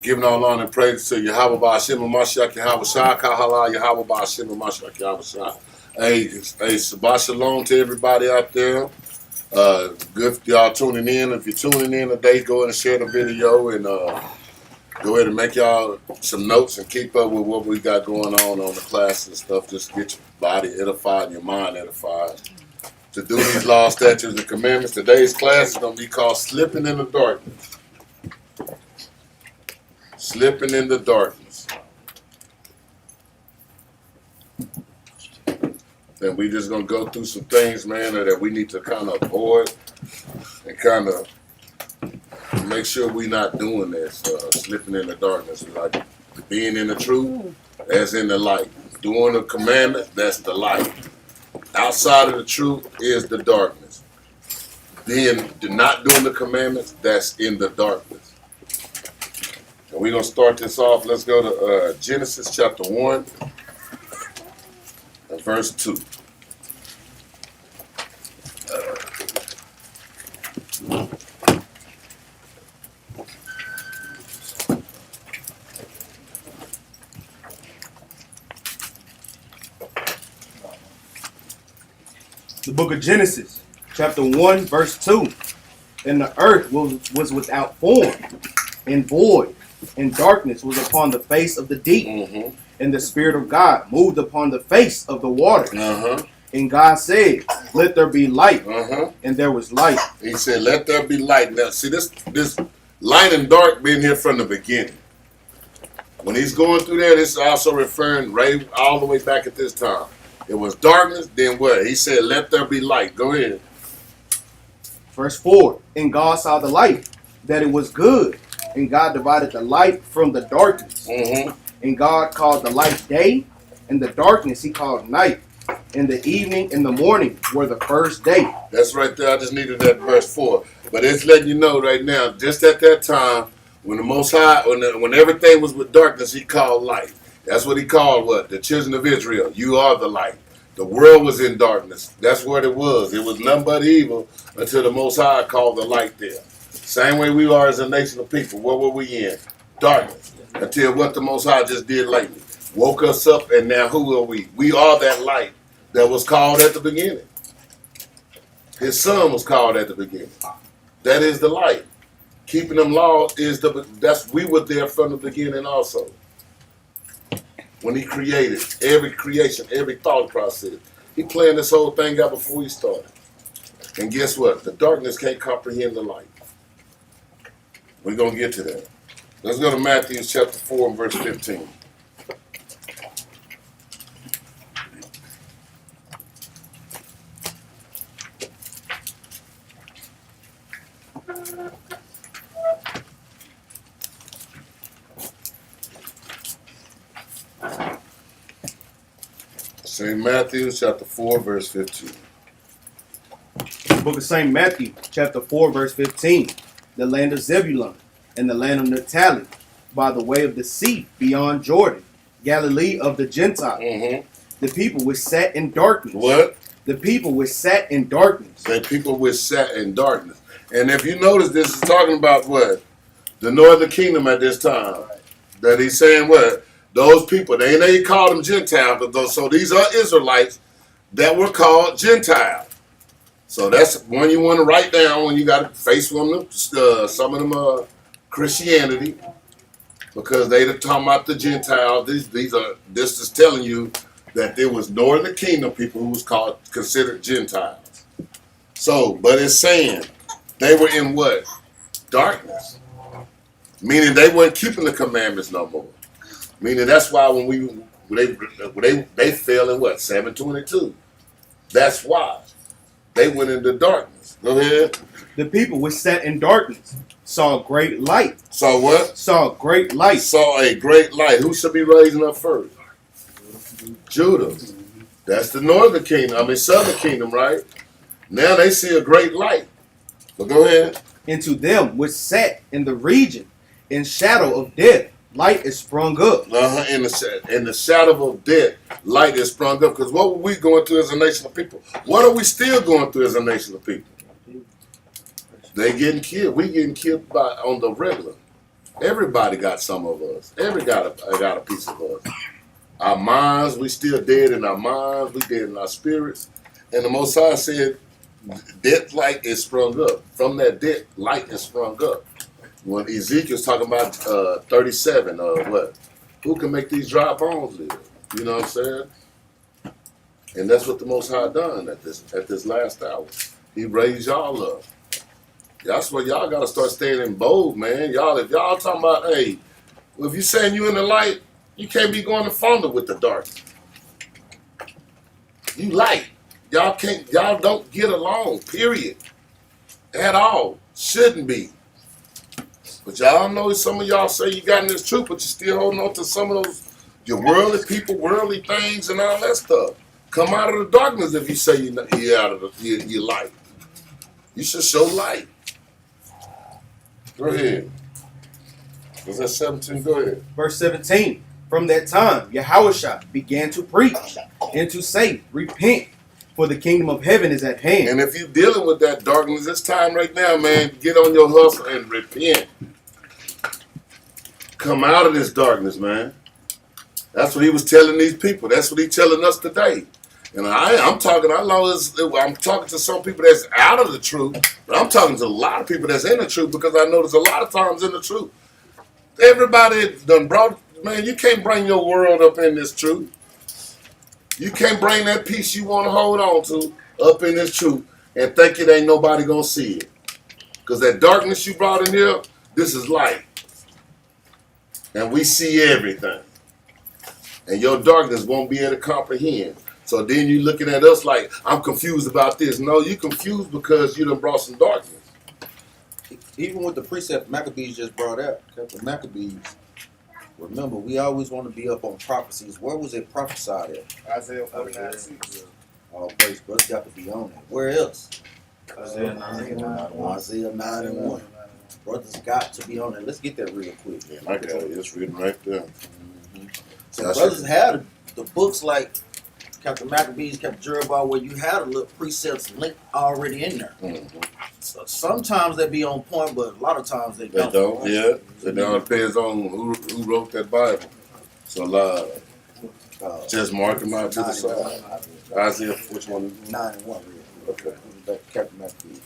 Giving all honor and praise to Yahweh Ba'ashim Mashiach Yahweh Shah Kahala Yahweh Ba'ashim Mashiach Yahweh Shah. Hey, Shabbat Shalom to everybody out there. Good for y'all tuning in. If you're tuning in today, go ahead and share the video and go ahead and make y'all some notes and keep up with what we got going on the class and stuff. Just get your body edified and your mind edified. To do these laws, statutes, and commandments, today's class is going to be called Slipping in the Darkness. Slipping in the darkness. And we just going to go through some things, man, that we need to kind of avoid and kind of make sure we're not doing this, slipping in the darkness. Like being in the truth, as in the light. Doing the commandment, that's the light. Outside of the truth is the darkness. Then not doing the commandments, that's in the darkness. And we're going to start this off. Let's go to Genesis chapter 1 and verse 2. The book of Genesis, chapter 1, verse 2. And the earth was without form and void, and darkness was upon the face of the deep. And the Spirit of God moved upon the face of the waters. And God said, let there be light. And there was light. He said, let there be light. Now, see, this light and dark been here from the beginning. When he's going through there, this is also referring right all the way back at this time. It was darkness, then what? He said, let there be light. Go ahead. Verse 4. And God saw the light, that it was good. And God divided the light from the darkness. And God called the light day, and the darkness he called night. And the evening and the morning were the first day. That's right there. I just needed that verse 4. But it's letting you know right now, just at that time, when the Most High, when everything was with darkness, he called light. That's what he called what? The children of Israel. You are the light. The world was in darkness. That's what it was. It was none but evil until the Most High called the light there. Same way we are as a nation of people. What were we in? Darkness. Until what the Most High just did lately. Woke us up, and now who are we? We are that light that was called at the beginning. His son was called at the beginning. That is the light. Keeping them laws is we were there from the beginning also. When he created every creation, every thought process. He planned this whole thing out before he started. And guess what? The darkness can't comprehend the light. We're going to get to that. Let's go to Matthew chapter 4 and verse 15. St. Matthew chapter 4 verse 15. The book of St. Matthew chapter 4 verse 15. The land of Zebulun and the land of Naphtali, by the way of the sea beyond Jordan, Galilee of the Gentiles. The people which sat in darkness. What? The people which sat in darkness. The people which sat in darkness. And if you notice, this is talking about what? The northern kingdom at this time. That he's saying what? Those people, they called them Gentiles. So these are Israelites that were called Gentiles. So that's one you want to write down when you got to face some of them Christianity, because they talking about the Gentiles. This is telling you that there was northern kingdom people who was considered Gentiles. So, but it's saying they were in what? Darkness. Meaning they weren't keeping the commandments no more. Meaning that's why when they fell in what? 722. That's why. They went into darkness. Go ahead. The people which sat in darkness saw a great light. Saw what? Saw a great light. Saw a great light. Who should be raising up first? Judah. That's the northern kingdom. Southern kingdom, right? Now they see a great light. But go ahead. Into them which sat in the region in shadow of death, light is sprung up. In the shadow of death, light is sprung up. Because what were we going through as a nation of people? What are we still going through as a nation of people? They getting killed. We getting killed on the regular. Everybody got some of us. Got a piece of us. Our minds, we still dead in our minds. We dead in our spirits. And the Most High said, death light is sprung up. From that death, light is sprung up. When Ezekiel's talking about 37, what? Who can make these dry bones live? You know what I'm saying? And that's what the Most High done at this last hour. He raised y'all up. That's why y'all gotta start staying bold, man. If y'all talking about, hey, well, if you saying you in the light, you can't be going to fondle with the darkness. You light. Y'all don't get along, period. At all. Shouldn't be. But y'all know some of y'all say you got in this truth, but you still holding on to some of those your worldly people, worldly things and all that stuff. Come out of the darkness if you say you're out of your light. You should show light. Go ahead. Was that 17? Go ahead. Verse 17. From that time, Yahushua began to preach and to say, repent, for the kingdom of heaven is at hand. And if you're dealing with that darkness, it's time right now, man, get on your hustle and repent. Come out of this darkness, man. That's what he was telling these people. That's what he's telling us today. And I'm talking to some people that's out of the truth, but I'm talking to a lot of people that's in the truth because I know there's a lot of times in the truth. Everybody done brought, man, you can't bring your world up in this truth. You can't bring that piece you want to hold on to up in this truth and think it ain't nobody going to see it. Because that darkness you brought in here, this is light. And we see everything. And your darkness won't be able to comprehend. So then you looking at us like, I'm confused about this. No, you confused because you done brought some darkness. Even with the precept Maccabees just brought out, the Maccabees, remember, we always want to be up on prophecies. Where was it prophesied at? Isaiah 49:6. Oh, praise, brothers got to be on it. Where else? Isaiah 9:1. Isaiah 9:1. Brothers got to be on it. Let's get that real quick. Yeah, I got it. It's written right there. So brothers had the books like Captain Maccabees, Captain Jerubal, where you had a little precepts linked already in there. Mm-hmm. So sometimes they be on point, but a lot of times they don't. They don't, yeah. It now depends on who wrote that Bible. So just mark them out to the side. Isaiah, which one? 9:1. Really. Okay. Back to Captain Maccabees.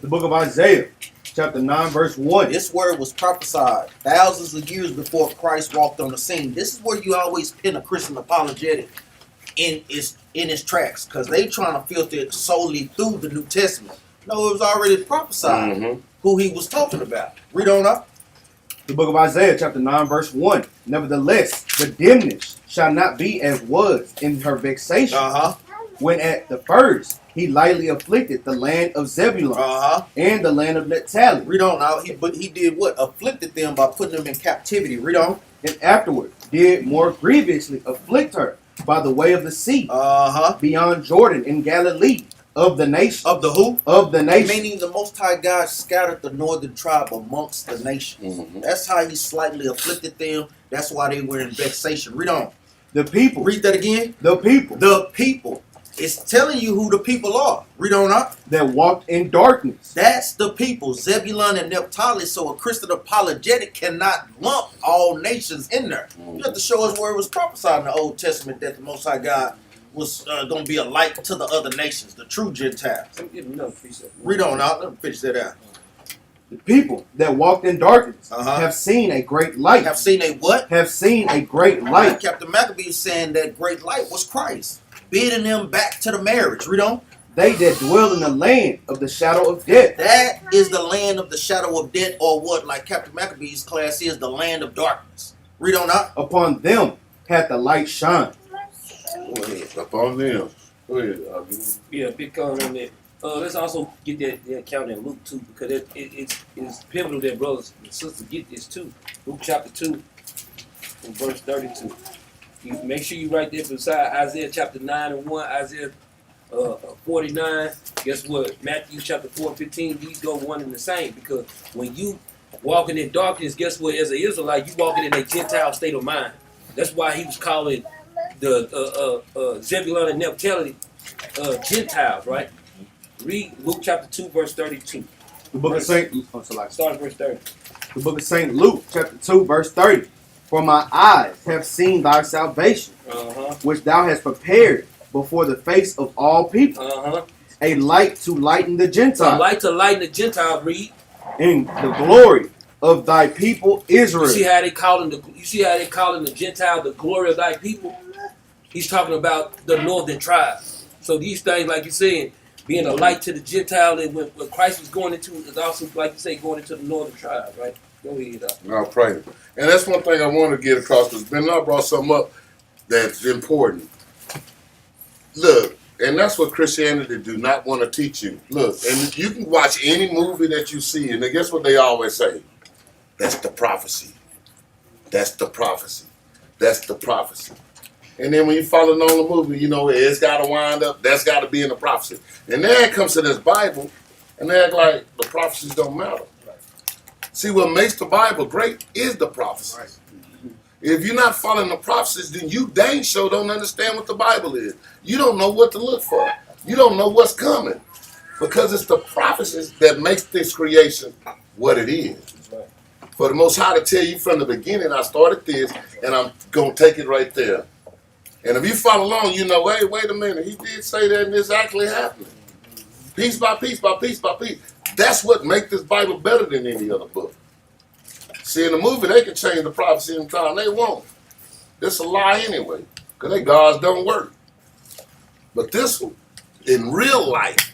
The book of Isaiah, chapter 9, verse 1. This word was prophesied thousands of years before Christ walked on the scene. This is where you always pin a Christian apologetic in his tracks, because they trying to filter it solely through the New Testament. No, it was already prophesied who he was talking about. Read on up. The book of Isaiah, chapter 9, verse 1. Nevertheless, the dimness shall not be as was in her vexation, when at the first he lightly afflicted the land of Zebulun and the land of Naphtali. Read on now. But he did what? Afflicted them by putting them in captivity. Read on. And afterward did more grievously afflict her by the way of the sea, beyond Jordan in Galilee, of the nation. Of the who? Of the nation. Meaning the Most High God scattered the northern tribe amongst the nations. That's how he slightly afflicted them. That's why they were in vexation. Read on. The people. Read that again. The people. The people. It's telling you who the people are. Read on up. That walked in darkness. That's the people, Zebulun and Naphtali. So a Christian apologetic cannot lump all nations in there. You have to show us where it was prophesied in the Old Testament that the Most High God was going to be a light to the other nations, the true Gentiles. Read on out. Let me finish that out. The people that walked in darkness have seen a great light. Have seen a what? Have seen a great light. Captain Maccabees saying that great light was Christ, bidding them back to the marriage. Read on. They that dwell in the land of the shadow of death. That is the land of the shadow of death, or what, like Captain Maccabees' class is, the land of darkness. Read on out. Upon them hath the light shined. Go ahead. Upon them. Go ahead. Yeah, big comment on that. Let's also get that account in Luke 2, because it's pivotal that brothers and sisters get this too. Luke chapter 2, and verse 32. You make sure you write that beside Isaiah chapter 9:1, Isaiah 49. Guess what? Matthew chapter 4:15. These go one and the same, because when you walking in darkness, guess what? As an Israelite, you walking in a Gentile state of mind. That's why he was calling the Zebulun and Naphtali Gentiles, right? Read Luke chapter 2, verse 32. The book of St. Start at verse 30. The book of St. Luke, chapter 2, verse 30. For my eyes have seen thy salvation, which thou hast prepared before the face of all people, a light to lighten the A Gentiles, light to lighten the Gentiles, read. and the glory of thy people Israel. You see how they calling the Gentile the glory of thy people? He's talking about the northern tribe. So these things, like you're saying, being a light to the Gentile, and when Christ was going into, is also, like you say, going into the northern tribe, right? Go ahead. Now pray. And that's one thing I want to get across, because Ben Law brought something up that's important. Look, and that's what Christianity do not want to teach you. Look, and you can watch any movie that you see, and guess what they always say? That's the prophecy. That's the prophecy. That's the prophecy. And then when you follow on the movie, you know, it's got to wind up, that's got to be in the prophecy. And then it comes to this Bible, and they act like the prophecies don't matter. See, what makes the Bible great is the prophecies. If you're not following the prophecies, then you dang sure don't understand what the Bible is. You don't know what to look for. You don't know what's coming. Because it's the prophecies that makes this creation what it is. For the Most High to tell you from the beginning, I started this, and I'm going to take it right there. And if you follow along, you know, hey, wait a minute, he did say that, and it's actually happening. Piece by piece by piece by piece. That's what makes this Bible better than any other book. See, in the movie, they can change the prophecy in time. They won't. It's a lie anyway, because their gods don't work. But this one, in real life,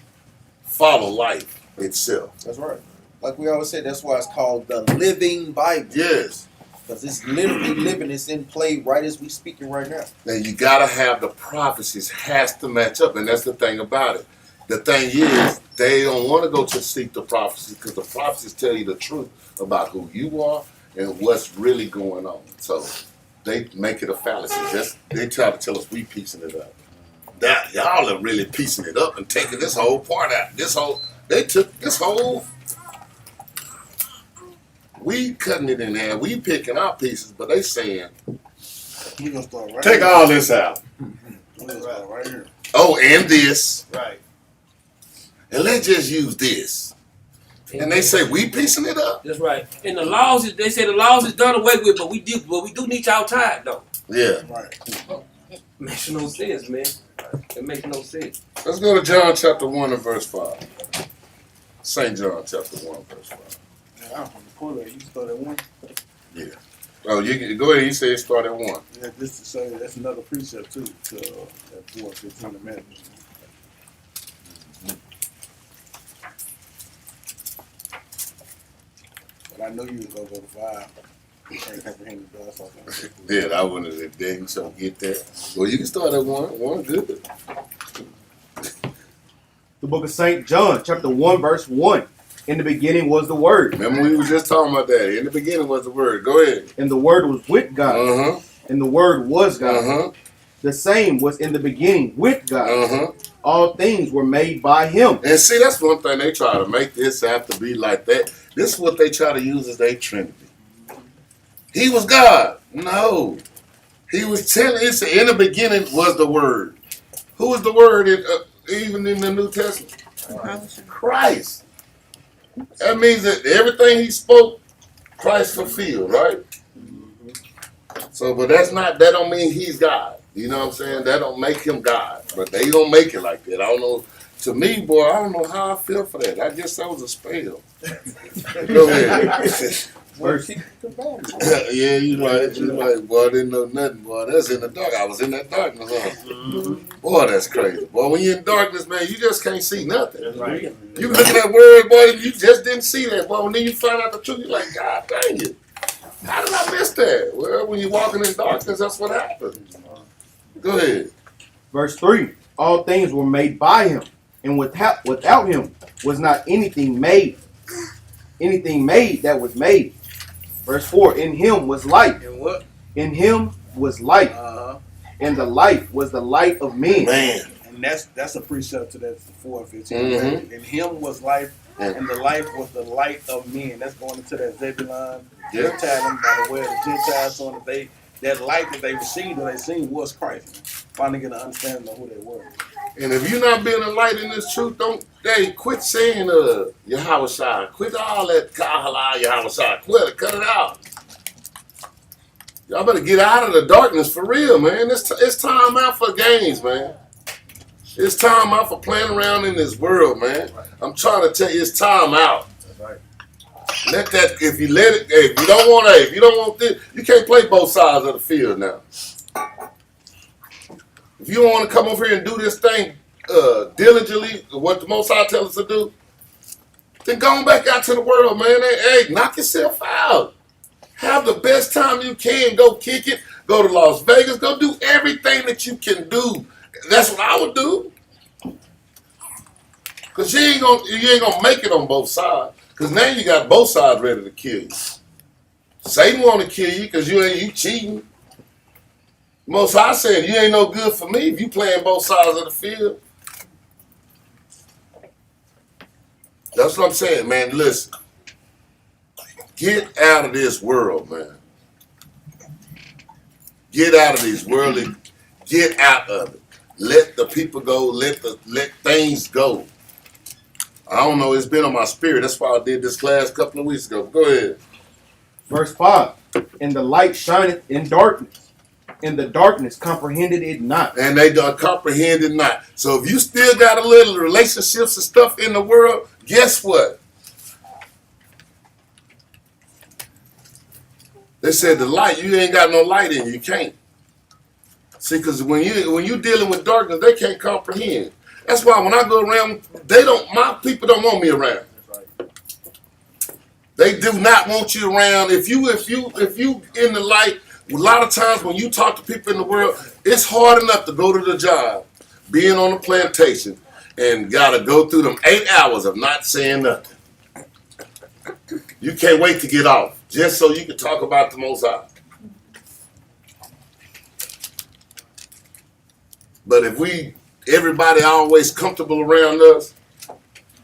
follow life itself. That's right. Like we always say, that's why it's called the Living Bible. Yes. Because it's literally living. It's in play right as we speaking right now. Now, you got to have the prophecies has to match up, and that's the thing about it. The thing is, they don't want to go to seek the prophecies, because the prophecies tell you the truth about who you are and what's really going on. So they make it a fallacy. They try to tell us we piecing it up. That y'all are really piecing it up and taking this whole part out. They took this whole. We cutting it in half. We picking our pieces, but they saying, We gonna start right take here. all this out. We gonna start right here. Oh, and this. Right. And let's just use this. And they say we piecing it up. That's right. And the laws, they say the laws is done away with, but we do need y'all tied though. Yeah. Right. Makes no sense, man. It makes no sense. Let's go to John chapter 1 and verse 5. St. John chapter 1 verse 5. Yeah, I'm from the corner. You start at one. Yeah. Oh, you can go ahead. You say it start at 1. Yeah, just to say that's another precept too. To that 4:15 amendment. But I know you was gonna go to 5. You can't comprehend the God, so I can't. Yeah, I wanted to dang so get that. Well, you can start at 1. 1 good. The book of St. John, chapter 1, verse 1. In the beginning was the Word, Remember we were just talking about that. In the beginning was the word. Go ahead. and the Word was with God, Uh-huh. and the Word was God. Uh-huh. The same was in the beginning with God. Uh-huh. All things were made by Him. And see, that's one thing they try to make this have to be like that. This is what they try to use as their Trinity. He was God. No. He was telling, it's in the beginning was the Word. Who was the Word even in the New Testament? Christ. That means that everything he spoke, Christ fulfilled, right? So, but that don't mean he's God. You know what I'm saying? That don't make him God. But they don't make it like that. I don't know. To me, boy, I don't know how I feel for that. I guess that was a spell. Go ahead. Verse, Yeah, you right, boy, I didn't know nothing, boy. That's in the dark. I was in that darkness, huh? Boy, that's crazy. Boy, when you're in darkness, man, you just can't see nothing. right. You look at that word, boy, and you just didn't see that, boy. When then you find out the truth, you're like, God dang it. How did I miss that? Well, when you're walking in darkness, that's what happens. Go ahead. Verse 3. All things were made by Him, and without Him was not anything made. Anything made that was made. Verse 4. In Him was life. And what? In Him was life. And the life was the light of men. Man. And that's a precept to that 4:15. Mhm. In Him was life, and the life was the light of men. That's going into that Zebulun, Yeah. Naphtali, by the way of the Gentiles, on that light that they received or they seen was Christ. Finally get an understanding of who they were. And if you're not being a light in this truth, quit saying Yahweh Shai. Quit all that Kahala Yahweh Shai. Quit it, cut it out. Y'all better get out of the darkness for real, man. It's time out for games, man. It's time out for playing around in this world, man. I'm trying to tell you, it's time out. Let that. If you let it, if you don't want this, you can't play both sides of the field now. If you don't want to come over here and do this thing diligently, what the Most High tells us to do, then go on back out to the world, man. Hey, knock yourself out. Have the best time you can. Go kick it. Go to Las Vegas. Go do everything that you can do. That's what I would do. Cause you ain't gonna make it on both sides. Cause now you got both sides ready to kill you. Satan want to kill you because you cheating. Most High said you ain't no good for me if you playing both sides of the field. That's what I'm saying, man. Listen. Get out of this world, man. Get out of these worldly. Get out of it. Let the people go. Let things go. I don't know. It's been on my spirit. That's why I did this class a couple of weeks ago. Go ahead. Verse 5. And the light shineth in darkness, and the darkness comprehended it not. And they don't comprehend it not. So if you still got a little relationships and stuff in the world, guess what? They said the light, you ain't got no light in you. You can't. See, because when you dealing with darkness, they can't comprehend. That's why when I go around, my people don't want me around. They do not want you around. If you in the light, a lot of times when you talk to people in the world, it's hard enough to go to the job, being on the plantation, and gotta go through them 8 hours of not saying nothing. You can't wait to get off, just so you can talk about the Most High. But if everybody always comfortable around us,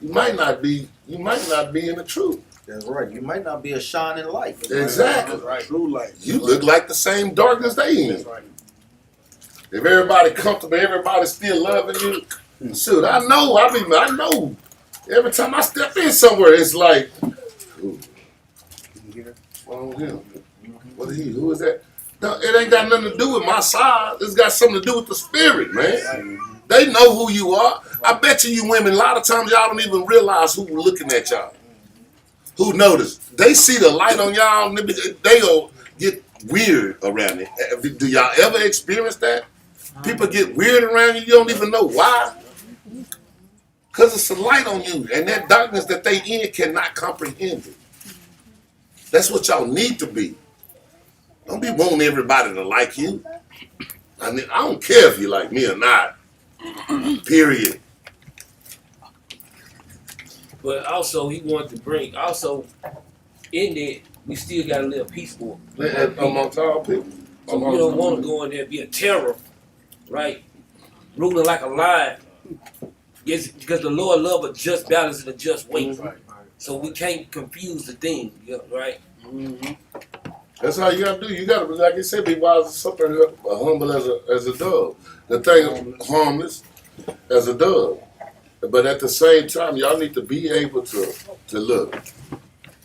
you might not be in the truth. That's right. You might not be a shining light. Exactly. That's right. True light. You look like the same darkness they in. That's right. If everybody comfortable, everybody still loving you. Shoot, I know. Every time I step in somewhere, it's like, ooh, what is he? Who is that? No, it ain't got nothing to do with my side. It's got something to do with the spirit, man. They know who you are. I bet you women, a lot of times y'all don't even realize who's looking at y'all. Who notice? They see the light on y'all, and they'll get weird around it. Do y'all ever experience that? People get weird around you don't even know why. Because it's a light on you, and that darkness that they in cannot comprehend it. That's what y'all need to be. Don't be wanting everybody to like you. I don't care if you like me or not. Period. But also, he wanted to bring, in there, we still got to live peaceful. Amongst all people. So we don't want to go in there and be a terror, right? Ruling like a lion. Yes, because the Lord loves a just balance and a just weight. Right. So we can't confuse the thing, right? Mm-hmm. That's how you gotta do. You gotta, like you said, be wise as something, humble as a dove. The thing harmless as a dove. But at the same time, y'all need to be able to look.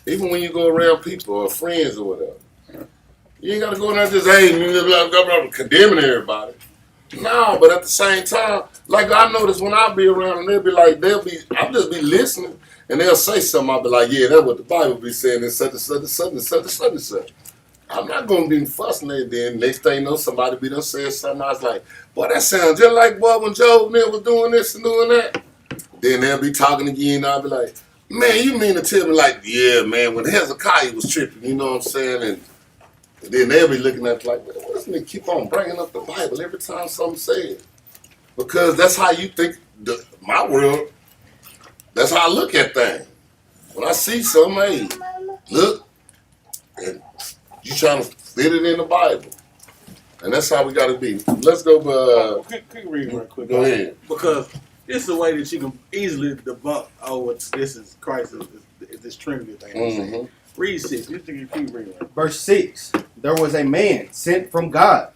Even when you go around people or friends or whatever, you ain't gotta go in there and just condemning everybody. No, but at the same time, like I notice when I be around and I'll just be listening and they'll say something. I'll be like, yeah, that's what the Bible be saying. It's such and such and such and such and such and such. I'm not gonna be fussing at them. Next thing you know, somebody be done saying something. I was like, boy, that sounds just like boy when Joe and them was doing this and doing that. Then they'll be talking again. I'll be like, man, you mean to tell me like, yeah, man, when Hezekiah was tripping, you know what I'm saying? And then they'll be looking at it like, well, why doesn't he keep on bringing up the Bible every time something said? Because that's how you think my world, that's how I look at things. When I see something, hey, look, and you trying to fit it in the Bible. And that's how we got to be. Let's go, Quick read real quick. Go ahead. Because this is a way that you can easily debunk, this is Christ, this Trinity thing. Mm-hmm. Read 6. You think you keep reading. Verse 6. There was a man sent from God,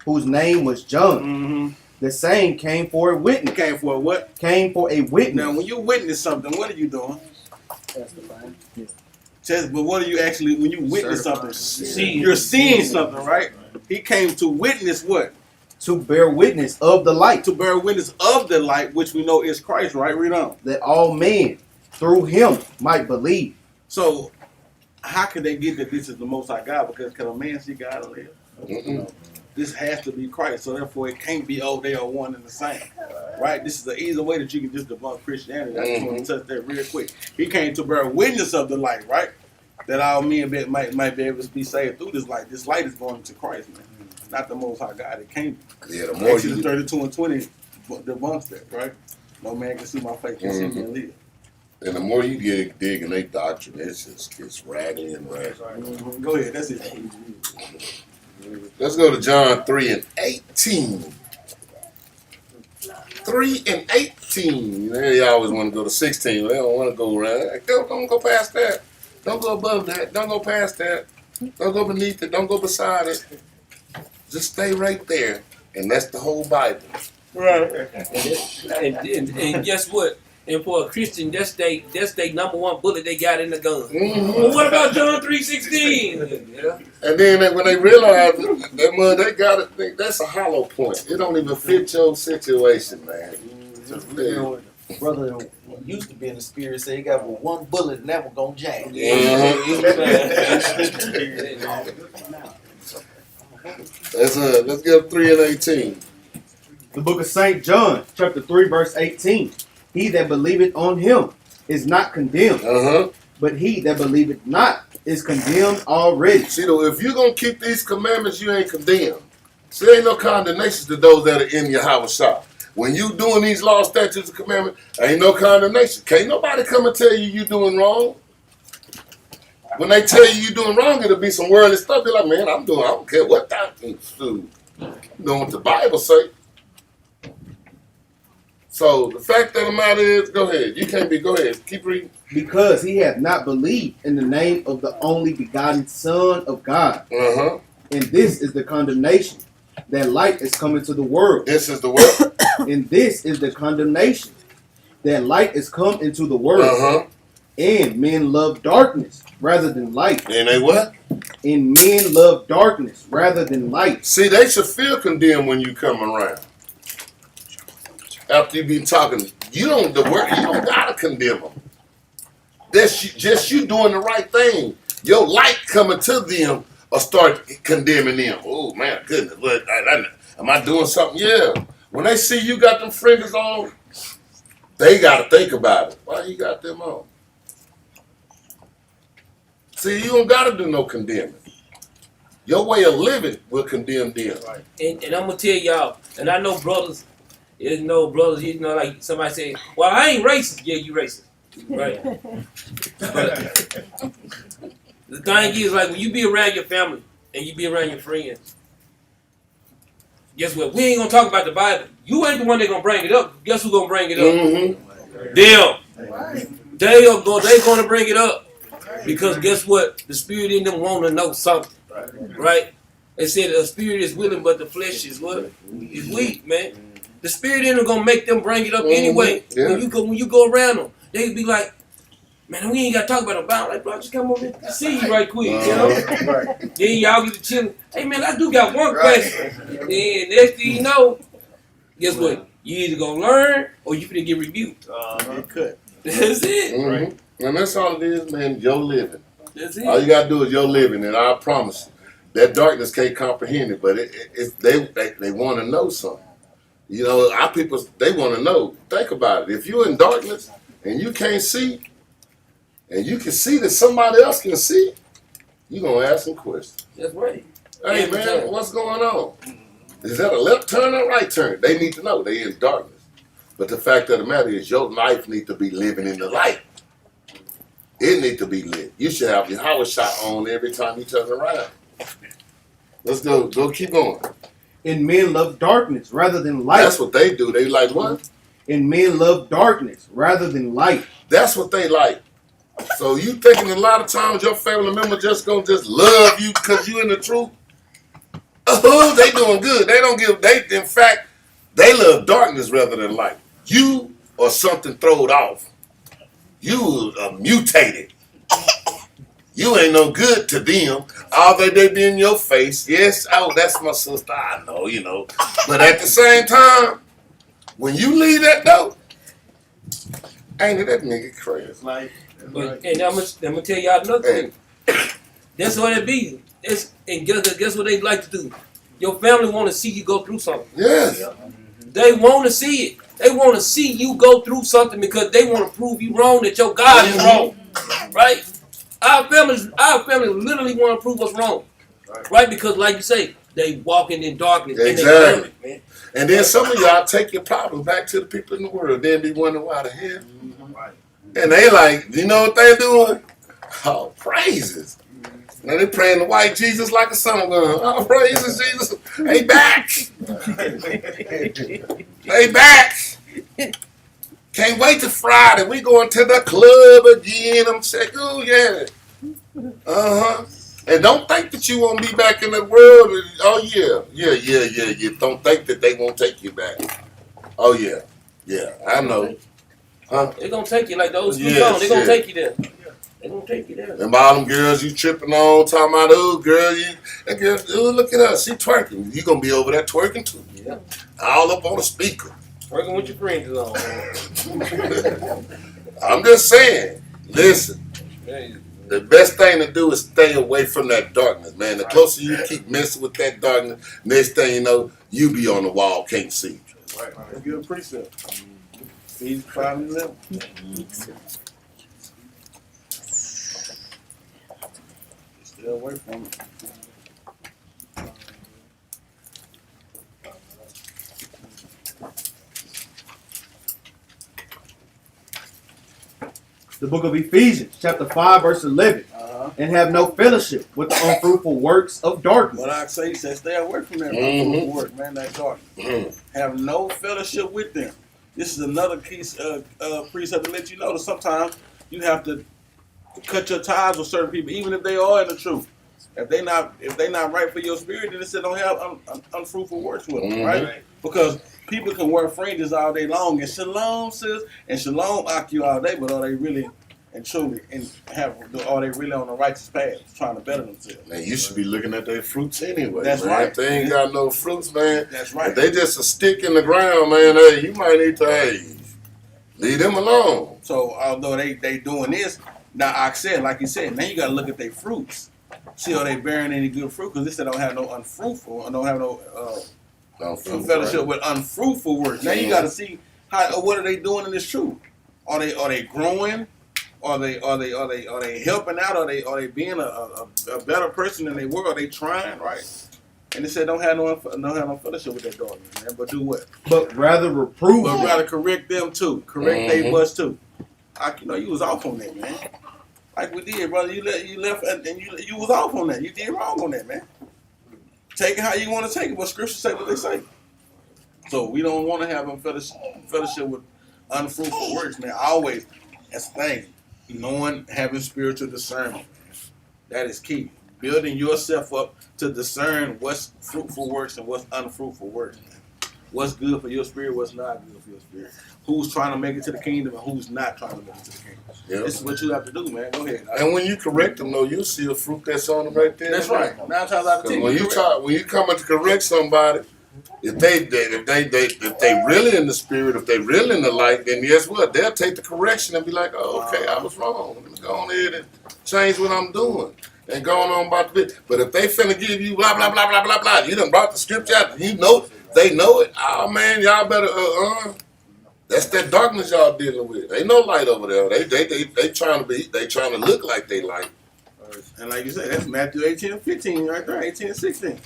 whose name was John. Mm-hmm. The same came for a It witness. came for what? Came for a witness. Now, when you witness something, what are you doing? Testifying. But what are you actually, when you witness something? See, You're seeing something, right? He came to witness what? To bear witness of the light, To bear witness of the light, which we know is Christ, right? Read on. that all men through him might believe. So, how can they get that this is the Most High God? Because can a man see God and live? Mm-mm. This has to be Christ, so therefore it can't be, oh, they are one and the same, right? This is the easy way that you can just debunk Christianity. I just want to touch that real quick. He came to bear witness of the light, right? That all men might be able to be saved through this light. This light is going to Christ, man, not the Most High God. It can't be. Yeah, the more Exodus you 32 and 20 debunks that, right? No man can see my face, can see me and live. and the more you get digging their doctrine, it's raggedy and raggedy. Go ahead, that's it. Let's go to John 3 and 18. 3 and 18. They always want to go to 16. They don't want to go around. Don't go past that. Don't go above that. Don't go past that. Don't go beneath it. Don't go beside it. Just stay right there. And that's the whole Bible. Right. and guess what? And for a Christian, that's they number one bullet they got in the gun. Mm-hmm. Well, what about John 3:16? Yeah. And then when they realize that mud, they got it. That's a hollow point. It don't even fit your situation, man. Brother used to be in the spirit, say he got one bullet and that one gonna jam. Let's go 3 and 18. The book of St. John, chapter 3, verse 18. He that believeth on him is not condemned, but he that believeth not is condemned already. See, though, if you're going to keep these commandments, you ain't condemned. See, there ain't no condemnation to those that are in your house shop. When you doing these law, statutes, and commandments, ain't no condemnation. Can't nobody come and tell you you doing wrong. When they tell you you doing wrong, it'll be some worldly stuff. Be like, man, I don't care what that means. I'm doing what the Bible say. So the fact of the matter is, go ahead. You can't be, go ahead. Keep reading. Because he hath not believed in the name of the only begotten Son of God. And this is the condemnation, that light is coming to the world. This is the word. And this is the condemnation, that light is come into the world. And men love darkness rather than light. And they what? And men love darkness rather than light. See, they should feel condemned when you come around. After you be talking, you don't gotta condemn them. That's just you doing the right thing. Your light coming to them or start condemning them. Oh man, goodness, look, am I doing something? Yeah. When they see you got them fringes on, they gotta think about it. Why you got them on? See, you don't gotta do no condemning. Your way of living will condemn them. And I'm gonna tell y'all, and I know brothers, like somebody say, well, I ain't racist. Yeah, you racist. Right. But the thing is, like, when you be around your family and you be around your friends, guess what? We ain't gonna talk about the Bible. You ain't the one that gonna bring it up. Guess who's gonna bring it up? Them. They gonna bring it up. Because guess what? The spirit in them want to know something. Right? They said the spirit is willing, but the flesh is what? Is weak, man. The spirit in them gonna make them bring it up anyway. Yeah. When you go around them, they be like, man, we ain't gotta talk about the Bible. Like, bro, just come over here to see you right quick, you know? Then y'all get to chilling. Hey man, I do got one question. Then next thing you know, guess what? You either gonna learn or you finna get rebuked. That's it. And that's all it is, man. Your living. That's it. All you gotta do is your living, and I promise you, that darkness can't comprehend it. But they want to know something. You know, our people, they want to know. Think about it. If you're in darkness and you can't see, and you can see that somebody else can see, you're gonna ask some questions. That's right. Hey Every man, time. what's going on? Is that a left turn or right turn? They need to know. They in darkness. But the fact of the matter is, your life needs to be living in the light. It needs to be lit. You should have your house shot on every time you turn around. Let's go. Go keep going. And men love darkness rather than light. That's what they do. They like what? And men love darkness rather than light. That's what they like. So you thinking a lot of times your family member just gonna just love you because you in the truth? Oh, they doing good. They don't give. In fact, They love darkness rather than light. You or something throwed off. You are mutated. You ain't no good to them. All they be in your face. Yes, oh, that's my sister. I know, you know. But at the same time, when you leave that door, ain't it that nigga crazy? It's like, But, and I'm gonna tell y'all another thing. That's what it be. And guess what they like to do? Your family want to see you go through something. Yes. They want to see it. They want to see you go through something because they want to prove you wrong, that your God is wrong. Right? Our family literally want to prove us wrong. Right? Because like you say, they walking in darkness. Exactly. And they love it, man. And then some of y'all take your problems back to the people in the world. Then be wondering why the hell. And they like, you know what they doing? Oh, praises. Now they praying the white Jesus like a summer gun. Oh, praises Jesus. They back. They back. Can't wait till Friday. We going to the club again. I'm saying, oh yeah. Uh-huh. And don't think that you won't be back in the world. Oh yeah. Yeah. Don't think that they won't take you back. Oh yeah. Yeah, I know. Huh? They're going to take you like those two Yes, songs. They're going to yes. take you there. They're going to take you there. Them all them girls you tripping on, talking about, oh, girl, that girl, oh, look at her, she twerking. You gonna be over there twerking too. Yeah. All up on the speaker. Working with your friends is on, man. I'm just saying, listen, Hey, the best thing to do is stay away from that darkness, man. The closer you keep messing with that darkness, next thing you know, you be on the wall, can't see. right. That's a good precept. Ephesians 5:11. Stay away from it. The book of Ephesians, chapter 5, verse 11. And have no fellowship with the unfruitful works of darkness. But like I say, he said, stay away from that Mhm. work, man, that darkness. Have no fellowship with them. This is another piece of precept to let you know that sometimes you have to cut your ties with certain people, even if they are in the truth. If they not right for your spirit, then it said don't have unfruitful works with them, right? Because people can wear fringes all day long, and shalom sis, and shalom ak you all day, but are they really and truly are they really on the righteous path, trying to better themselves? Man, you should be looking at their fruits anyway. That's man. right. If they ain't got no fruits, man. That's right. If they just a stick in the ground, man, hey, you might need to, leave them alone. So although they doing this, now I said, like you said, now you got to look at their fruits. See are they bearing any good fruit? Because this said don't have no unfruitful, don't have no fellowship with unfruitful works. Now you got to see what are they doing in this truth? Are they growing? Are they helping out? Are they being a better person than they were? Are they trying, right? And it said don't have no fellowship with that darkness, man. But do what? But rather reprove. But rather correct them too. Correct they bust too. You was off on that, man. Like we did, brother. You left and you was off on that. You did wrong on that, man. Take it how you want to take it, but Scripture say what they say. So we don't want to have a fellowship with unfruitful works, man. Always, that's the thing. Knowing, having spiritual discernment. That is key. Building yourself up to discern what's fruitful works and what's unfruitful works. What's good for your spirit, what's not good for your spirit. Who's trying to make it to the kingdom and who's not trying to make it to the kingdom. Yep. This is what you have to do, man. Go ahead. And when you correct them, though, you'll see the fruit that's on them right there. That's right. 9 times out of 10. When you come in to correct somebody, if they really in the spirit, if they really in the light, then guess what? They'll take the correction and be like, oh, okay, I was wrong. Let me go on ahead and change what I'm doing and going on about the bit. But if they finna give you blah blah blah blah blah blah, you done brought the scripture out, you know they know it. Oh man, y'all better that's that darkness y'all dealing with. Ain't no light over there. They trying to look like they light. And like you said, that's Matthew 18:15 right there, 18 and 16.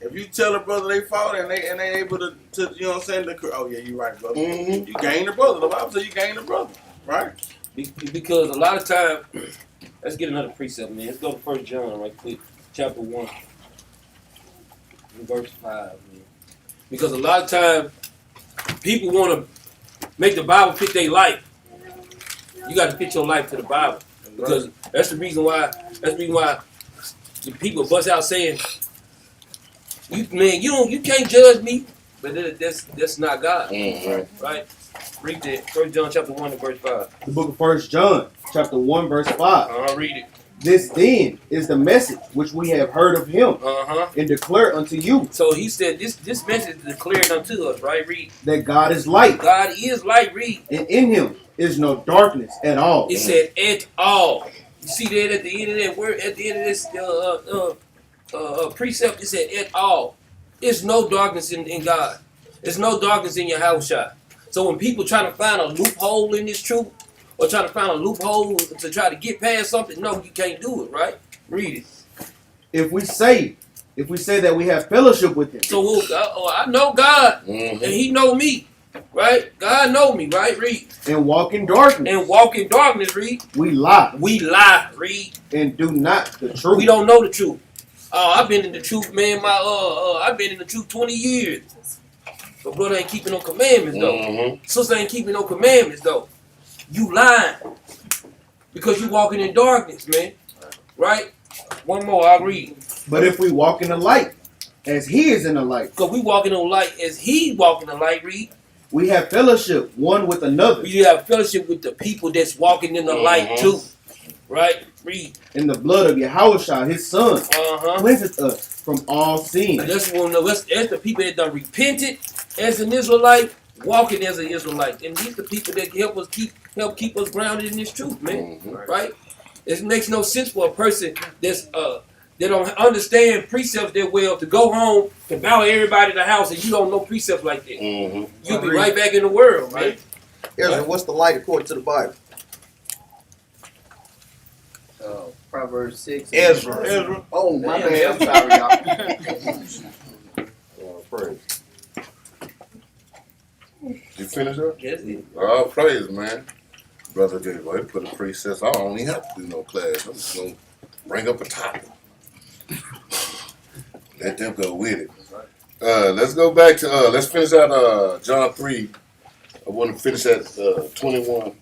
If you tell a brother they fault and they able to you know what I'm saying, oh yeah, you're right, brother. Mm-hmm. You gain the brother. The Bible says you gain the brother, right? Because a lot of time, let's get another precept, man. Let's go to 1 John right quick, chapter 1, verse 5, man. Because a lot of time, people want to make the Bible fit their life. You got to fit your life to the Bible. Because that's the reason why the people bust out saying, you can't judge me. but that's not God, Mm-hmm. right? Read that. 1 John chapter 1 and verse 5. The book of 1 John, chapter 1, verse 5. I'll read it. This then is the message which we have heard of him and declare unto you, So he said this message is declared unto us, right? Read. that God is light, God is light. Read. and in him is no darkness at all. It said at all. You see that at the end of that word, at the end of this precept, it said at all. There's no darkness in God. There's no darkness in your house shot. So when people try to find a loophole in this truth, or try to find a loophole to try to get past something, no, you can't do it, right? Read it. If we say that we have fellowship with him, So I know God, Mm-hmm. and He know me, right? God know me, right? Read. and walk in darkness, And walk in darkness, read. we lie We lie, read. and do not the truth. We don't know the truth. Oh, I've been in the truth, man. I've been in the truth 20 years. But brother ain't keeping no commandments though. Mm-hmm. Sister ain't keeping no commandments though. You lying because you walking in darkness, man. Right? One more, I'll read. But if we walk in the light, as he is in the light, Because we walking on light as He walking the light. Read. we have fellowship one with another, We have fellowship with the people that's walking in the light too. Right? Read. and the blood of Yahushua, his son, cleanseth us from all sin. That's the people that done repented as an Israelite, walking as an Israelite. And these are the people that help keep us grounded in this truth, man. Right? It makes no sense for a person that don't understand precepts that well to go home to bow everybody in the house and you don't know precepts like that. Mm-hmm. You'll be right back in the world, man. Ezra, what's the light according to the Bible? Proverbs 6. Ezra. Oh, my Damn, bad. I'm sorry, y'all. Praise. You finish up? That's it. All praise, man. Brother Dave, I put a precepts. I don't even have to do no class. I'm just gonna bring up a topic. Let them go with it. Let's go back to let's finish out John 3. I want to finish at 21.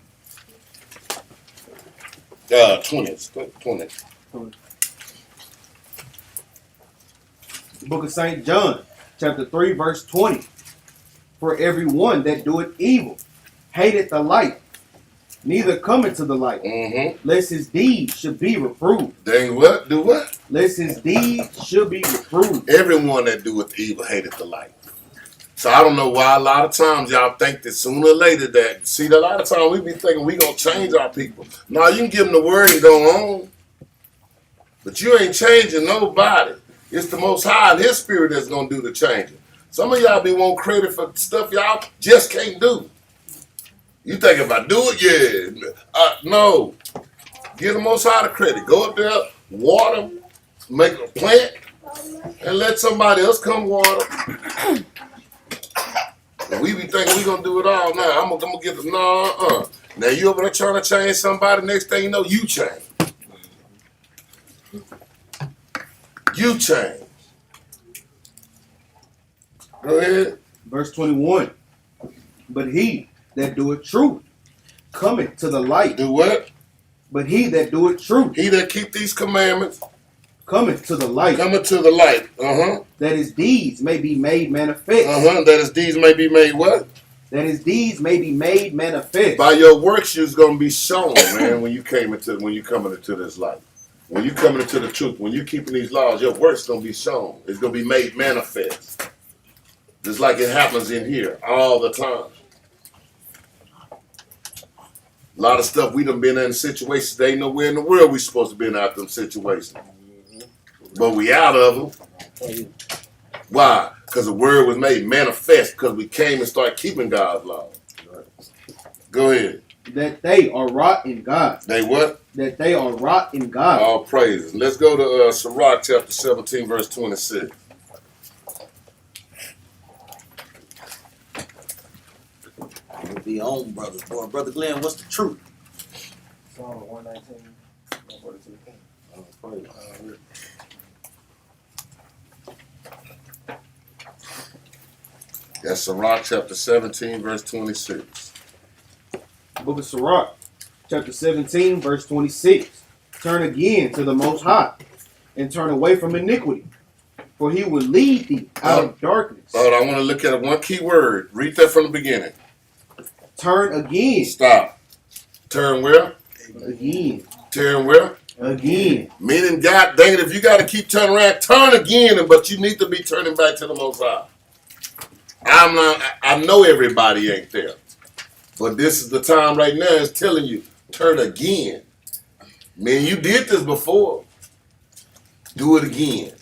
20. The book of St. John, chapter 3, verse 20. For everyone that doeth evil hateth the light, neither cometh to the light, Mm-hmm. lest his deeds should be reproved. Dang what? Do what? Lest his deeds should be reproved. Everyone that doeth evil hateth the light. So I don't know why a lot of times y'all think that sooner or later that, see, a lot of times we be thinking we gonna change our people. Now you can give them the word and go on. But you ain't changing nobody. It's the Most High and His Spirit that's gonna do the changing. Some of y'all be wanting credit for stuff y'all just can't do. You think if I do it, yeah. No. Give the Most High the credit. Go up there, water, make a plant, and let somebody else come water. And we be thinking we gonna do it all now. I'm gonna get the Now you over there trying to change somebody, next thing you know, you change. You change. Go ahead. Verse 21. But he that doeth truth cometh to the light. Do what? But he that doeth truth He that keep these commandments cometh to the light, coming to the light. that his deeds may be made manifest. That his deeds may be made what? That his deeds may be made manifest. By your works you's gonna be shown, man, when you coming into this light. When you coming into the truth, when you keeping these laws, your works gonna be shown. It's gonna be made manifest. Just like it happens in here all the time. A lot of stuff we done been in situations, they ain't nowhere in the world we supposed to be in out them situations. But we out of them. Why? Because the word was made manifest because we came and started keeping God's law. Go ahead. That they are wrought in God. They what? That they are wrought in God. All praises. Let's go to Sirach chapter 17, verse 26. Be on, brothers. Boy, Brother Glenn, what's the truth? Psalm 119. All praises. That's Sirach chapter 17, verse 26. Book of Sirach, chapter 17, verse 26. Turn again to the Most High, and turn away from iniquity. For he will lead thee out of darkness. Hold on, I want to look at one key word. Read that from the beginning. Turn again. Stop. Turn where? Again. Turn where? Again. Meaning, God dang it, if you got to keep turning around, turn again, but you need to be turning back to the Most High. I know everybody ain't there. But this is the time right now it's telling you, turn again. Man, you did this before. Do it again.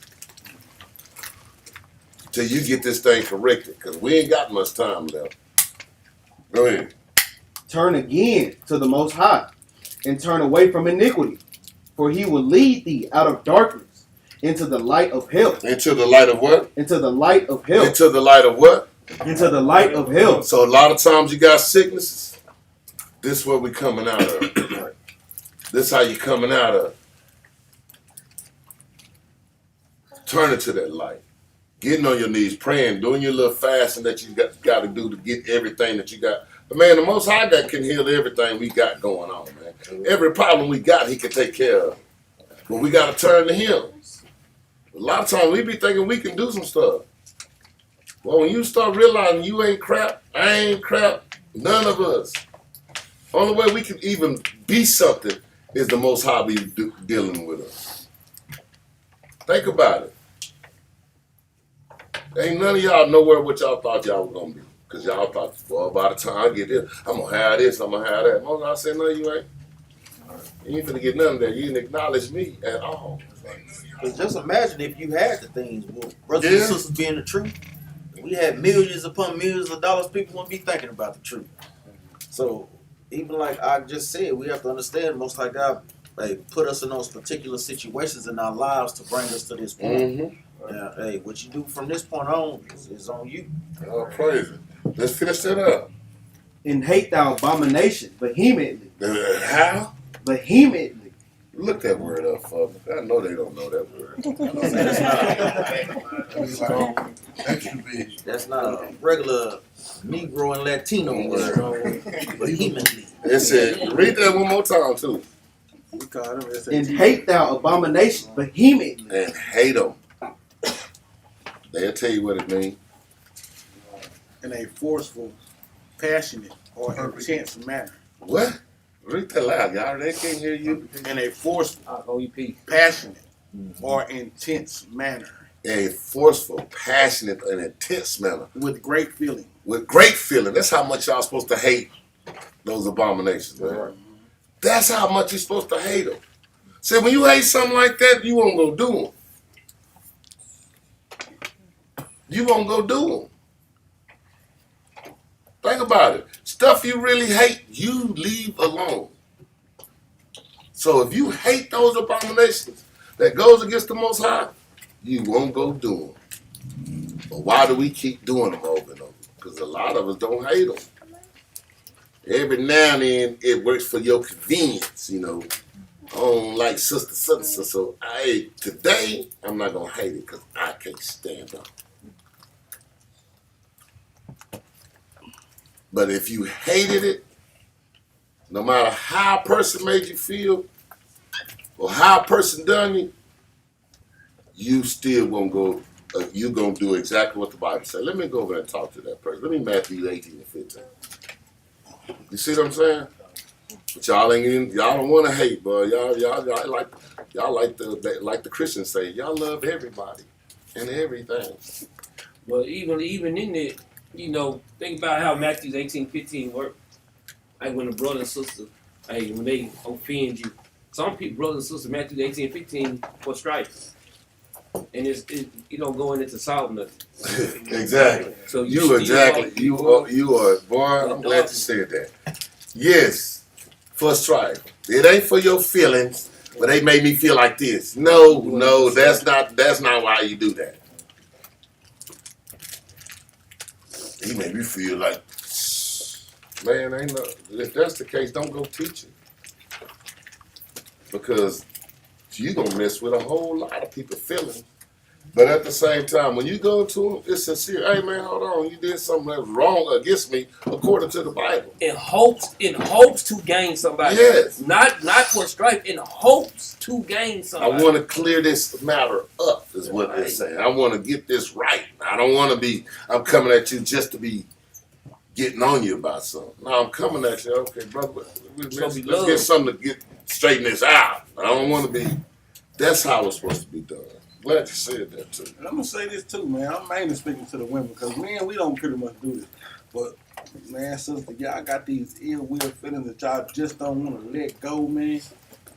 Till you get this thing corrected, because we ain't got much time left. Go ahead. Turn again to the Most High, and turn away from iniquity. For he will lead thee out of darkness into the light of health. Into the light of what? Into the light of health. Into the light of what? Into the light of health. So a lot of times you got sicknesses. This is what we coming out of. This how you coming out of. Turn it to that light. Getting on your knees, praying, doing your little fasting that you got to do to get everything that you got. But man, the Most High God can heal everything we got going on, man. Every problem we got, He can take care of. But we got to turn to Him. A lot of times we be thinking we can do some stuff. Well, when you start realizing you ain't crap, I ain't crap, none of us. Only way we can even be something is the Most High be dealing with us. Think about it. Ain't none of y'all nowhere what y'all thought y'all were going to be. Because y'all thought, well, by the time I get this, I'm going to have this, I'm going to have that. Most I said, no, you ain't. You ain't finna get none of that. You didn't acknowledge me at all. But just imagine if you had the things, well, brothers Yeah. and sisters being the truth. We had millions upon millions of dollars, people wouldn't be thinking about the truth. So, even like I just said, we have to understand Most High God put us in those particular situations in our lives to bring us to this point. Mm-hmm. Now, hey, what you do from this point on is on you. Oh, praise it. Let's finish that up. And hate thou abomination vehemently. How? Vehemently. Look that word up, folks. I know they don't know that word. That's not a regular Negro and Latino word. Vehemently. It said, read that one more time, too. We call them And SAT. hate thou abomination vehemently. And hate them. They'll tell you what it means. In a forceful, passionate, or intense manner. What? Read that loud, y'all. They can't hear you. In a forceful, OEP. passionate, or intense manner. A forceful, passionate, and intense manner. With great feeling. With great feeling. That's how much y'all supposed to hate those abominations, man. That's how much you're supposed to hate them. See, when you hate something like that, you won't go do them. You won't go do them. Think about it. Stuff you really hate, you leave alone. So if you hate those abominations that goes against the Most High, you won't go do them. But why do we keep doing them over and over? Because a lot of us don't hate them. Every now and then, it works for your convenience, you know. I don't like sister, so today, I'm not going to hate it because I can't stand up. But if you hated it, no matter how a person made you feel or how a person done you, you still won't go, you're going to do exactly what the Bible said. Let me go over and talk to that person. Let me Matthew 18 and 15. You see what I'm saying? But y'all don't want to hate, boy. Y'all like the Christians say, y'all love everybody and everything. But even in it, you know, think about how Matthew 18:15 work. Like when a brother and sister, when they offend you. Some people, brothers and sisters, Matthew 18:15 for strife. And it don't go into solving nothing. Exactly. So You are, boy, I'm glad you said that. Yes, for strife. It ain't for your feelings, but they made me feel like this. No, that's not why you do that. He made me feel like, man, if that's the case, don't go teach it. Because you're going to mess with a whole lot of people's feelings But at the same time, when you go to him, it's sincere. Hey man, hold on, you did something that's wrong against me according to the Bible. In hopes to gain somebody. Yes. Not for strife. In hopes to gain I somebody. want to clear this matter up, is what they're Right. saying. I want to get this right. I don't want to be, I'm coming at you just to be getting on you about something. No, I'm coming at you, okay, brother, let's be get love. something to get straighten this out. I don't want to be, that's how it's supposed to be done. Glad you said that too. And I'm gonna say this too, man. I'm mainly speaking to the women because men, we don't pretty much do this. But man, sister, y'all got these ill will feelings that y'all just don't want to let go, man.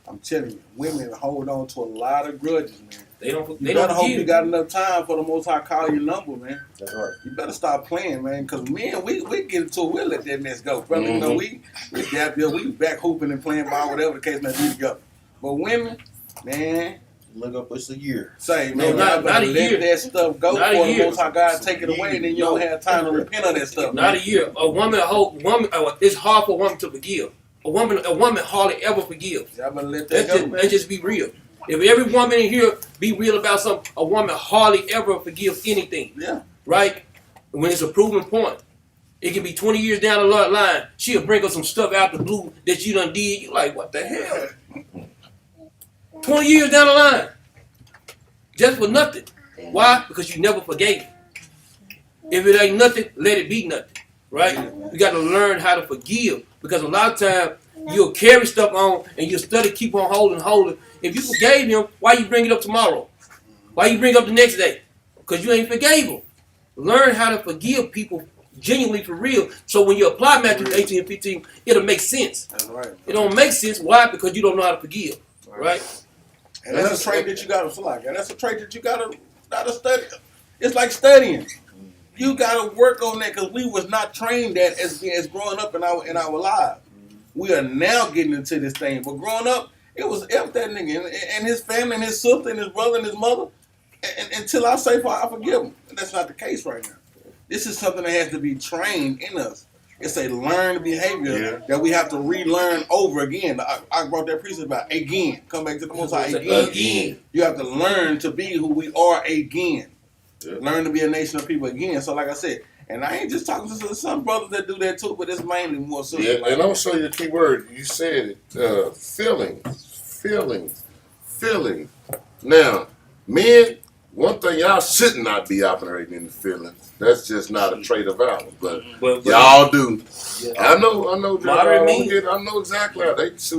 I'm telling you, women hold on to a lot of grudges, man. They don't. You They better don't hope you give. got enough time for the Most High call your number, man. That's right. You better stop playing, man. Because men, we get into it, we'll let that mess go, brother. You know, we dap here, we back hooping and playing ball, whatever the case may be together. But women, man. Look up, it's a year. Say, No, man, not- y'all better not a let year. that stuff go Not a before the year. Most High God take it away, and then you don't have time to repent of that stuff. Not man. a year. A woman. It's hard for a woman to forgive. A woman hardly ever forgives. Y'all better let that Let's go, just, man. let's just be real. If every woman in here be real about something, a woman hardly ever forgives anything. Yeah. Right? When it's a proven point. It can be 20 years down the line. She'll bring up some stuff out the blue that you done did. You like, what the hell? 20 years down the line. Just for nothing. Why? Because you never forgave. If it ain't nothing, let it be nothing. Right? You got to learn how to forgive. Because a lot of times, you'll carry stuff on and you'll study, keep on holding. If you forgave him, why you bring it up tomorrow? Why you bring it up the next day? Because you ain't forgave him. Learn how to forgive people genuinely for real. So when you apply Matthew 18 and 15, it'll make sense. That's right. It don't make sense. Why? Because you don't know how to forgive. Right? And that's a trait that you gotta like. And that's a trait that you gotta study. It's like studying. You gotta work on that because we was not trained that as growing up in our lives. We are now getting into this thing. But growing up, it was F that nigga and his family and his sister and his brother and his mother. And until I say I forgive them. And that's not the case right now. This is something that has to be trained in us. It's a learned behavior that we have to relearn over again. I brought that precept about again. Come back to the Most High again. You have to learn to be who we are again. Yeah. Learn to be a nation of people again. So like I said, and I ain't just talking to some brothers that do that too, but it's mainly more so. Yeah, and I'm gonna show you the key word. You said it. Feelings. Now, men, one thing y'all should not be operating in the feelings. That's just not a trait of ours, but y'all do. Yeah. I know. Modern men. I know exactly how they just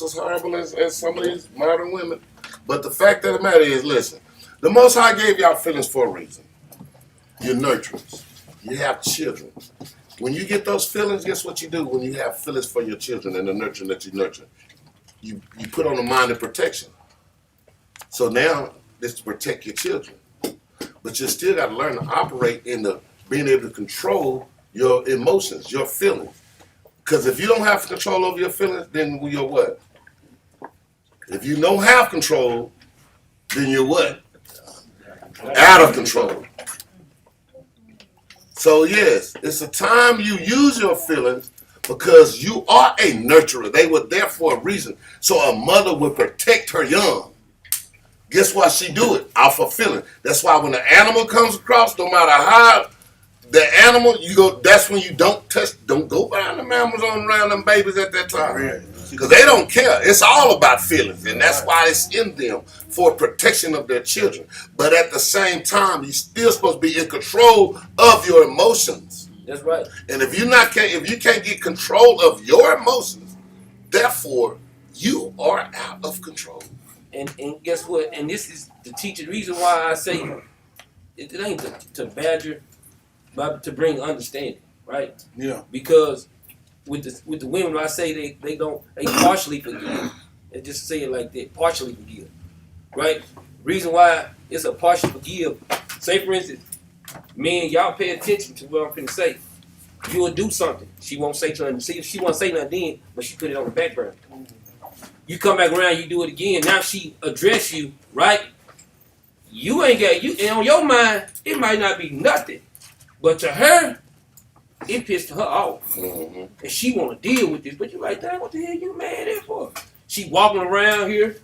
as horrible as some of these modern women. But the fact of the matter is, listen, the Most High gave y'all feelings for a reason. You're nurturers. You have children. When you get those feelings, guess what you do when you have feelings for your children and the nurturing that you nurture? You put on a mind of protection. So now it's to protect your children. But you still got to learn to operate in the being able to control your emotions, your feelings. Because if you don't have control over your feelings, then you're what? If you don't have control, then you're what? Out of control. So yes, it's a time you use your feelings because you are a nurturer. They were there for a reason. So a mother would protect her young. Guess why she do it? Off of feeling. That's why when the animal comes across, no matter how the animal, you go. That's when you don't go behind the mammals on around them babies at that time. Because they don't care. It's all about feelings. And that's why it's in them for protection of their children. But at the same time, you're still supposed to be in control of your emotions. That's right. And if you can't get control of your emotions, therefore you are out of control. And guess what? And this is the teacher. Reason why I say it ain't to badger, but to bring understanding, right? Yeah. Because with the women, I say they partially forgive. They just say it like that, partially forgive, right? Reason why it's a partial forgive. Say for instance, men, y'all pay attention to what I'm finna say. You will do something. She won't say nothing. See, she won't say nothing then, but she put it on the back burner. You come back around, you do it again. Now she address you, right? You ain't got you, and on your mind, it might not be nothing, but to her, it pissed her off, and she want to deal with this. But you like, dang, what the hell you mad at for? She walking around here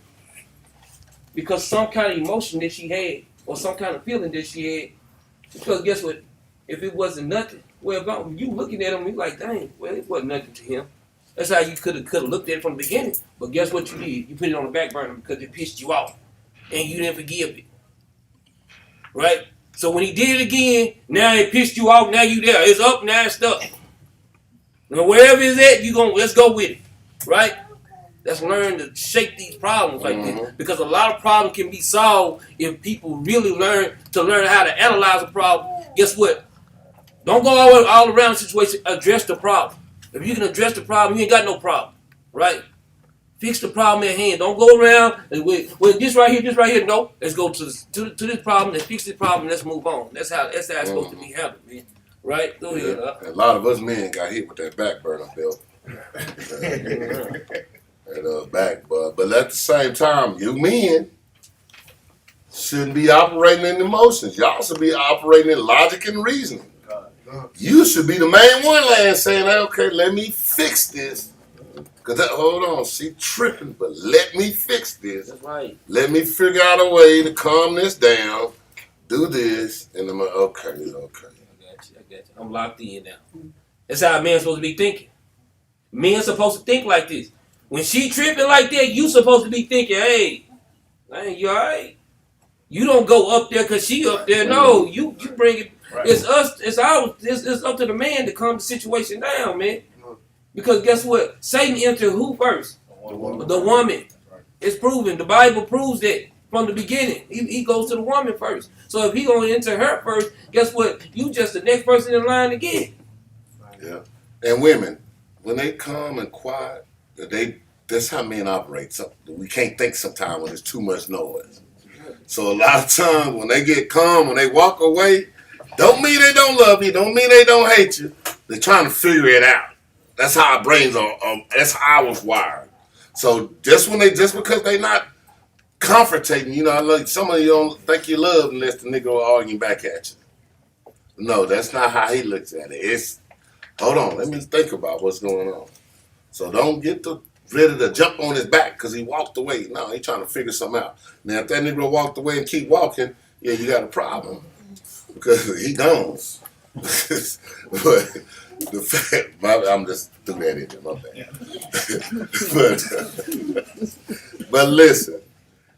because some kind of emotion that she had or some kind of feeling that she had. Because guess what? If it wasn't nothing, well, you looking at him, you like, dang, well, it wasn't nothing to him. That's how you could have looked at it from the beginning. But guess what you did? You put it on the back burner because it pissed you off, and you didn't forgive it. Right? So when he did it again, now it pissed you off. Now you there. It's up. Now it's stuck. Now wherever it's at, let's go with it. Right? Let's learn to shake these problems like this, because a lot of problems can be solved if people really learn how to analyze a problem. Guess what? Don't go all around the situation. Address the problem. If you can address the problem, you ain't got no problem, right? Fix the problem at hand. Don't go around and with this right here. No, let's go to this problem and fix the problem. And let's move on. That's how it's supposed to be handled, man. Right? Go ahead. A lot of us men got hit with that back burner belt. Back, but at the same time, you men shouldn't be operating in emotions. Y'all should be operating in logic and reasoning. You should be the main one laying saying, okay, let me fix this. Because hold on, she tripping, but let me fix this. That's right. Let me figure out a way to calm this down, do this, and I'm like, okay. I got you. I'm locked in now. That's how a man's supposed to be thinking. Men's supposed to think like this. When she tripping like that, you supposed to be thinking, hey, man, you all right? You don't go up there because she up there. No, you bring it. Right. It's us. It's up to the man to calm the situation down, man. Because guess what? Satan entered who first? The woman. It's proven. The Bible proves that from the beginning. He goes to the woman first. So if he gonna enter her first, guess what? You just the next person in line again. Yeah. And women, when they calm and quiet, that's how men operate. So we can't think sometimes when there's too much noise. So a lot of times when they get calm, when they walk away, don't mean they don't love you, don't mean they don't hate you. They're trying to figure it out. That's how our brains are. That's how I was wired. So just because they not comforting, like some of you don't think you love unless the nigga will arguing back at you. No, that's not how he looks at it. It's, hold on, let me think about what's going on. So don't get ready to jump on his back because he walked away. No, he's trying to figure something out. Now, if that nigga walked away and keep walking, yeah, you got a problem because he gone. But the fact, I'm just threw that in there, my bad. but listen,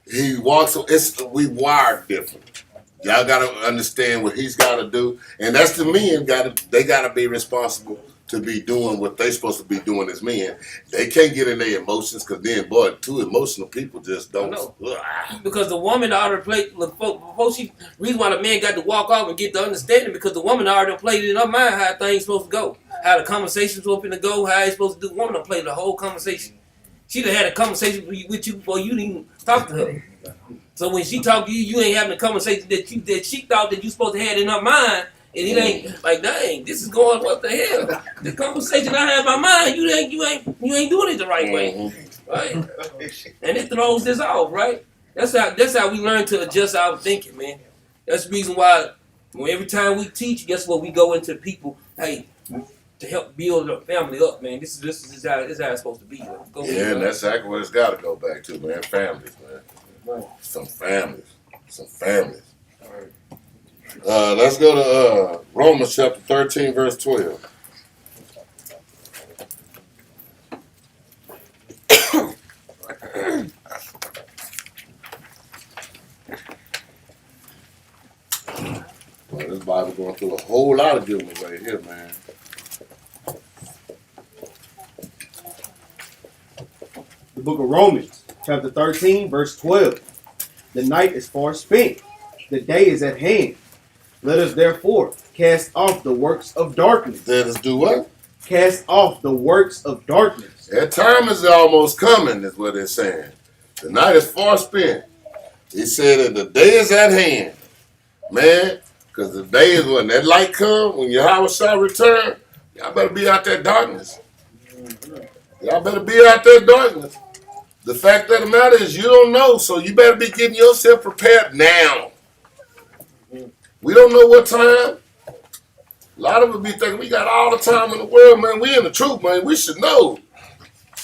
he walks. We wired different. Y'all gotta understand what he's got to do, and that's the men. They gotta be responsible to be doing what they supposed to be doing as men. They can't get in their emotions because then, boy, two emotional people just don't. Because the woman already played before reason why the man got to walk off and get the understanding because the woman already played it in her mind how things supposed to go, how the conversation's supposed to go, how it's supposed to do. The woman done played the whole conversation. She done had a conversation with you before you didn't even talk to her. So when she talked to you, you ain't having a conversation that she thought that you supposed to have in her mind. And it ain't like, dang, this is going, what the hell? The conversation I have in my mind, you ain't doing it the right way, right? And it throws this off, right? That's how we learn to adjust our thinking, man. That's the reason why every time we teach, guess what? We go into people, hey, to help build a family up, man. This is how it's supposed to be. And that's exactly what it's got to go back to, man. Families, man. Right. Some families. Let's go to Romans chapter 13, verse 12. Well, this Bible going through a whole lot of good ones right here, man. The book of Romans, chapter 13, verse 12. The night is far spent. The day is at hand. Let us therefore cast off the works of darkness. Let us do what? Cast off the works of darkness. That time is almost coming, is what it's saying. The night is far spent. He said that the day is at hand. Man, because the day is when that light comes, when Yahweh shall return, y'all better be out there darkness. Y'all better be out there darkness. The fact of the matter is you don't know, so you better be getting yourself prepared now. We don't know what time. A lot of us be thinking we got all the time in the world, man. We in the truth, man. We should know.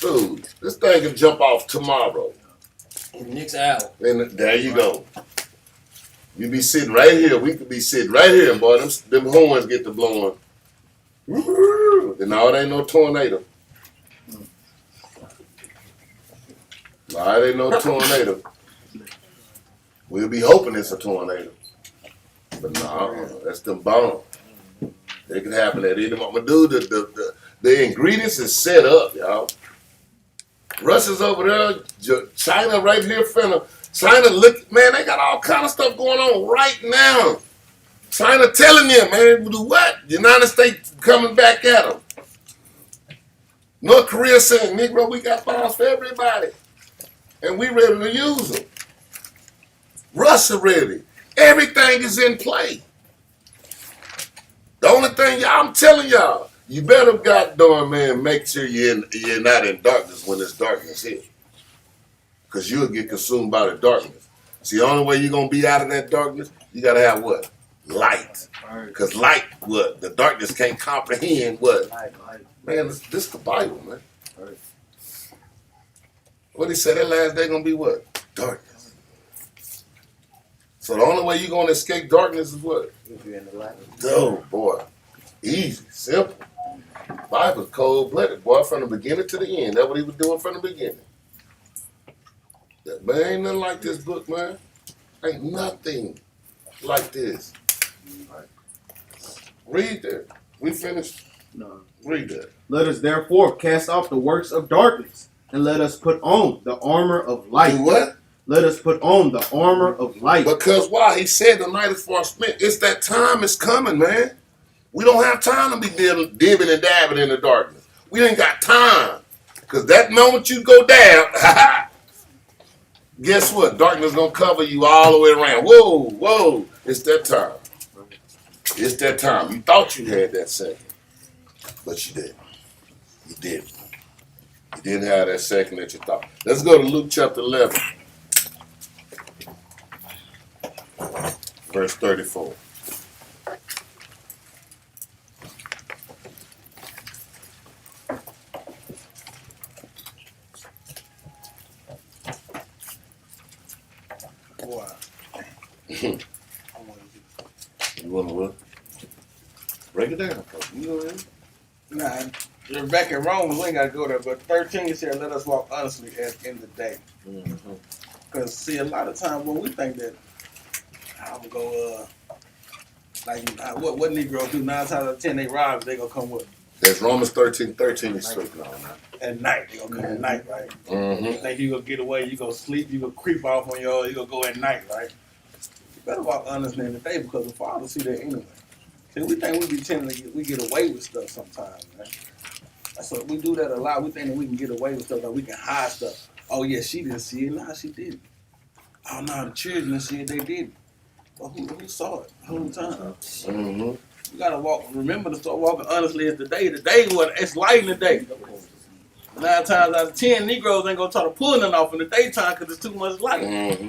Dude, this thing can jump off tomorrow. Next hour. And there you go. You be sitting right here. We could be sitting right here, boy. Them horns get to blowing. Then all ain't no tornado. All ain't no tornado. We'll be hoping it's a tornado. But no, that's them bombs. It can happen at any moment. Dude, the ingredients is set up, y'all. Russia's over there. China right here, China, look, man, they got all kind of stuff going on right now. China telling them, man, do what? The United States coming back at them. North Korea saying, Negro, we got bombs for everybody. And we ready to use them. Russia ready. Everything is in play. The only thing, I'm telling y'all, you better goddamn, man, make sure you're not in darkness when it's darkness here. Because you'll get consumed by the darkness. See, the only way you're going to be out of that darkness, you got to have what? Light. Because light, what? The darkness can't comprehend what? Man, this is the Bible, man. What he said, that last day going to be what? Darkness. So the only way you're going to escape darkness is what? If you're in the light. Oh, boy. Easy, simple. Bible's cold-blooded, boy, from the beginning to the end. That's what he was doing from the beginning. Man, ain't nothing like this book, man. Ain't nothing like this. Read that. We finished? No. Read that. Let us therefore cast off the works of darkness, and let us put on the armor of light. Do what? Let us put on the armor of light. Because why? He said the night is far spent. It's that time is coming, man. We don't have time to be dibbing and dabbing in the darkness. We ain't got time. Because that moment you go down, guess what? Darkness gonna cover you all the way around. Whoa, whoa. It's that time. It's that time. You thought you had that second. But you didn't. You didn't. You didn't have that second that you thought. Let's go to Luke chapter 11. Verse 34. Boy. You want to look? Break it down. You know what Nah, you're back in Romans, we ain't got to go there, but 13 said, let us walk honestly as in the day. Because, see, a lot of times when we think that, I'm going to go, what Negro do 9 times out of 10, they rob, they going to come with That's Romans 13:13 is straight on that. at night. They going to come at night, right? You Mm-hmm. think you going to get away, you going to sleep, you going to creep off on your, you going to go at night, right? You better walk honestly in the day because the Father see that anyway. See, we think we be tending to we get away with stuff sometimes, man. So we do that a lot. We think that we can get away with stuff, that we can hide stuff. Oh yeah, she didn't see it. Nah, she didn't. Oh no, the children didn't see it. They didn't. Well, who saw it the whole time? Mm-hmm. You gotta walk. Remember to start walking honestly as the day. The day was it's light in the day. 9 times out of 10, Negroes ain't gonna try to pull nothing off in the daytime because it's too much light. Mm-hmm.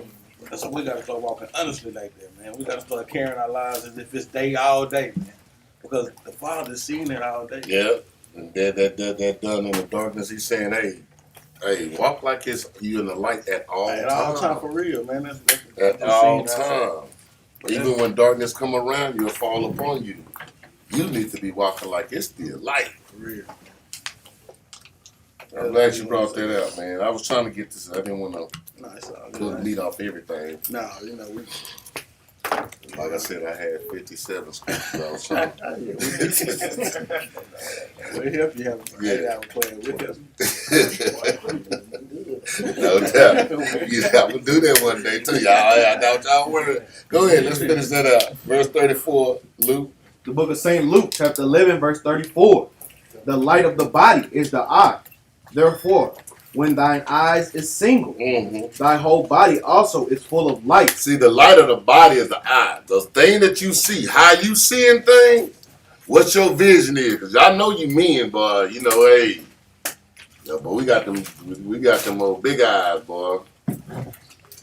That's why we gotta start walking honestly like that, man. We gotta start carrying our lives as if it's day all day, man. Because the Father's seen it all day. Yeah. And that done in the darkness, he's saying, hey, walk like it's you in the light at all At all time times. for real, man. At all times. Even when darkness come around you, it'll fall upon you. You need to be walking like it's still light. For real. I'm glad you brought that out, man. I was trying to get this. I didn't want to No, it's all pull the good. meat off everything. No, you know, we. Like I said, I had 57 scriptures. I was trying. We help you have a Yeah. 8-hour plan. We help No doubt. Yeah, I'm gonna do that one day too. Y'all doubt y'all word. Go ahead, let's finish that out. Verse 34, Luke. The book of St. Luke, chapter 11, verse 34. The light of the body is the eye. Therefore, when thine eyes is single, Mm-hmm. thy whole body also is full of light. See, the light of the body is the eye. The thing that you see, how you seeing things, what your vision is. Because I know you men, boy. You know, hey. Yeah, but we got them old big eyes, boy.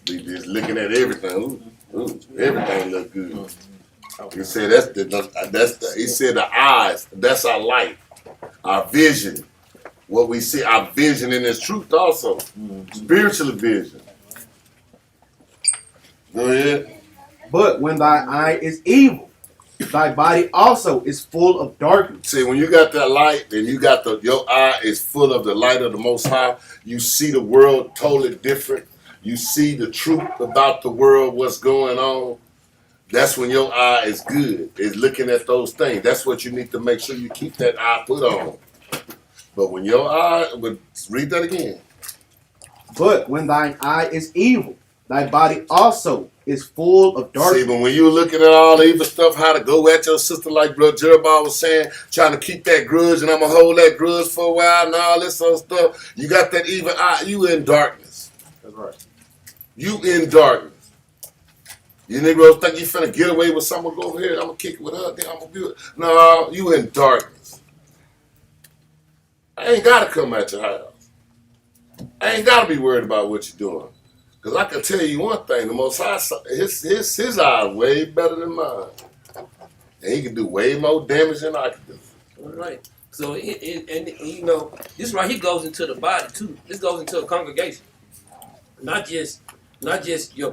We just looking at everything. Ooh, everything look good. He said he said the eyes, that's our light, our vision. What we see, our vision in this truth also. Spiritual vision. Go ahead. But when thy eye is evil, thy body also is full of darkness. See, when you got that light and you got your eye is full of the light of the Most High, you see the world totally different. You see the truth about the world, what's going on. That's when your eye is good, is looking at those things. That's what you need to make sure you keep that eye put on. But when your eye, read that again. But when thine eye is evil, thy body also is full of darkness. See, but when you're looking at all the evil stuff, how to go at your sister, like Brother Jeremiah was saying, trying to keep that grudge, and I'm going to hold that grudge for a while and all this other stuff, you got that evil eye, you in darkness. That's right. You in darkness. You Negroes think you finna get away with someone, go over here, I'm going to kick it with her, then I'm going to do it. No, you in darkness. I ain't got to come at your house. I ain't got to be worried about what you're doing. Because I can tell you one thing, the Most High, his eye is way better than mine. And he can do way more damage than I can do. All right. So, and you know, this right here goes into the body too. This goes into a congregation. Not just your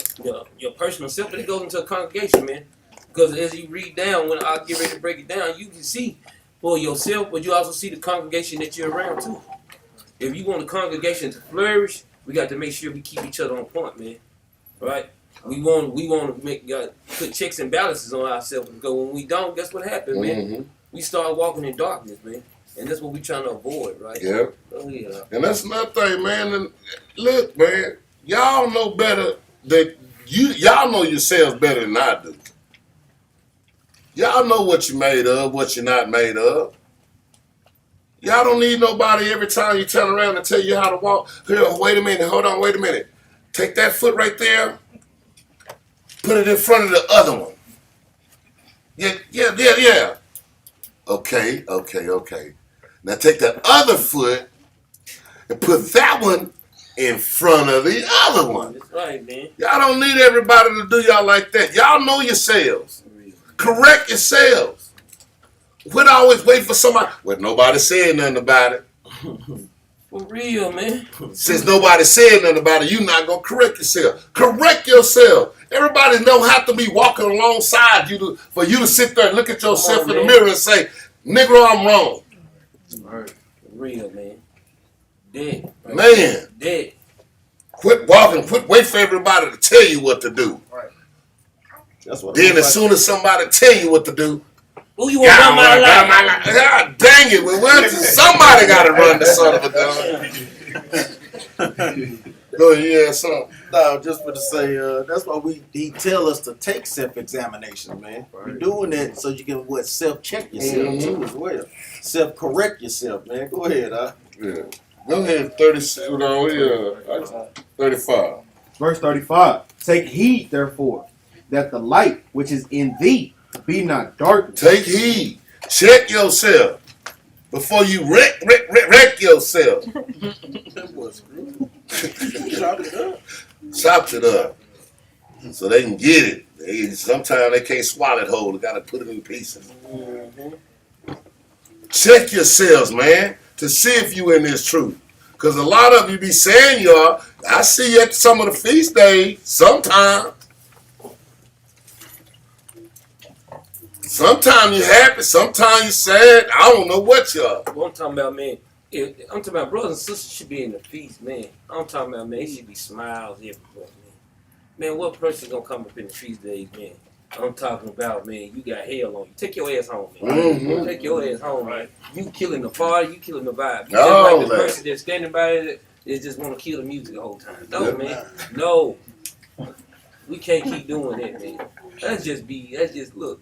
personal self, but it goes into a congregation, man. Because as you read down, when I get ready to break it down, you can see for yourself, but you also see the congregation that you're around too. If you want the congregation to flourish, we got to make sure we keep each other on point, man. Right? We want to make put checks and balances on ourselves, because when we don't, guess what happens, man? We start walking in darkness, man. And that's what we're trying to avoid, right? Yeah. Oh, yeah. And that's another thing, man. And look, man, y'all know better that y'all know yourselves better than I do. Y'all know what you're made of, what you're not made of. Y'all don't need nobody every time you turn around and tell you how to walk. Here, wait a minute, hold on, wait a minute. Take that foot right there, put it in front of the other one. Yeah. Okay. Now take that other foot and put that one in front of the other one. That's right, man. Y'all don't need everybody to do y'all like that. Y'all know yourselves. Correct yourselves. Quit always waiting for somebody. Well, nobody said nothing about it. For real, man. Since nobody said nothing about it, you're not going to correct yourself. Correct yourself. Everybody don't have to be walking alongside you for you to sit there and look at yourself in the mirror and say, Negro, I'm wrong. For real, man. Dead. Right? Man. Dead. Quit walking. Quit waiting for everybody to tell you what to do. Right. That's what. Then as soon as somebody tell you what to do, Who you want to run my life? God dang it. Well, somebody got to run the son of a gun. Go ahead, yeah, son. No, just for to say, that's why he tell us to take self-examination, man. Right. You're doing that so you can self-check yourself too as well. Self-correct yourself, man. Go ahead, Yeah. Go ahead, 36. No, yeah, 35. Verse 35. Take heed, therefore, that the light which is in thee be not darkness. Take heed. Check yourself before you wreck yourself. That was rude. Chopped it up. Chopped it up so they can get it. Sometimes they can't swallow it whole. They got to put it in pieces. Check yourselves, man, to see if you in this truth. Because a lot of you be saying you are. I see you at some of the feast days sometimes. Sometimes you're happy, sometimes you're sad. I don't know what you are. What I'm talking about, man. I'm talking about brothers and sisters should be in the feast, man. I'm talking about, man, it should be smiles everywhere, man. Man, what person gonna come up in the feast days, man? I'm talking about, man, you got hell on you. Take your ass home, man. Take your ass home, man. You killing the party, you killing the vibe. You just like the person that's standing by it is just want to kill the music the whole time. No, man. No. We can't keep doing that, man. Let's just look.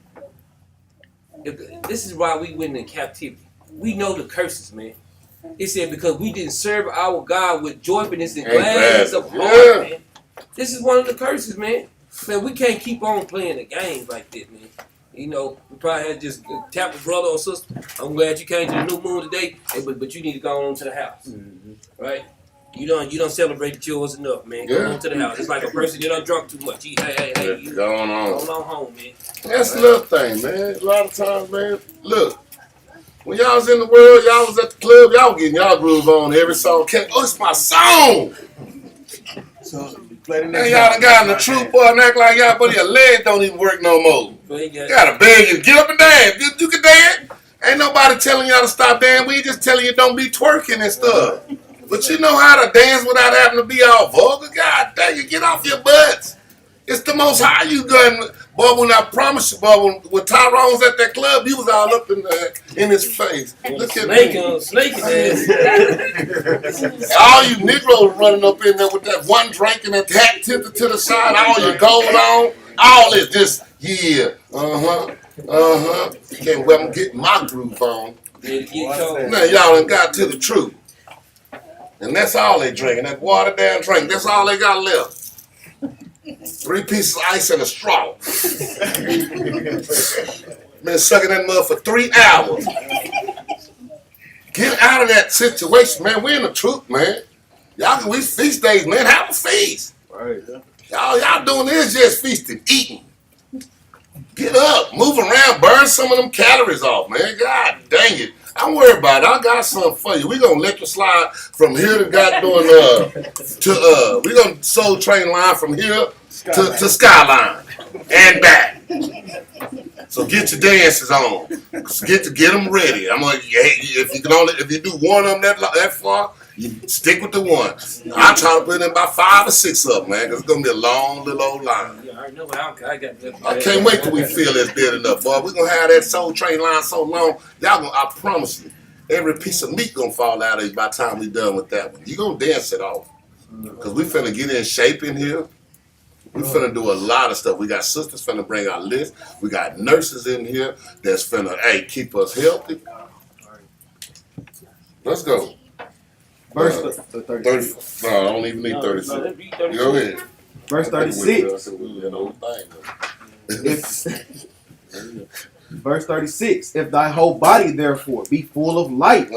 This is why we went in captivity. We know the curses, man. It said because we didn't serve our God with joyfulness and gladness of heart, man. This is one of the curses, man. Man, we can't keep on playing the games like that, man. You know, we probably had to just tap a brother or sister. I'm glad you came to the new moon today, but you need to go on to the house, right? You don't celebrate yours enough, man. Go on to the house. It's like a person that done drunk too much. Hey, you going on. Go on home, man. That's another thing, man. A lot of times, man, look, when y'all was in the world, y'all was at the club, y'all was getting y'all groove on every song. Oh, it's my song! So Play the Man, next y'all done round. got in the truth, boy, and act like y'all, but your legs don't even work no more. But he got, You gotta beg you to get up and dance. You can dance. Ain't nobody telling y'all to stop dancing. We just telling you don't be twerking and stuff. But you know how to dance without having to be all vulgar. God dang you, get off your butts. It's the most high you done. Boy, when I promise you, boy, when Tyrone was at that club, he was all up in his face. Look at me. snaking ass. All you Negroes running up in there with that one drink and that hat tilted to the side, all your gold on, all this just, yeah, Can't well, I'm getting my groove on. Now y'all done got to the truth. And that's all they drinking, that watered down drink. That's all they got left. 3 pieces of ice and a straw. Been sucking that mud for 3 hours. Get out of that situation, man. We in the truth, man. Y'all, we feast days, man. Have a feast. Right. Y'all doing this just feasting, eating. Get up, move around, burn some of them calories off, man. God dang it. Don't worry about it. I got something for you. We gonna let you slide from here to we gonna Soul Train line from here to Skyline and back. So get your dances on. Get them ready. I'm gonna if you do one of them that far, you stick with the one. I try to put in about 5 or 6 of them, man, because it's gonna be a long little old line. Yeah, I know. I can't wait till we feel it's good enough, boy. We're gonna have that Soul Train line so long, y'all gonna, I promise you, every piece of meat gonna fall out of you by the time we done with that one. You gonna dance it off. Cause we finna get in shape in here. We finna do a lot of stuff. We got sisters finna bring our list. We got nurses in here that's finna, keep us healthy. Let's go. Verse 36. 30. No, I don't even need 36. No, that'd be 36. Go ahead. Verse 36. Verse 36. If thy whole body therefore be full of light,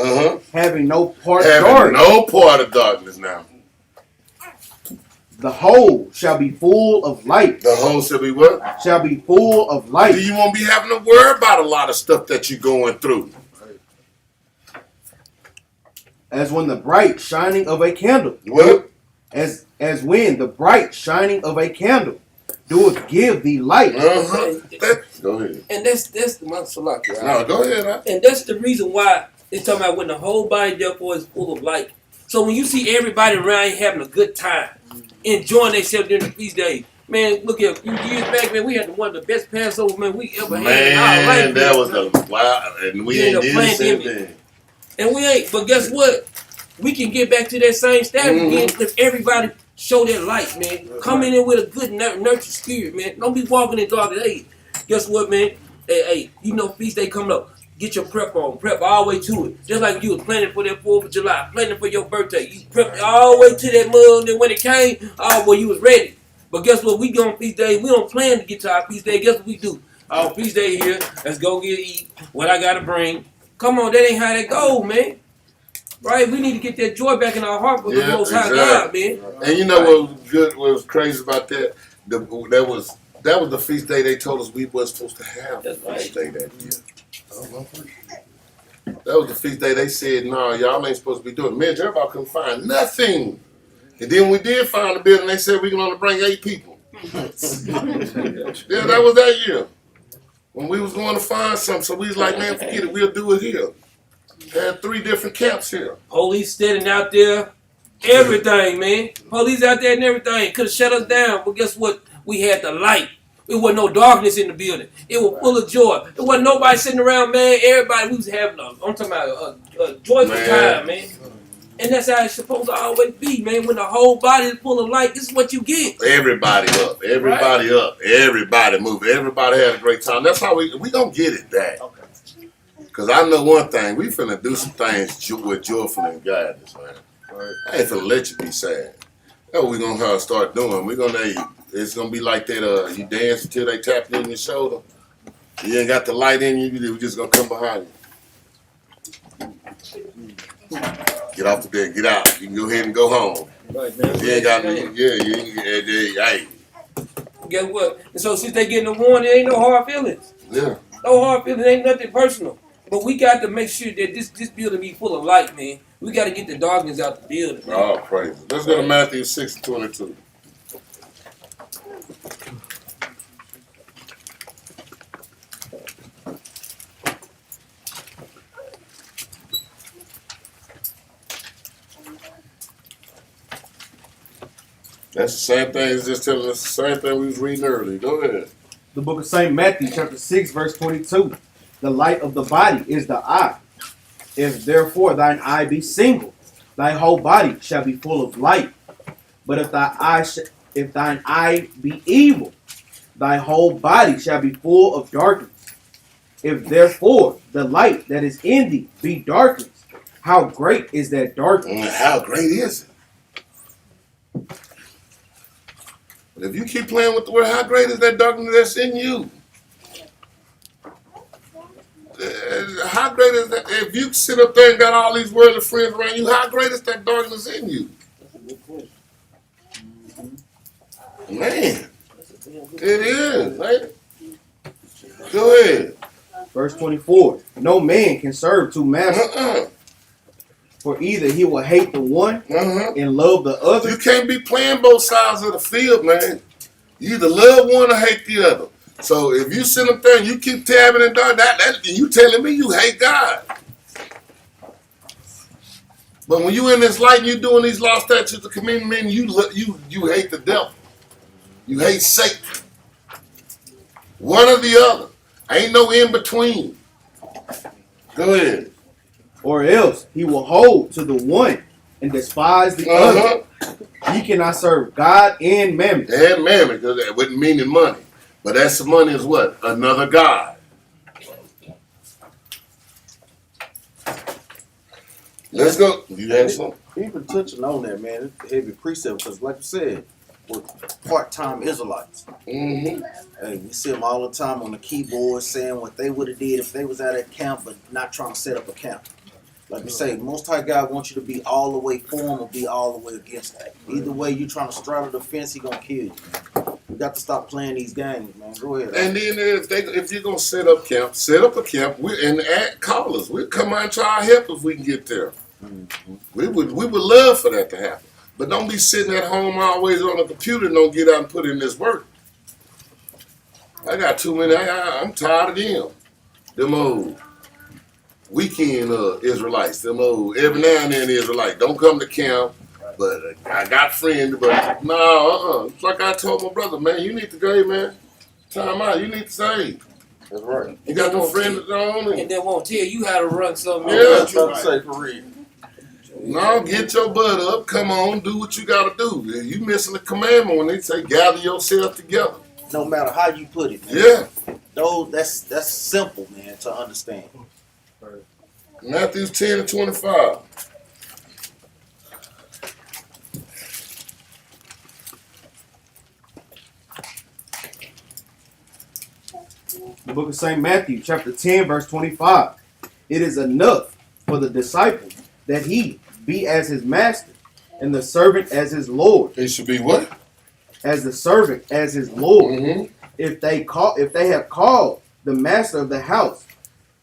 having no part of Having darkness, no part of darkness now. the whole shall be full of light. The whole should be what? Shall be full of Do light. you won't be having to worry about a lot of stuff that you're going through. As when the bright shining of a candle. What? As when the bright shining of a candle doeth give thee light. Go ahead. And that's the Salaki. No, go ahead. Huh? And that's the reason why it's talking about when the whole body therefore is full of light. So when you see everybody around you having a good time, enjoying themselves during the feast day, man, look at a few years back, man, we had one of the best Passover, man, we ever had in our life. Man, that was the wow, and we ain't did the same thing. And we ain't, but guess what? We can get back to that same status again if everybody show that light, man. Come in with a good nurture spirit, man. Don't be walking in darkness. Hey, guess what, man? Hey, you know feast day coming up. Get your prep on. Prep all the way to it. Just like you was planning for that 4th of July, planning for your birthday. You prepped all the way to that mug, and when it came, you was ready. But guess what? We go on feast day. We don't plan to get to our feast day. Guess what we do? Our feast day here. Let's go eat. What I gotta bring. Come on, that ain't how that go, man. Right? We need to get that joy back in our heart with the Most High God, man. And you know what was good? What was crazy about that? That was the feast day they told us we wasn't supposed to have. That's right. Feast day that year. That was the feast day they said, no, y'all ain't supposed to be doing. Man, everybody couldn't find nothing. And then we did find a building. They said we can only bring 8 people. Yeah, that was that year. When we was going to find something, so we was like, man, forget it, we'll do it here. Had 3 different camps here. Police standing out there, everything, man. Police out there and everything. Could have shut us down, but guess what? We had the light. It wasn't no darkness in the building. It was full of joy. It wasn't nobody sitting around, man. Everybody, we was having I'm talking about a joyful time, man. And that's how it's supposed to always be, man. When the whole body is full of light, this is what you get. Everybody up. Everybody up. Everybody moving. Everybody had a great time. That's how we gonna get it back. Because I know one thing. We finna do some things with joyful and guidance, man. I ain't finna let you be sad. That's what we gonna start doing. We gonna, it's gonna be like that, you dance until they tap you in your shoulder. You ain't got the light in you, we just gonna come behind you. Get off the bed, get out. You can go ahead and go home. Right, man. You ain't got hey. Guess what? And so since they getting the warning, there ain't no hard feelings. Yeah. No hard feelings, ain't nothing personal. But we got to make sure that this building be full of light, man. We got to get the darkness out the building, man. Oh, praise. Let's go to Matthew 6:22. That's the same thing. It's just telling us the same thing we was reading earlier. Go ahead. The book of St. Matthew, chapter 6, verse 22. The light of the body is the eye. If therefore thine eye be single, thy whole body shall be full of light. But if thine eye be evil, thy whole body shall be full of darkness. If therefore the light that is in thee be darkness, how great is that darkness? How great is it? But if you keep playing with the word, how great is that darkness that's in you? How great is that? If you sit up there and got all these worldly friends around you, how great is that darkness in you? That's a good question. Man, it is, man. Go ahead. Verse 24. No man can serve two masters, for either he will hate the one and love the other. You can't be playing both sides of the field, man. You either love one or hate the other. So if you sit up there and you keep tabbing and doing that you telling me you hate God. But when you in this light and you doing these law, statutes, of commandments, you hate the devil. You hate Satan. One or the other. Ain't no in between. Go ahead. Or else he will hold to the one and despise the other. He cannot serve God and mammon. And mammon, because that wouldn't mean money. But that's the money is what? Another God. Let's go. You had something? Even touching on that, man, it's a heavy precept because, like you said, we're part-time Israelites. Mm-hmm. Hey, we see them all the time on the keyboard saying what they would have did if they was at a camp, but not trying to set up a camp. Like you say, Most High God wants you to be all the way for him or be all the way against him. Either way, you trying to straddle the fence, he gonna kill you. We got to stop playing these games, man. Go ahead. And then if you're gonna set up a camp. Call us. We'll come out and try to help if we can get there. Mm-hmm. We would love for that to happen. But don't be sitting at home always on the computer and don't get out and put in this work. I got too many. I'm tired of them. Them old weekend Israelites. Them old every now and then Israelites. Don't come to camp. But I got friends. But no, It's like I told my brother, man, you need to go, man. Time out. You need to save. That's right. You got no friends that don't. And they won't tell you how to run something. Yeah. I'm trying to say for real. No, get your butt up. Come on, do what you got to do. You missing the commandment when they say gather yourself together. No matter how you put it, man. Yeah. That's simple, man, to understand. Matthew 10 and 25. The book of St. Matthew, chapter 10, verse 25. It is enough for the disciple that he be as his master, and the servant as his Lord. It should be what? As the servant as his Lord. Mm-hmm. If they have called the master of the house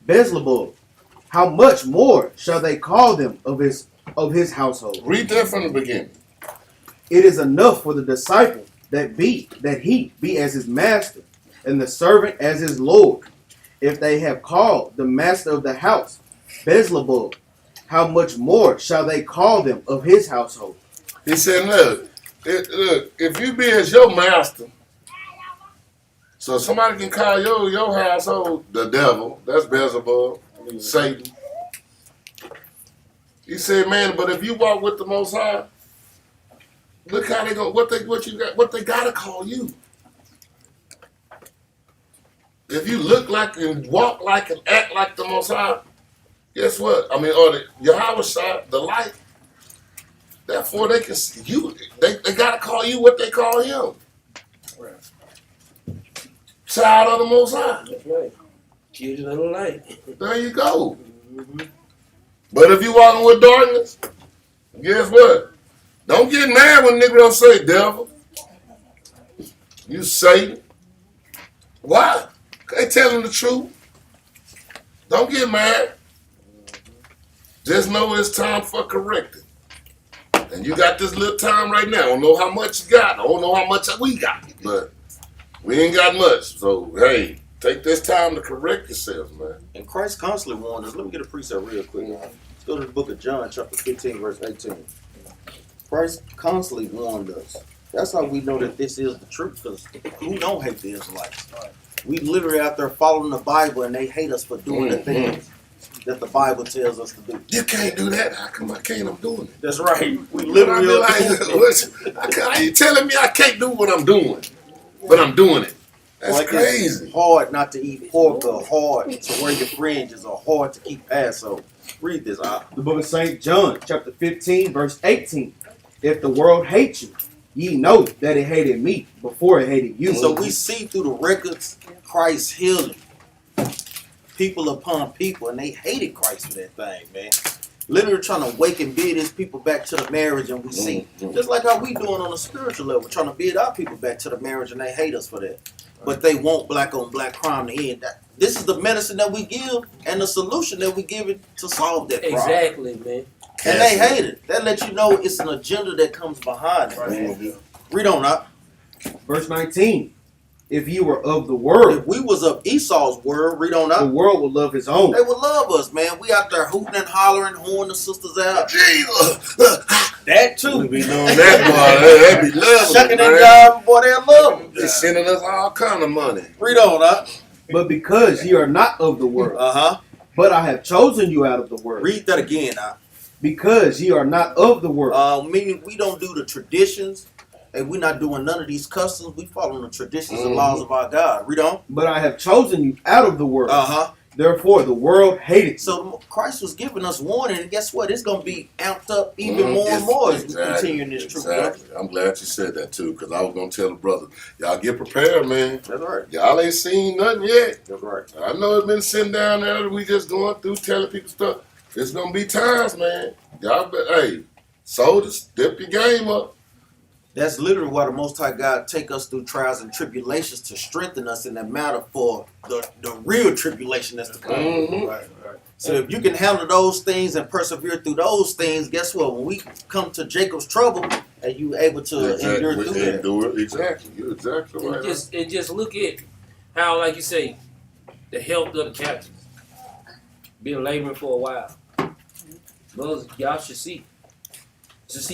Beelzebub, how much more shall they call them of his household? Read that from the beginning. It is enough for the disciple that he be as his master, and the servant as his Lord. If they have called the master of the house Beelzebub, how much more shall they call them of his household? He said, look, if you be as your master, so somebody can call your household the devil, that's Beelzebub, Satan. He said, man, but if you walk with the Most High, look how they go, what they gotta call you. If you look like and walk like and act like the Most High, guess what? I mean, or the Yahweh side, the light. Therefore, they can you. They gotta call you what they call him. Child of the Most High. That's right. Children of the light. There you go. But if you walking with darkness, guess what? Don't get mad when nigga don't say devil. You Satan. Why? They telling the truth. Don't get mad. Just know it's time for correcting. And you got this little time right now. I don't know how much you got. I don't know how much we got. But we ain't got much. So, hey, take this time to correct yourselves, man. And Christ constantly warned us. Let me get a precept real quick. Let's go to the book of John, chapter 15, verse 18. Christ constantly warned us. That's how we know that this is the truth, because who don't hate the Israelites? We literally out there following the Bible, and they hate us for doing the things that the Bible tells us to do. You can't do that. How come I can't? I'm doing it. That's right. We I literally be are like, doing it. how you telling me I can't do what I'm doing? But I'm doing it. That's Like, crazy. It's hard not to eat pork, or hard to wear your fringes, or hard to keep Passover. Read this out. The book of St. John, chapter 15, verse 18. If the world hates you, ye know that it hated me before it hated you. So we see through the records Christ healing people upon people, and they hated Christ for that thing, man. Literally trying to wake and bid his people back to the marriage, and we see just like how we doing on a spiritual level, trying to bid our people back to the marriage, and they hate us for that. But they want black on black crime to end. This is the medicine that we give and the solution that we give it to solve that problem. Exactly, man. And they hate it. That lets you know it's an agenda that comes behind it, man. Read on up. Verse 19. If you were of the world, If we was of Esau's word, read on the up. world would love his own. They would love us, man. We out there hooting and hollering, horning the sisters out. Jesus. That We too. be doing that, boy. They be loving Shucking it, and man. jiving, boy, they love them. They sending us all kind of money. Read on up. But because ye are not of the world, Uh-huh. but I have chosen you out of the world. Read that again now. Because ye are not of the world. Meaning we don't do the traditions, and we're not doing none of these customs. We following the traditions and laws of our God. Read on. But I have chosen you out of the world. Uh-huh. Therefore the world hated you. So Christ was giving us warning, and guess what? It's going to be amped up even more and more as we continue in this truth. Exactly. I'm glad you said that too, because I was gonna tell the brothers, y'all get prepared, man. That's right. Y'all ain't seen nothing yet. That's right. I know it's been sitting down there. We just going through telling people stuff. It's gonna be times, man. Y'all, hey, soldiers, step your game up. That's literally why the Most High God take us through trials and tribulations to strengthen us in that matter for the real tribulation that's to come. Mhm. Right. So if you can handle those things and persevere through those things, guess what? When we come to Jacob's trouble, and you able to endure through that. Endure it. Exactly. You're exactly right. And just look at how, like you say, the health of the captains been laboring for a while. Brothers, y'all should see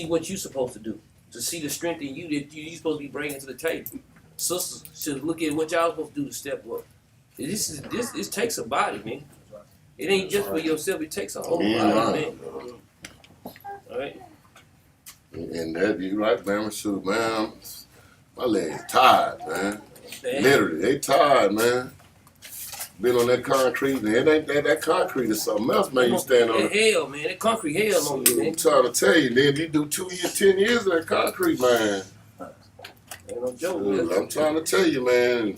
what you're supposed to do, to see the strength in you that you're supposed to be bringing to the table. Sisters should look at what y'all supposed to do to step up. This takes a body, man. It ain't just for yourself. It takes a whole body, man. All right. And that you right, man. Shoot, man. My legs tired, man. Man. Literally, they tired, man. Been on that concrete, and it ain't that concrete is something else, man. You stand on That it. hell, man. That concrete hell on you, I'm man. trying to tell you, then you do 2 years, 10 years of that concrete, man. Ain't no joke, Dude, man. I'm trying to tell you, man.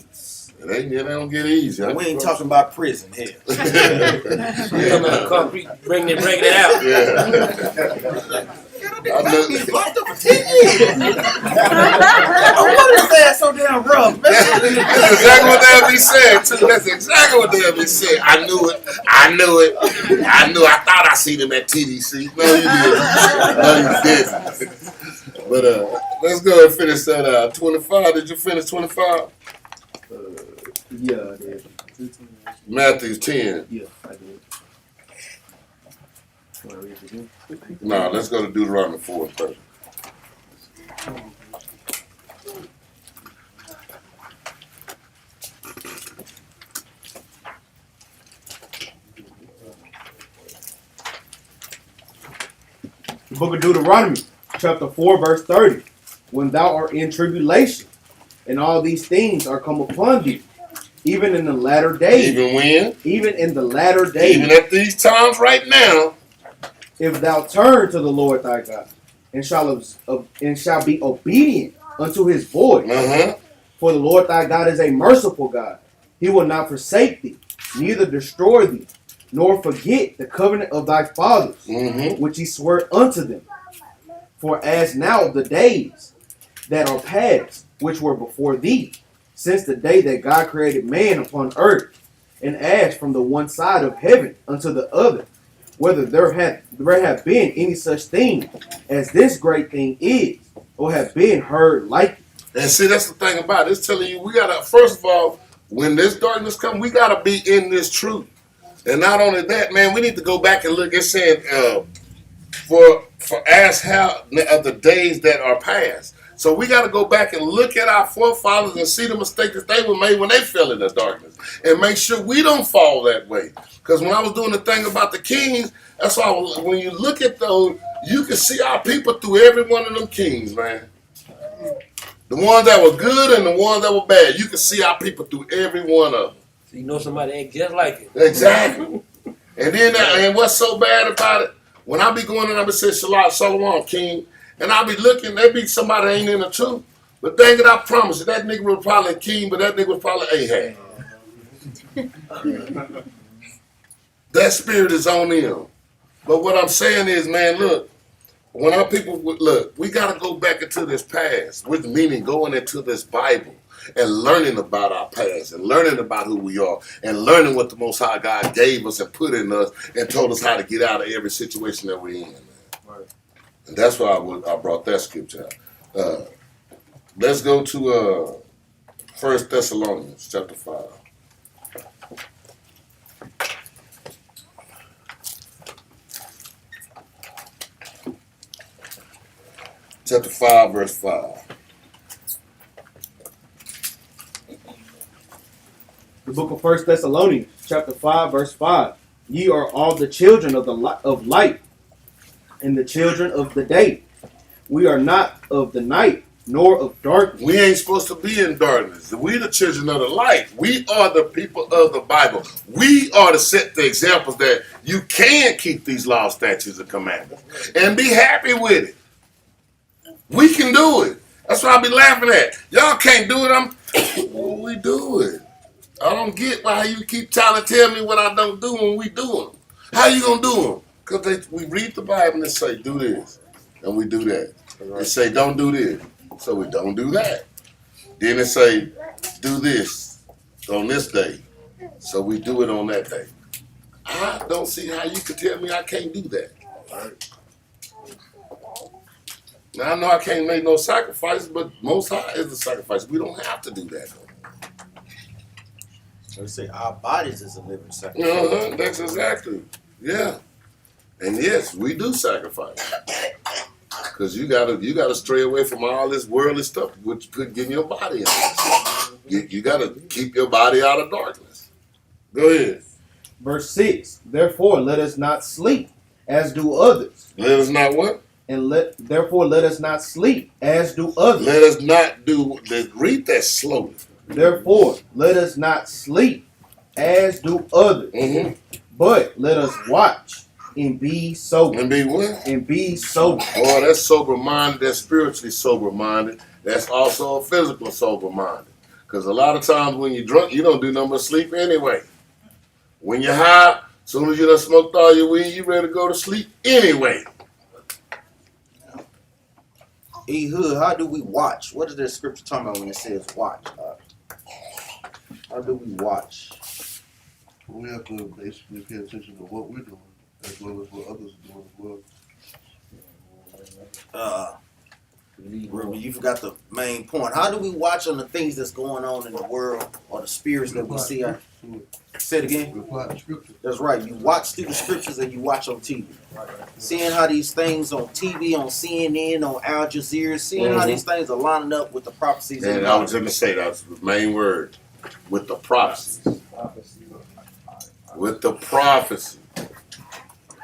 It don't get easy. We ain't talking about prison here. We talking about concrete, bringing it out. Yeah. I know. He's locked up for 10 years. No wonder his ass so damn rough, man. That's exactly what they'll be saying, too. That's exactly what they'll be saying. I knew it. I thought I seen him at TDC. No, you didn't. But let's go and finish that 25. Did you finish 25? Yeah, I did. Matthew 10. Yeah, I did. Wanna read it again? No, let's go to Deuteronomy 4 and 30. The book of Deuteronomy, chapter 4, verse 30. When thou art in tribulation, and all these things are come upon thee, even in the latter days, Even when? even in the latter days, Even at these times right now. if thou turn to the Lord thy God, and shall be obedient unto his voice, Uh-huh. for the Lord thy God is a merciful God. He will not forsake thee, neither destroy thee, nor forget the covenant of thy fathers, Mm-hmm. which he swore unto them. For as now the days that are past, which were before thee, since the day that God created man upon earth, and as from the one side of heaven unto the other, whether there have been any such thing as this great thing is, or have been heard like it. And see, that's the thing about it. It's telling you we gotta, first of all, when this darkness comes, we gotta be in this truth. And not only that, man, we need to go back and look. It's saying for ask how of the days that are past. So we got to go back and look at our forefathers and see the mistakes that they were made when they fell in the darkness, and make sure we don't fall that way. Because when I was doing the thing about the kings, that's why when you look at those, you can see our people through every one of them kings, man. The ones that were good and the ones that were bad, you can see our people through every one of them. So you know somebody ain't just like it. Exactly. And then, and what's so bad about it? When I be going and I be saying Shalom, King, and I be looking, there be somebody that ain't in the truth. But dang it, I promise you, that nigga was probably a king, but that nigga was probably Ahab. That spirit is on him. But what I'm saying is, man, look, when our people look, we got to go back into this past, which meaning going into this Bible and learning about our past and learning about who we are and learning what the Most High God gave us and put in us and told us how to get out of every situation that we're in. Man. Right. And that's why I brought that scripture out. Let's go to 1 Thessalonians chapter 5. Chapter 5, verse 5. The book of 1 Thessalonians, chapter 5, verse 5. Ye are all the children of light, and the children of the day. We are not of the night, nor of darkness. We ain't supposed to be in darkness. We the children of the light. We are the people of the Bible. We are to set the examples that you can keep these laws, statutes, and commandments and be happy with it. We can do it. That's what I be laughing at. Y'all can't do it. Well, we do it. I don't get why you keep trying to tell me what I don't do when we do them. How you gonna do them? Because we read the Bible and they say do this, and we do that. They say don't do this, so we don't do that. Then they say do this on this day, so we do it on that day. I don't see how you could tell me I can't do that. Now I know I can't make no sacrifice, but Most High is the sacrifice. We don't have to do that. They say our bodies is a living sacrifice. That's exactly. Yeah. And yes, we do sacrifice. Because you gotta stray away from all this worldly stuff which could get your body in this. You gotta keep your body out of darkness. Go ahead. Verse 6. Therefore let us not sleep, as do others. Let us not what? Therefore let us not sleep, as do others. Let us not do. Read that slowly. Therefore let us not sleep, as do others. Mm-hmm. But let us watch and be sober. And be what? And be sober. Oh, that's sober-minded. That's spiritually sober-minded. That's also a physical sober-minded. Because a lot of times when you're drunk, you don't do nothing but sleep anyway. When you're high, as soon as you done smoked all your weed, you ready to go to sleep anyway. Ehud, how do we watch? What is that scripture talking about when it says watch? How do we watch? We have to basically pay attention to what we're doing as well as what others are doing as well. Ruben, you forgot the main point. How do we watch on the things that's going on in the world or the spirits that we see? Say it again. Apply the scripture. That's right. You watch through the scriptures and you watch on TV. Seeing how these things on TV, on CNN, on Al Jazeera, seeing how these things are lining up with the prophecies. And I was going to say, that's the main word, with the prophecies. With the prophecy.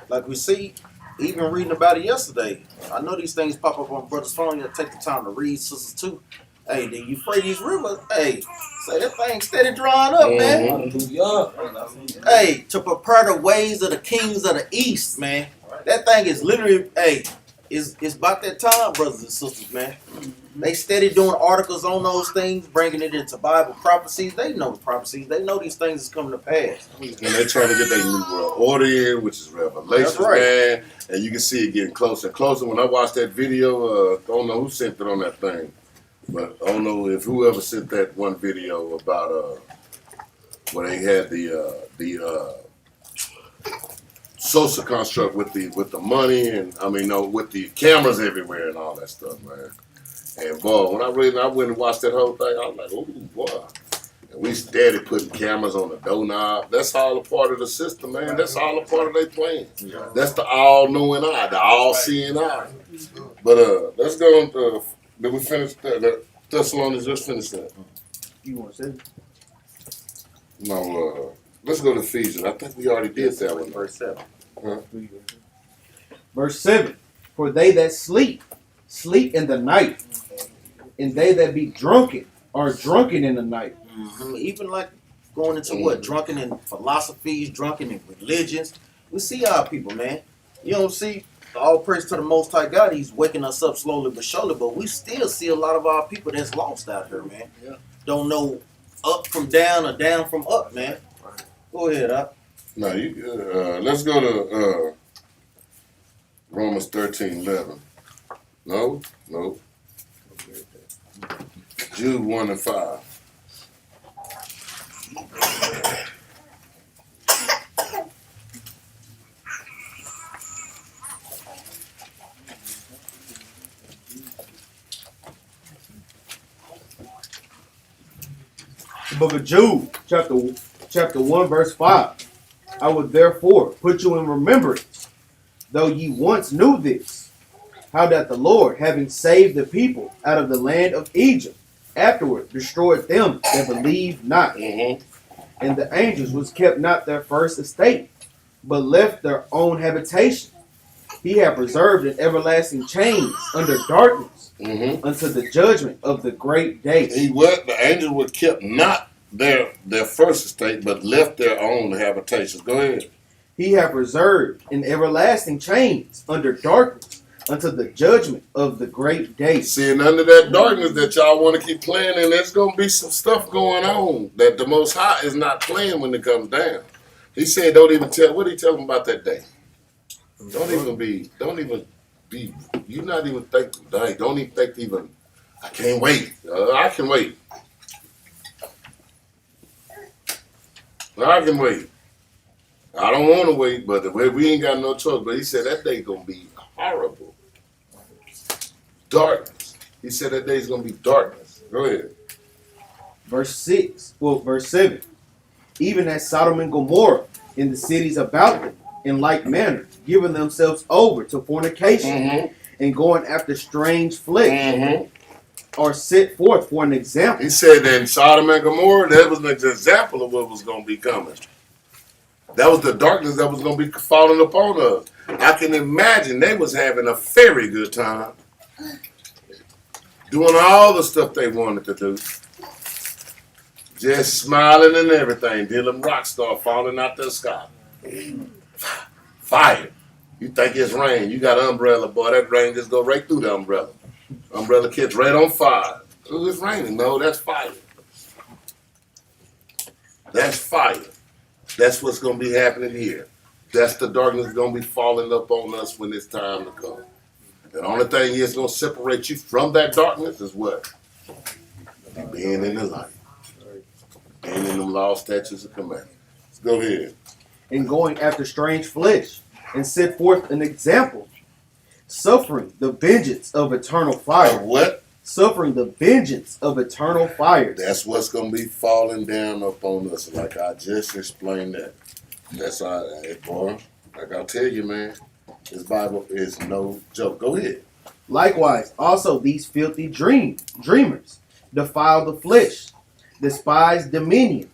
Like we see, even reading about it yesterday. I know these things pop up on brother's phone. You gotta take the time to read, sisters too. Hey, the Euphrates River, hey, say that thing steady drawing up, man. Hallelujah. Hey, to prepare the ways of the kings of the east, man. That thing is literally, hey, it's about that time, brothers and sisters, man. They steady doing articles on those things, bringing it into Bible prophecies. They know the prophecies. They know these things is coming to pass. And they're trying to get their new world order in, which is Revelation, That's right. man. And you can see it getting closer and closer. When I watched that video, I don't know who sent it on that thing, but I don't know if whoever sent that one video about where they had the social construct with the money and with the cameras everywhere and all that stuff, man. And boy, when I went and watched that whole thing, I was like, oh boy. And we steady putting cameras on the doorknob. That's all a part of the system, man. That's all a part of their plan. That's the all-knowing eye, the all-seeing eye. But let's go on to, did we finish that? Thessalonians just finished that. You want to say it? No, let's go to Ephesians. I think we already did that one. Verse 7. Verse 7. For they that sleep in the night, and they that be drunken are drunken in the night. Even like going into what? Drunken in philosophies, drunken in religions. We see our people, man. You don't see, all praise to the Most High God, He's waking us up slowly but surely, but we still see a lot of our people that's lost out here, man. Yeah. Don't know up from down or down from up, man. Go ahead, Up. No, let's go to Romans 13:11. No. Jude 1 and 5. The book of Jude, chapter 1, verse 5. I would therefore put you in remembrance, though ye once knew this, how that the Lord, having saved the people out of the land of Egypt, afterward destroyed them that believed not. And the angels which kept not their first estate, but left their own habitation. He hath preserved in everlasting chains under darkness unto the judgment of the great day. The angels were kept not their first estate, but left their own habitations. Go ahead. He hath preserved in everlasting chains under darkness unto the judgment of the great day. See, and under that darkness that y'all want to keep playing in, there's going to be some stuff going on that the Most High is not playing when it comes down. He said, what did he tell them about that day? Don't even be, you're not even thinking, don't even think I can't wait. I can wait. I can wait. I don't want to wait, but we ain't got no choice. But he said that day going to be horrible. Darkness. He said that day's going to be darkness. Go ahead. Verse 7. Even as Sodom and Gomorrah in the cities about them, in like manner, giving themselves over to fornication and going after strange flesh, are set forth for an example. He said that in Sodom and Gomorrah, that was an example of what was going to be coming. That was the darkness that was going to be falling upon us. I can imagine they was having a very good time doing all the stuff they wanted to do. Just smiling and everything. Dylan Rockstar falling out the sky. Fire. You think it's rain. You got an umbrella, boy. That rain just go right through the umbrella. Umbrella catch right on fire. Oh, it's raining. No, that's fire. That's fire. That's what's going to be happening here. That's the darkness that's going to be falling up on us when it's time to come. The only thing is going to separate you from that darkness is what? Being in the light. Being in them law, statutes, and commandments. Go ahead. And going after strange flesh, and set forth an example, suffering the vengeance of eternal fire. What? Suffering the vengeance of eternal fire. That's what's going to be falling down upon us, like I just explained that. That's all, boy. Like I tell you, man, this Bible is no joke. Go ahead. Likewise, also these filthy dreamers defile the flesh, despise dominion,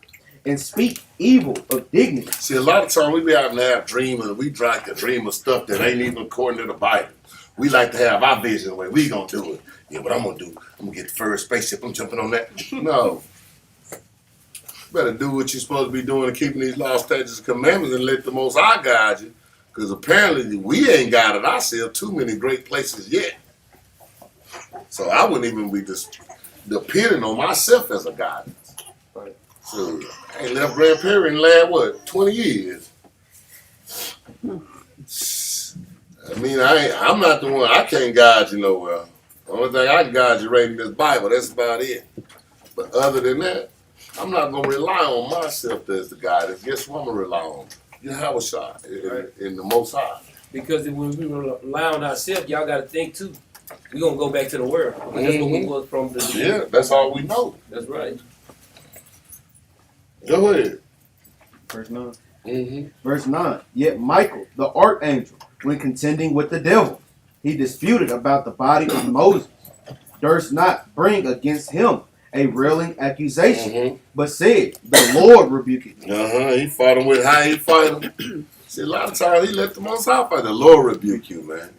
and speak evil of dignity. See, a lot of times we be having to have dreams, and we like to dream of stuff that ain't even according to the Bible. We like to have our vision the way we gonna do it. Yeah, what I'm gonna do, I'm gonna get the first spaceship, I'm jumping on that. No. Better do what you're supposed to be doing and keeping these law, statutes, and commandments and let the Most High guide you. Because apparently we ain't guided ourselves too many great places yet. So I wouldn't even be just depending on myself as a guidance. So I ain't left Grand Prairie in the last, what, 20 years? I mean, I'm not the one, I can't guide you nowhere. The only thing I can guide you right in this Bible, that's about it. But other than that, I'm not going to rely on myself as the guidance. Guess what I'm going to rely on? Yahweh Shai in the Most High. Because if we rely on ourselves, y'all got to think too. We're going to go back to the world. Because that's what we was from the beginning. Yeah, that's all we know. That's right. Go ahead. Verse 9. Mm-hmm. Verse 9. Yet Michael, the archangel, when contending with the devil, he disputed about the body of Moses, durst not bring against him a railing accusation, Mm-hmm. but said, the Lord rebuke it. He fought him with how he fight him. See, a lot of times he let the Most High fight. The Lord rebuke you, man.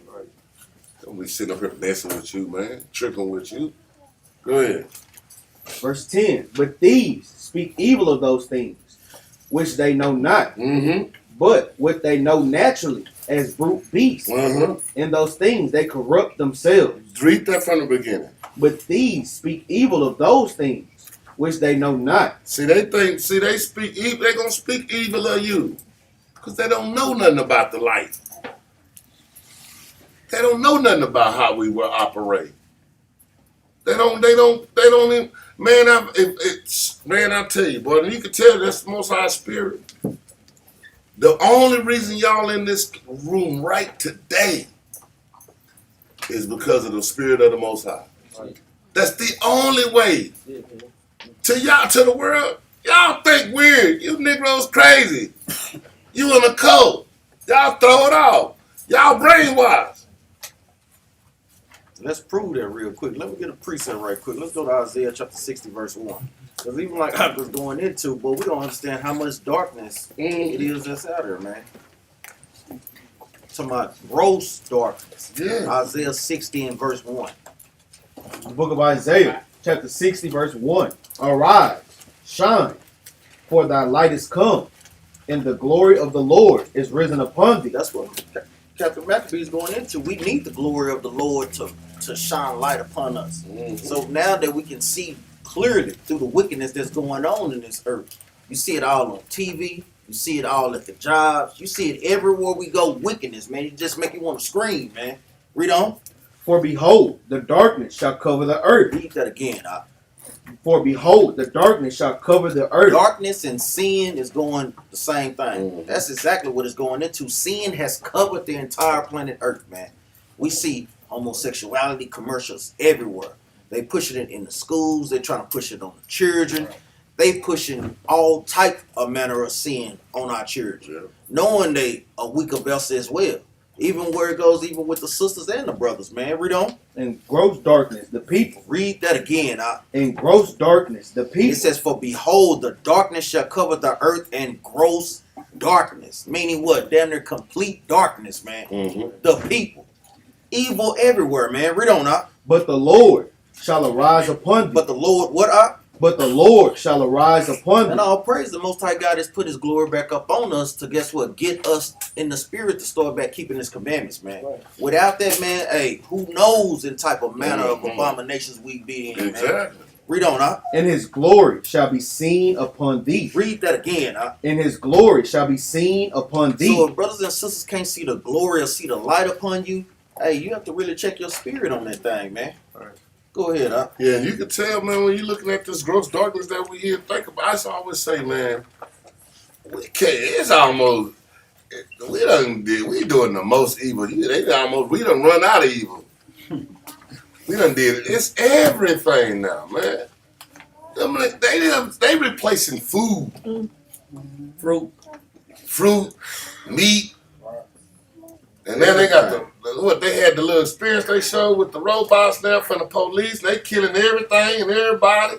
Don't be sitting up here messing with you, man. Tripping with you. Go ahead. Verse 10. But these speak evil of those things which they know not, Mm-hmm. but what they know naturally as brute beasts. Uh-huh. In those things they corrupt themselves. Read that from the beginning. But these speak evil of those things which they know not. See, they speak evil. They're going to speak evil of you. Because they don't know nothing about the life. They don't know nothing about how we will operate. They don't even, man, I tell you, boy, and you can tell that's the Most High Spirit. The only reason y'all in this room right today is because of the Spirit of the Most High. That's the only way. To y'all, to the world, y'all think weird. You Negroes crazy. You in a cult. Y'all throw it off. Y'all brainwashed. Let's prove that real quick. Let me get a precept right quick. Let's go to Isaiah chapter 60, verse 1. Because even like I was going into, but we don't understand how much darkness it is that's out there, man. Talking about gross darkness. Yeah. Isaiah 60 and verse 1. The book of Isaiah, chapter 60, verse 1. Arise, shine, for thy light is come, and the glory of the Lord is risen upon thee. That's what Captain Maccabee is going into. We need the glory of the Lord to shine light upon us. So now that we can see clearly through the wickedness that's going on in this earth, you see it all on TV, you see it all at the jobs, you see it everywhere we go, wickedness, man. It just make you want to scream, man. Read on. For behold, the darkness shall cover the earth. Read that again. For behold, the darkness shall cover the earth. Darkness and sin is going the same thing. That's exactly what it's going into. Sin has covered the entire planet Earth, man. We see homosexuality commercials everywhere. They pushing it in the schools. They're trying to push it on the children. They pushing all type of manner of sin on our children, knowing they a weaker vessel as well. Even where it goes, even with the sisters and the brothers, man. Read on. In gross darkness, the people. Read that again. In gross darkness, the people. It says, for behold, the darkness shall cover the earth, and gross darkness. Meaning what? Damn near complete darkness, man. The people. Evil everywhere, man. Read on, But the Lord shall arise upon thee. But the Lord, what, But the Lord shall arise upon And thee. all praise the Most High God has put His glory back up on us to, guess what, get us in the spirit to start back keeping His commandments, man. Without that, man, hey, who knows the type of manner of abominations we be in, man. Exactly. Read on, And his glory shall be seen upon thee. Read that again, And his glory shall be seen upon thee. So if brothers and sisters can't see the glory or see the light upon you, hey, you have to really check your spirit on that thing, man. Go ahead, Yeah, and you can tell, man, when you're looking at this gross darkness that we here think about. I always say, man, we can't. It's almost we doing the most evil. We done run out of evil. We done did it. It's everything now, man. They replacing food, fruit, meat, and then they got they had the little experience they showed with the robots now from the police. They killing everything and everybody.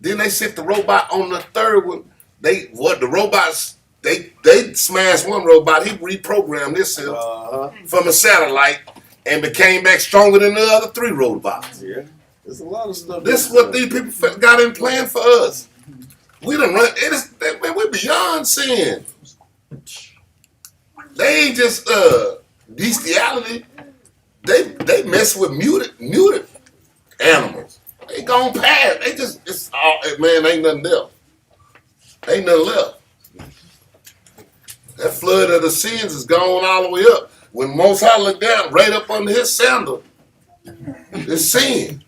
Then they set the robot on the third one. They smashed one robot. He reprogrammed himself from a satellite and became back stronger than the other 3 robots. Yeah. There's a lot of stuff. This is what these people got in plan for us. We done run. Man, we're beyond sin. They ain't just bestiality. They mess with muted animals. They gone past. They just man, ain't nothing left. Ain't nothing left. That flood of the sins is gone all the way up. When Most High looked down, right up under his sandal, it's sin.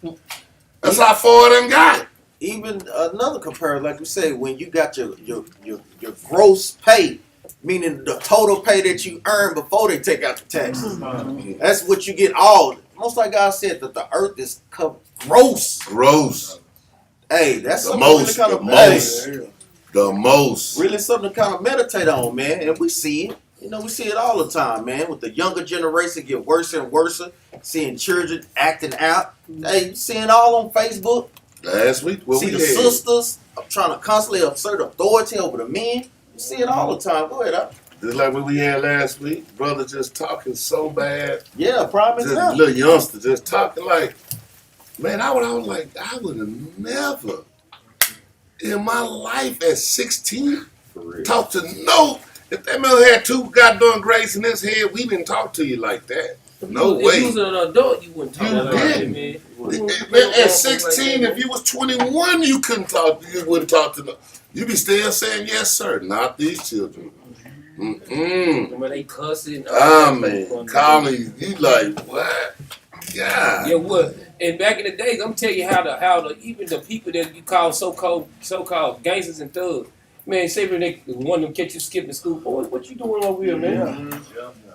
That's how far them got. Even another comparison, like we say, when you got your gross pay, meaning the total pay that you earn before they take out the taxes. That's what you get all. Most like God said that the earth is gross. Gross. Hey, that's The something most, really kind the of most. The most. really something to kind of meditate on, man. And we see it. You know, we see it all the time, man. With the younger generation get worse and worse, seeing children acting out. Hey, you seeing all on Facebook. Last week, what See we the had. sisters trying to constantly assert authority over the men. You see it all the time. Go ahead, Just like what we had last week. Brother just talking so bad. yeah, prime Just example. little youngster just talking like, man, I was like, I would have never in my life at 16 talked to no. If that man had 2 goddamn grades in his head, we didn't talk to you like that. No If you way. was an adult, you wouldn't talk You like that, didn't. man. At 16, if you was 21, you couldn't talk. You wouldn't talk to them. You be still saying yes, sir. Not these children. When they cussing. Man, calling you like what? Yeah. Yeah, what? And back in the days, I'm telling you how the even the people that you call so-called gangsters and thugs, man, say when they want them catch you skipping school, boy, what you doing over here, man?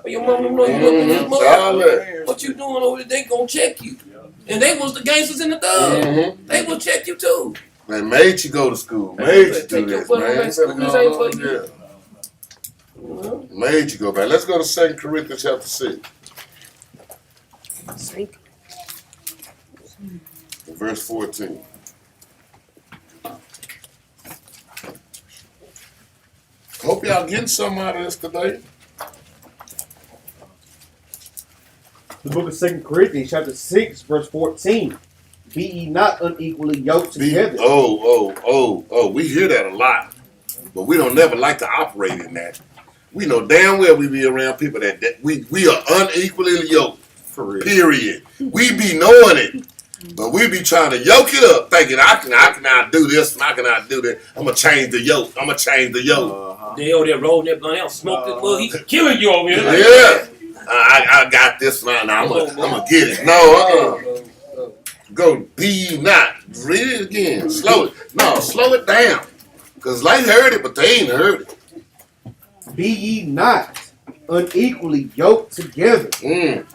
But your mom don't know you looking this All mother. that. What you doing over there? They gonna check you. And they was the gangsters and the thugs. They will check you too. Man, made you go to school. Man, Made you take do your this, butt man. back to school. This ain't for you. Yeah. Made you go back. Let's go to 2 Corinthians chapter 6. Verse 14. Hope y'all getting something out of this today. The book of 2 Corinthians, chapter 6, verse 14. Be ye not unequally yoked together. We hear that a lot. But we don't never like to operate in that. We know damn well we be around people that we are unequally yoked. For real. Period. We be knowing it. But we be trying to yoke it up, thinking I cannot do this and I cannot do that. I'm gonna change the yoke. They over there rolling that blunt out, smoking it. Well, he killing you over here. Yeah. I got this right now. I'm gonna get it. No, Go be not. Read it again. Slow it down. Cause they heard it, but they ain't heard it. Be ye not unequally yoked together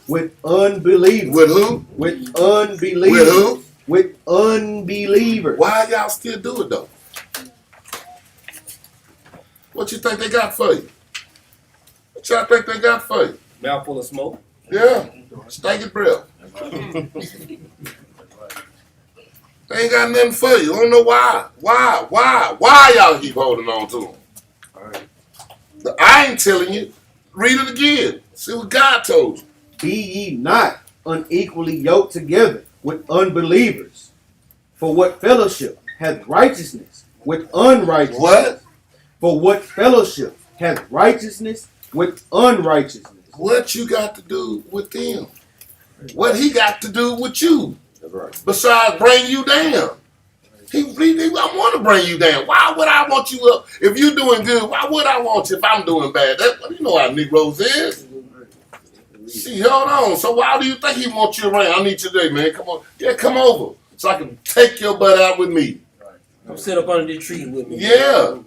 with unbelievers. With who? With unbelievers. With who? With unbelievers. Why y'all still do it though? What you think they got for you? What y'all think they got for you? Mouthful of smoke. Yeah. Stinking breath. They ain't got nothing for you. I don't know why. Why y'all keep holding on to them? I ain't telling you. Read it again. See what God told you. Be ye not unequally yoked together with unbelievers. For what fellowship hath righteousness with unrighteousness? What? For what fellowship hath righteousness with unrighteousness? What you got to do with them? What he got to do with you? That's right. Besides bring you down. He I want to bring you down. Why would I want you up? If you're doing good, why would I want you if I'm doing bad? You know how Negroes is. See, hold on. So why do you think he wants you around? I need you today, man. Come on. Yeah, come over. So I can take your butt out with me. Come sit up under the tree with me. Yeah.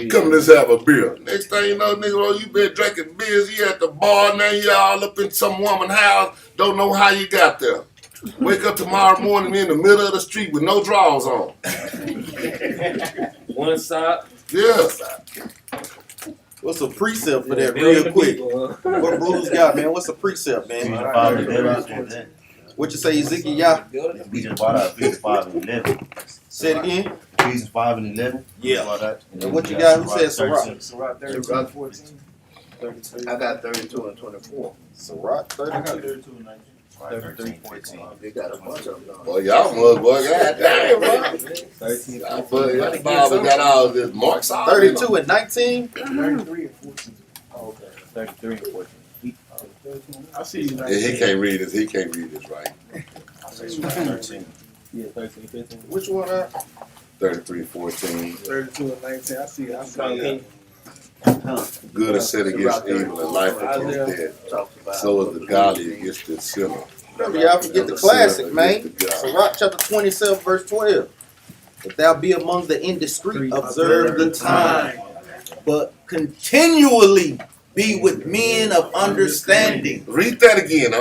Come let's have a beer. Next thing you know, Negro, you been drinking beers. You at the bar, now you all up in some woman's house. Don't know how you got there. Wake up tomorrow morning in the middle of the street with no drawers on. One side. Yeah. What's a precept for that real quick? What Bruce got, man? What's a precept, man? What you say, Ezekiel? We just bought out Ephesians 5 and 11. Say it again. Ephesians 5 and 11. Yeah. And what you got? Who said Sirach? Sirach 32, 14. 32. I got 32 and 24. Sirach 32. 32 and 19. 33, 14. They got a bunch of them. Boy, y'all mug, boy. God damn, bro. Y'all Bible got all this marks all 32 and 19. 33 and 14. Oh, okay. 33 and 14. I see you. Yeah, he can't read this. He can't read this right. 13. Yeah, 13, 15. Which one? 33, 14. 32 and 19. I see you. Good is set against evil and life against death. Talks about So is the godly against the sinner. Remember, y'all forget the classic, man. Sirach chapter 27, verse 12. If thou be among the indiscreet, observe the time. but continually be with men of understanding. Read that again.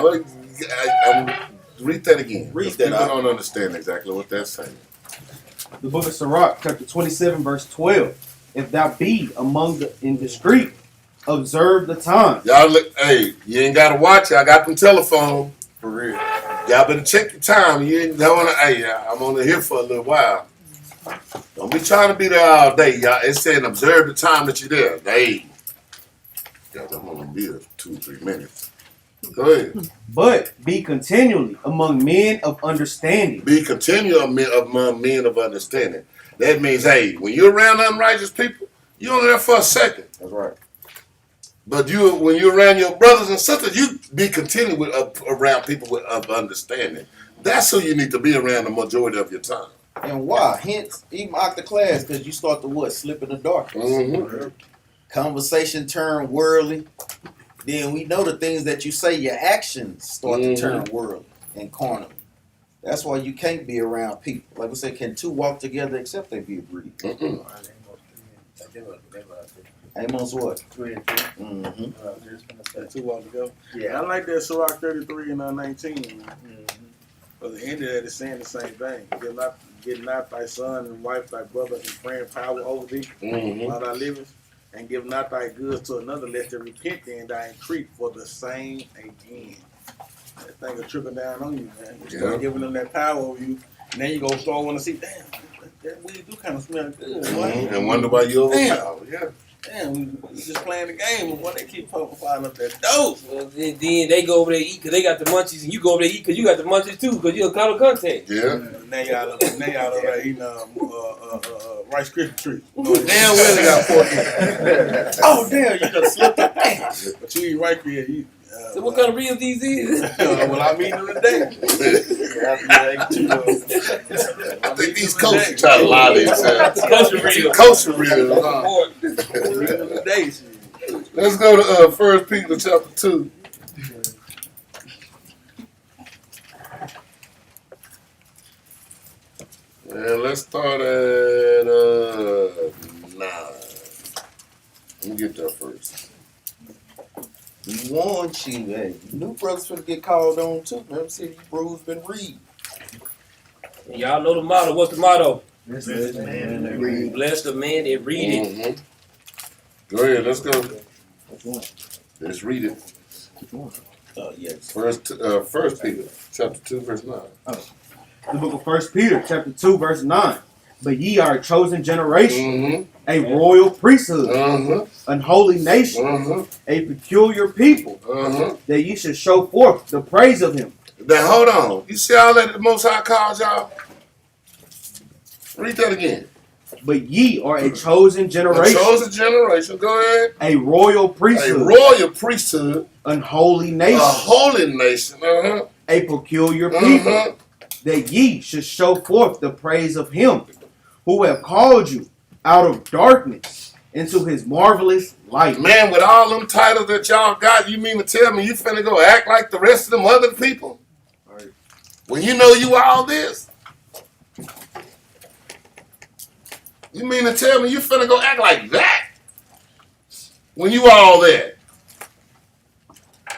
Read that again. Read 'Cause that people out. don't understand exactly what that's saying. The book of Sirach, chapter 27, verse 12. If thou be among the indiscreet, observe the time. Y'all look, hey, you ain't gotta watch it. I got them telephone. For real. Y'all better check your time. You ain't going to, hey, I'm only here for a little while. Don't be trying to be there all day, y'all. It's saying observe the time that you're there. Hey. Guys, I'm only be there 2 or 3 minutes. Go ahead. But be continually among men of understanding. Be continual among men of understanding. That means, hey, when you're around unrighteous people, you're only there for a second. That's right. But when you're around your brothers and sisters, you be continual around people of understanding. That's who you need to be around the majority of your time. And why? Hence, even out the class, because you start to what? Slip in the darkness. Mm-hmm. Conversation turn worldly. Then we know the things that you say, your actions start to turn worldly and carnal. That's why you can't be around people. Like we said, can two walk together except they be agreed? Mm-mm. Amos what? 3 and 3. Mm-hmm. 2 walk together. Yeah. I like that Sirach 33 and 19. Mm-hmm. But the end of that is saying the same thing. Get not thy son and wife, thy brother and friend power over thee Mm-hmm. while thou livest, and give not thy goods to another, lest they repent thee and thy increase for the same again. That thing will trickle down on you, man. You start giving them that power over you, and then you go start wanting to see, damn, that weed do kind of smell good. Boy. And wonder why you overpowered. Yeah. Damn, we just playing the game, but when they keep filing up that dope. Well, then they go over there and eat because they got the munchies, and you go over there and eat because you got the munchies too, because you're a color contact. Yeah. Now y'all over there eating Rice Krispie treats. Damn well they got pork in it. Oh, damn, you just slipped up. But you eat Rice Krispie. So what kind of real these is? Well, I'm eating them today. I think these coaches try to lie to themselves. Kosher real. Kosher real. Pork. I'm eating them today. Shit. Let's go to 1 Peter chapter 2. And let's start at 9. Let me get there first. We want you, hey. New brothers finna get called on too. Remember, see, you bros been reading. And y'all know the motto. What's the motto? This is man and they read. Bless the man that read it. Mhm. Go ahead, let's go. Let's read it. Yes. First Peter chapter 2, verse 9. The book of 1 Peter, chapter 2, verse 9. But ye are a chosen generation, Mm-hmm. a royal priesthood, Uh-huh. an holy nation, Uh-huh. a peculiar people, Uh-huh. that ye should show forth the praise of him. Now hold on. You see all that the Most High calls y'all? Read that again. But ye are a chosen A generation, chosen generation. Go ahead. a royal A priesthood, royal priesthood. an holy A nation, holy nation. Uh-huh. a peculiar people, Uh-huh. that ye should show forth the praise of him who have called you out of darkness into his marvelous light. Man, with all them titles that y'all got, you mean to tell me you finna go act like the rest of them other people? Right. When you know you all this? You mean to tell me you finna go act like that? When you all that?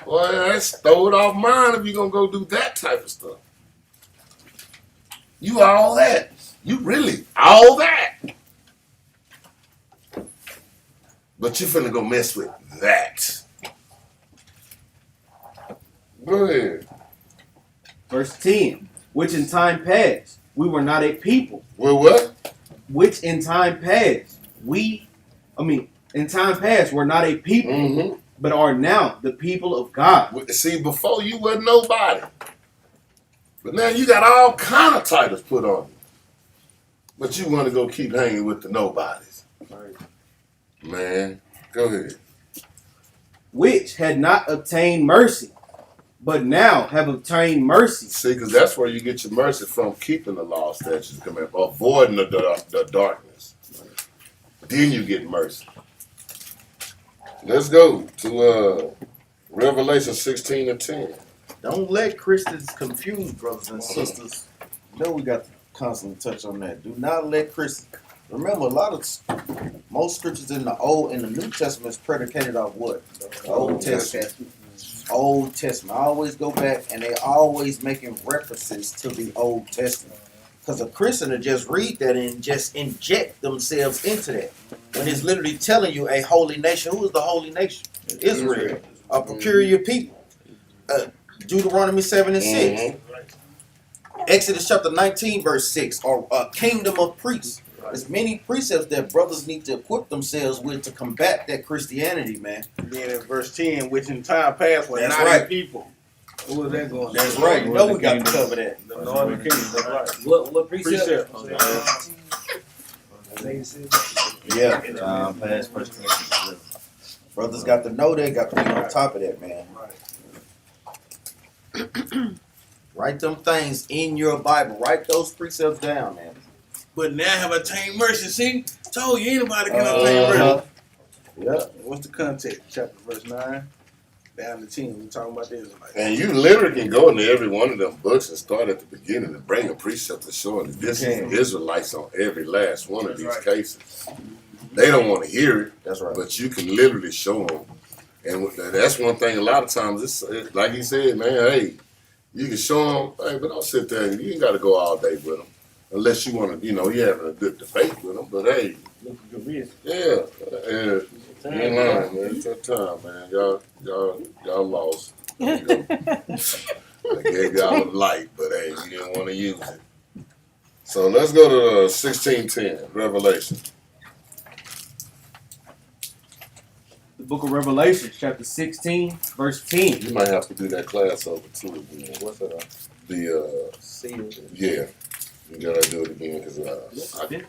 Well, that's throw it off mine if you gonna go do that type of stuff. You all that. You really all that. But you finna go mess with that. Go ahead. Verse 10, which in time past we were not a people, Well, what? which in time past in time past we're not a people, Mm-hmm. but are now the people of God. See, before you wasn't nobody. But now you got all kind of titles put on you. But you want to go keep hanging with the nobodies. Man, go ahead. Which had not obtained mercy, but now have obtained mercy. See, because that's where you get your mercy from, keeping the law, statutes, commandments, avoiding the darkness. Then you get mercy. Let's go to Revelation 16 and 10. Don't let Christians confuse brothers and sisters. You know we got to constantly touch on that. Do not let Christians Remember, most scriptures in the Old and the New Testament is predicated off what? The Old Testament. Old Testament. I always go back, and they always making references to the Old Testament. Because a Christian will just read that and just inject themselves into that. When it's literally telling you a holy nation. Who is the holy nation? Israel. A peculiar people. Deuteronomy 7 and 6. Exodus chapter 19 verse 6. Or a kingdom of priests. There's many precepts that brothers need to equip themselves with to combat that Christianity, man. Then in verse 10, which in time past were That's not right. a people. Who is that going to? That's right. You know we got to cover that. The northern kingdom. That's right. What precept? Yeah. Time past, 1 Corinthians 11. Brothers got to know that, got to be on top of that, man. Write them things in your Bible. Write those precepts down, man. But now have obtained mercy. See, told you anybody can obtain mercy. Yeah. What's the context? Chapter verse 9 down to 10. We talking about the Israelites. And you literally can go into every one of them books and start at the beginning and bring a precept to showing that this is Israelites on every last one of these cases. They don't want to hear it, That's right. but you can literally show them. And that's one thing. A lot of times, it's like he said, man. Hey, you can show them, hey, but don't sit there. You ain't got to go all day with them, unless you want to, you're having a good debate with them. But hey, yeah, you ain't lying, man. It's that time, man. Y'all lost. I gave y'all a light, but hey, you didn't want to use it. So let's go to 16:10, Revelation. The book of Revelation, chapter 16, verse 10. You might have to do that class over too again. What's that? Yeah. You gotta do it again because Go ahead.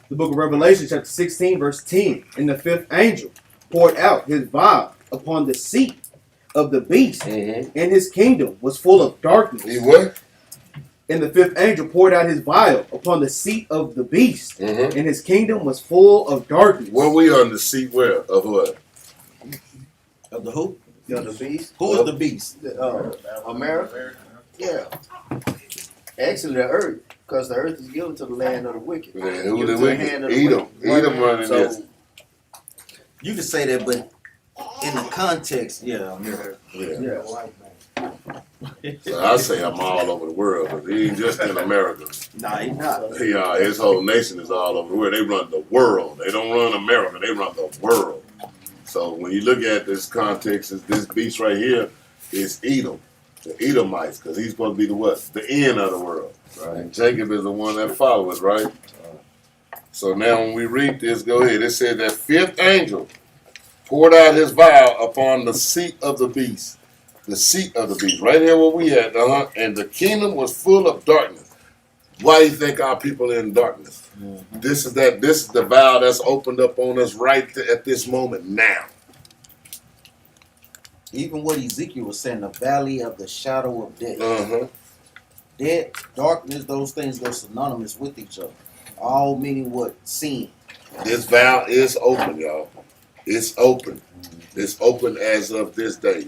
The book of Revelation, chapter 16, verse 10. And the fifth angel poured out his vial upon the seat of the beast, Mm-hmm. and his kingdom was full of darkness. He what? And the fifth angel poured out his vial upon the seat of the beast, Mm-hmm. and his kingdom was full of darkness. What we on the seat where? Of what? Of the who? You know, the beast. Who is the beast? America. Yeah. Actually, the earth, because the earth is given to the land of the wicked. Man, who Given the to the wicked? hand of the Edom. wicked. Edom running this. So you can say that, but in the context, yeah, America. Yeah. Yeah. So I say I'm all over the world, but he ain't just in America. Nah, he not. His whole nation is all over the world. They run the world. They don't run America. They run the world. So when you look at this context, this beast right here is Edom, the Edomites, because he's supposed to be the what? The end of the world. Right. And Jacob is the one that follows, right? So now when we read this, go ahead. It said that fifth angel poured out his vial upon the seat of the beast. The seat of the beast. Right here where we at, and the kingdom was full of darkness. Why do you think our people are in darkness? Mm-hmm. This is the vial that's opened up on us right at this moment now. Even what Ezekiel was saying, the valley of the shadow of death. Uh-huh. Death, darkness, those things go synonymous with each other. All meaning what? Sin. This vial is open, y'all. It's open. It's open as of this day.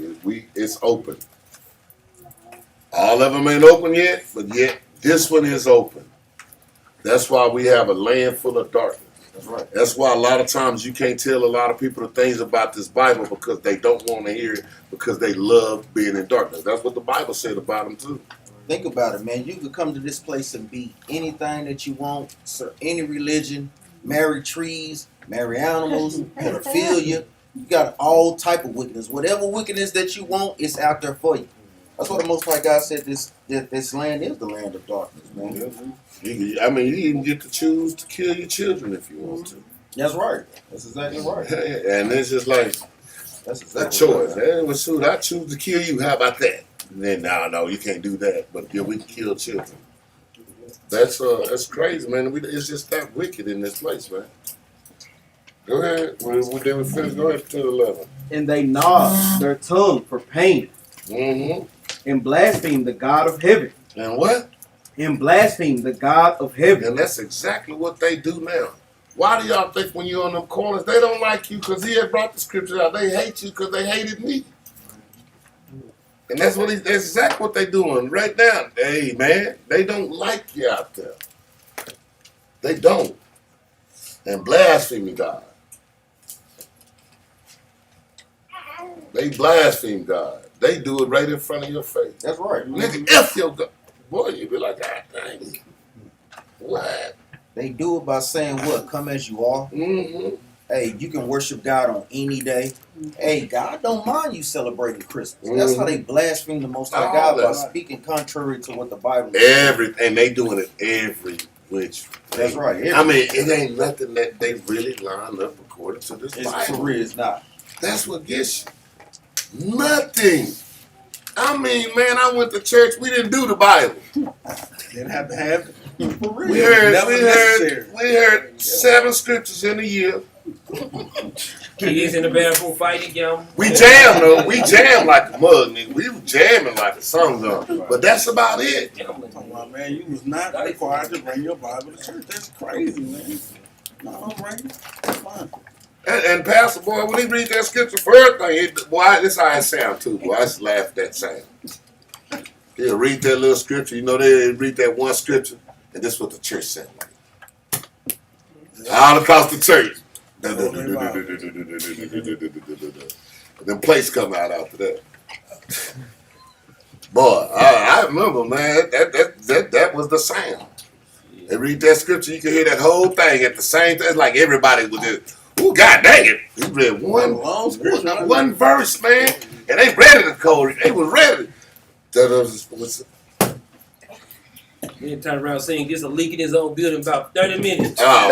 It's open. All of them ain't open yet, but yet this one is open. That's why we have a land full of darkness. That's right. That's why a lot of times you can't tell a lot of people the things about this Bible because they don't want to hear it because they love being in darkness. That's what the Bible said about them too. Think about it, man. You could come to this place and be anything that you want, serve any religion, marry trees, marry animals, pedophilia. You got all type of wickedness. Whatever wickedness that you want, it's out there for you. That's what the Most High God said. This land is the land of darkness, man. You even get to choose to kill your children if you want to. That's right. That's exactly right. And it's just like That's a exactly choice. right. Hey, well, shoot, I choose to kill you. How about that? And then no, you can't do that. But yeah, we can kill children. That's crazy, man. It's just that wicked in this place, man. Go ahead. We finish. Go ahead to 11. And they gnawed their tongue for pain, Mm-hmm. and blasphemed the God of heaven. And what? And blasphemed the God of heaven. And that's exactly what they do now. Why do y'all think when you're on them corners, they don't like you because he had brought the scriptures out. They hate you because they hated me. And that's exactly what they doing right now. Hey man, they don't like you out there. They don't. And blaspheme God. They blaspheme God. They do it right in front of your face. That's right. Nigga, F your God. Boy, you be like, God dang. What? They do it by saying what? Come as you are. Mm-hmm. Hey, you can worship God on any day. Hey, God don't mind you celebrating Christmas. That's how they blaspheme the Most High God, by speaking contrary to what the Bible says. And they doing it every which way. That's right. I mean, it ain't nothing that they really line up according to this It's Bible. for real, it's not. That's what gets you. Nothing. I mean, man, I went to church. We didn't do the Bible. Didn't have to have it. For real. We heard Never necessary. 7 scriptures in a year. Kids in the bathroom fighting, y'all. We jam though. We jam like a mug, nigga. We were jamming like a song gun. But that's about it. Talking about, man, you was not required to bring your Bible to church. That's crazy, man. No, I'm right. That's fine. And Pastor Boy, when he read that scripture for everything, boy, this how it sound too, boy. I just laugh at that sound. He'll read that little scripture, you know, they read that one scripture, and this is what the church sound like. All across the church. Them plates come out after that. Boy, I remember, man, that was the sound. They read that scripture, you can hear that whole thing at the same time. It's like everybody was just, ooh, God dang it. He read one verse, man. And they ready to code it. They was ready. Then turn around saying gets a leak in his own building about 30 minutes. Oh,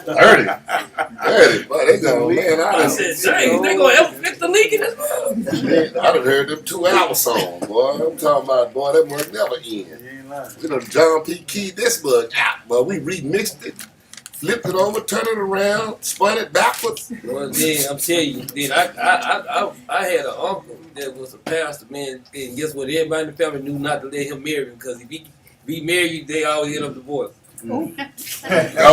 30. Boy, they go, man. I said, dang, they gonna help fix the leak in this building? I done heard them 2-hour songs, boy. I'm talking about, boy, that must never end. We done John P. Keyed this mug out, boy. We remixed it, flipped it over, turned it around, spun it backwards. Well, then I'm telling you, then I had an uncle that was a pastor, man, and guess what? Everybody in the family knew not to let him marry him because if he married you, they always end up divorced. Oh,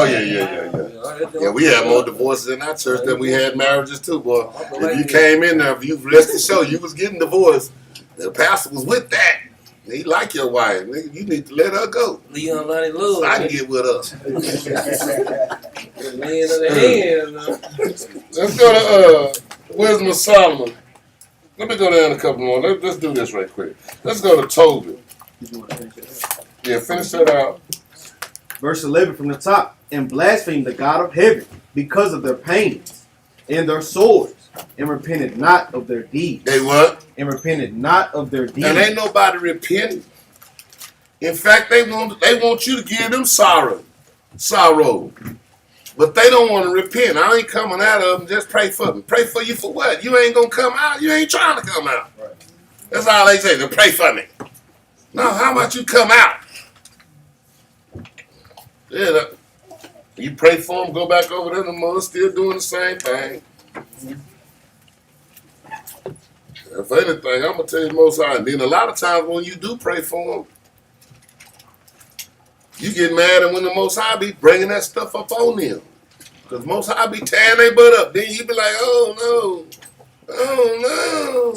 yeah, we had more divorces in our church than we had marriages too, boy. If you came in there, if you rest the show, you was getting divorced. The pastor was with that. He like your wife. Nigga, you need to let her go. Leon Lonnie Love. So I can get with her. Man of the hand. Let's go to Wisdom of Solomon. Let me go down a couple more. Let's do this right quick. Let's go to Tobit. Yeah, finish that out. Verse 11 from the top. And blaspheme the God of heaven because of their pains and their swords, and repented not of their deeds. They what? And repented not of their deeds. And ain't nobody repenting. In fact, they want you to give them sorrow. But they don't want to repent. I ain't coming out of them. Just pray for them. Pray for you for what? You ain't going to come out. You ain't trying to come out. Right. That's all they say. They pray for me. No, how about you come out? Yeah, you pray for them, go back over there, the mother still doing the same thing. If anything, I'm going to tell you Most High. And then a lot of times when you do pray for them, you get mad and when the Most High be bringing that stuff up on them. Because Most High be tearing their butt up. Then you be like, oh no.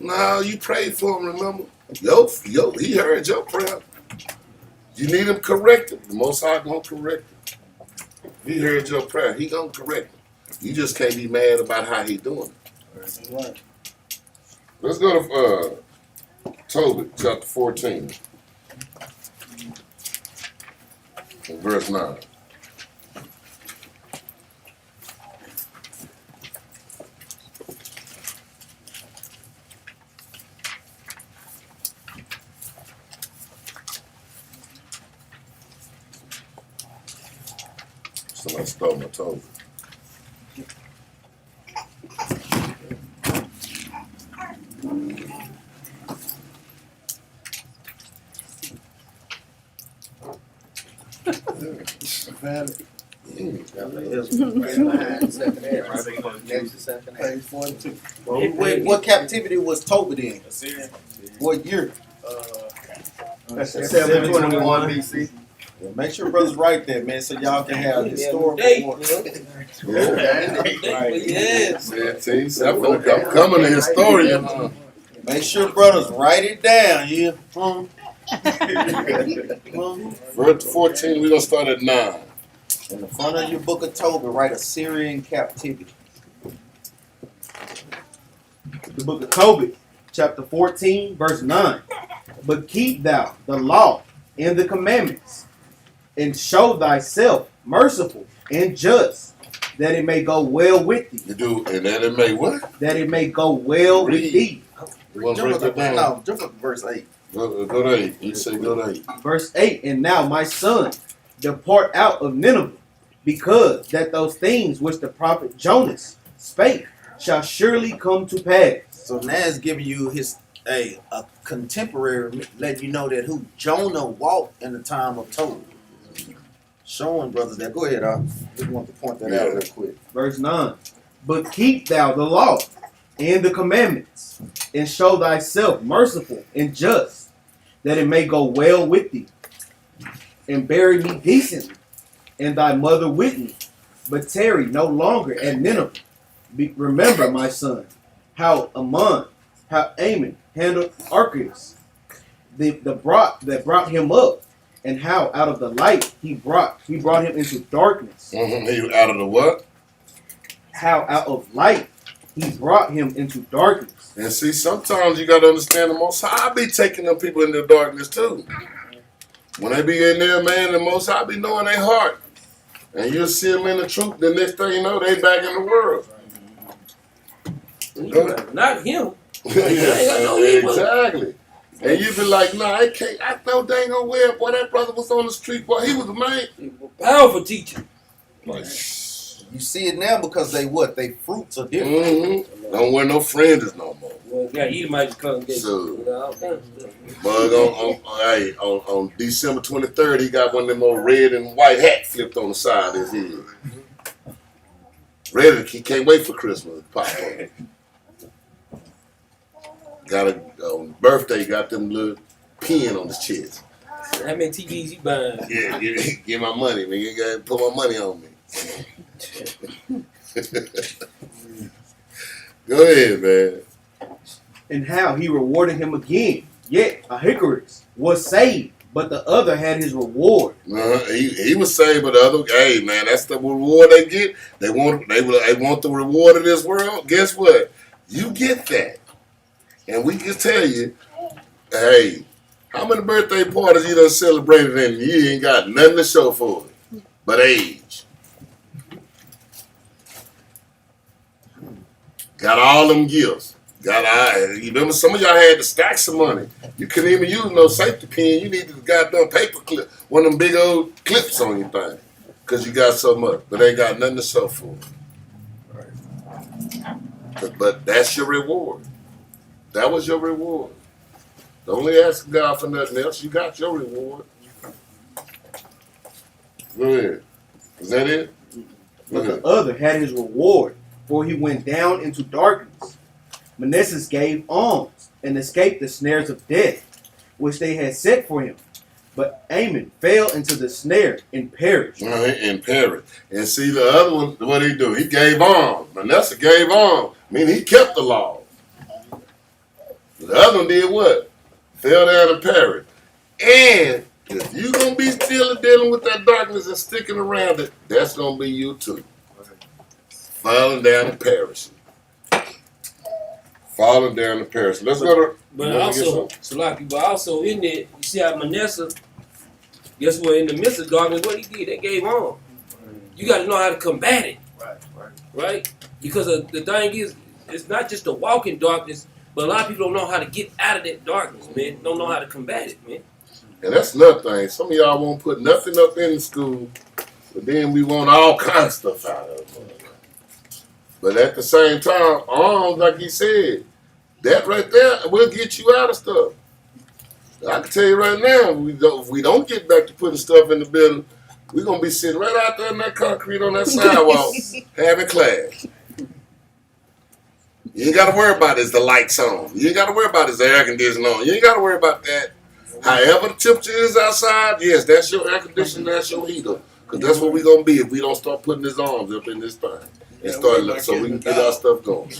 No, you prayed for him, remember? He heard your prayer. You need him corrected. The Most High gonna correct him. He heard your prayer. He gonna correct him. You just can't be mad about how he doing it. Right. Let's go to Tobit, chapter 14, and verse 9. Somebody stole my Tobit. Page 42. What captivity was Tobit in? What year? That's 721 BC. Yeah, make sure brothers write that, man, so y'all can have historical. Date, Right. Yes. I'm coming a historian. Make sure brothers write it down. Yeah. Verse 14, we're going to start at 9. In the front of your book of Tobit, write Assyrian captivity. The book of Tobit, chapter 14, verse 9. But keep thou the law and the commandments, and show thyself merciful and just, that it may go well with thee. You do, and that it may what? That it may go well with Read. thee. You want to break that down? No, jump up to verse 8. Go to 8. You say go to 8. Verse 8. And now, my son, depart out of Nineveh, because that those things which the prophet Jonas spake shall surely come to pass. So now it's giving you his a contemporary, letting you know that who Jonah walked in the time of Tobit. Showing brothers that. Go ahead, I just want to point that out real quick. Verse 9. But keep thou the law and the commandments, and show thyself merciful and just, that it may go well with thee. And bury me decently, and thy mother with me, but tarry no longer at Nineveh. Remember, my son, how Ammon handled Archelaus, that brought him up, and how out of the light he brought him into darkness. He out of the what? How out of light he brought him into darkness. And see, sometimes you got to understand the Most High be taking them people into darkness too. When they be in there, man, the Most High be knowing their heart. And you'll see them in the truth, the next thing you know, they back in the world. Not him. Exactly. And you be like, nah, I can't. I know they ain't gonna wear. Boy, that brother was on the street. Boy, he was the man. Powerful teacher. Like, You see it now because they what? They fruits are different. Don't wear no fringes no more. Well, yeah, Edomite congregation. So- You know, all kinds of stuff. But on December 23rd, he got one of them old red and white hats flipped on the side of his head. Red, he can't wait for Christmas to pop up. Got on birthday, got them little pin on his chest. How many TVs you buying? Yeah, give my money, man. You gotta put my money on me. Go ahead, man. And how he rewarded him again. Yet Ahasuerus was saved, but the other had his reward. He was saved, but the other, hey man, that's the reward they get. They want the reward of this world. Guess what? You get that, and we can tell you, hey, how many birthday parties you done celebrated and you ain't got nothing to show for it but age. Got all them gifts. You remember some of y'all had to stack some money. You couldn't even use no safety pin. You needed a goddamn paper clip, one of them big old clips on your thing, because you got so much, but ain't got nothing to show for it. But that's your reward. That was your reward. Don't only ask God for nothing else. You got your reward. Go ahead. Is that it? But the other had his reward, for he went down into darkness. Manasseh gave alms and escaped the snares of death, which they had set for him. But Ammon fell into the snare and perished. And perished. And see the other one, what he do? He gave alms. Manasseh gave alms. Meaning he kept the law. The other one did what? Fell down and perished. And if you gonna be still dealing with that darkness and sticking around it, that's gonna be you too. Falling down and perishing. Falling down and perishing. Let's go to. But also, Salaki, but also in there, you see how Manasseh, guess what, in the midst of darkness, what he did, they gave on. You got to know how to combat it. Right? Because the thing is, it's not just to walk in darkness, but a lot of people don't know how to get out of that darkness, man. Don't know how to combat it, man. And that's another thing. Some of y'all won't put nothing up in the school, but then we want all kinds of stuff out of it. But at the same time, like he said, that right there will get you out of stuff. I can tell you right now, if we don't get back to putting stuff in the building, we're going to be sitting right out there in that concrete on that sidewalk having class. You ain't got to worry about is the lights on. You ain't got to worry about is the air conditioning on. You ain't got to worry about that. However the temperature is outside, yes, that's your air conditioner, that's your heater. Because that's what we're going to be if we don't start putting his arms up in this thing. And start so we can get our stuff going.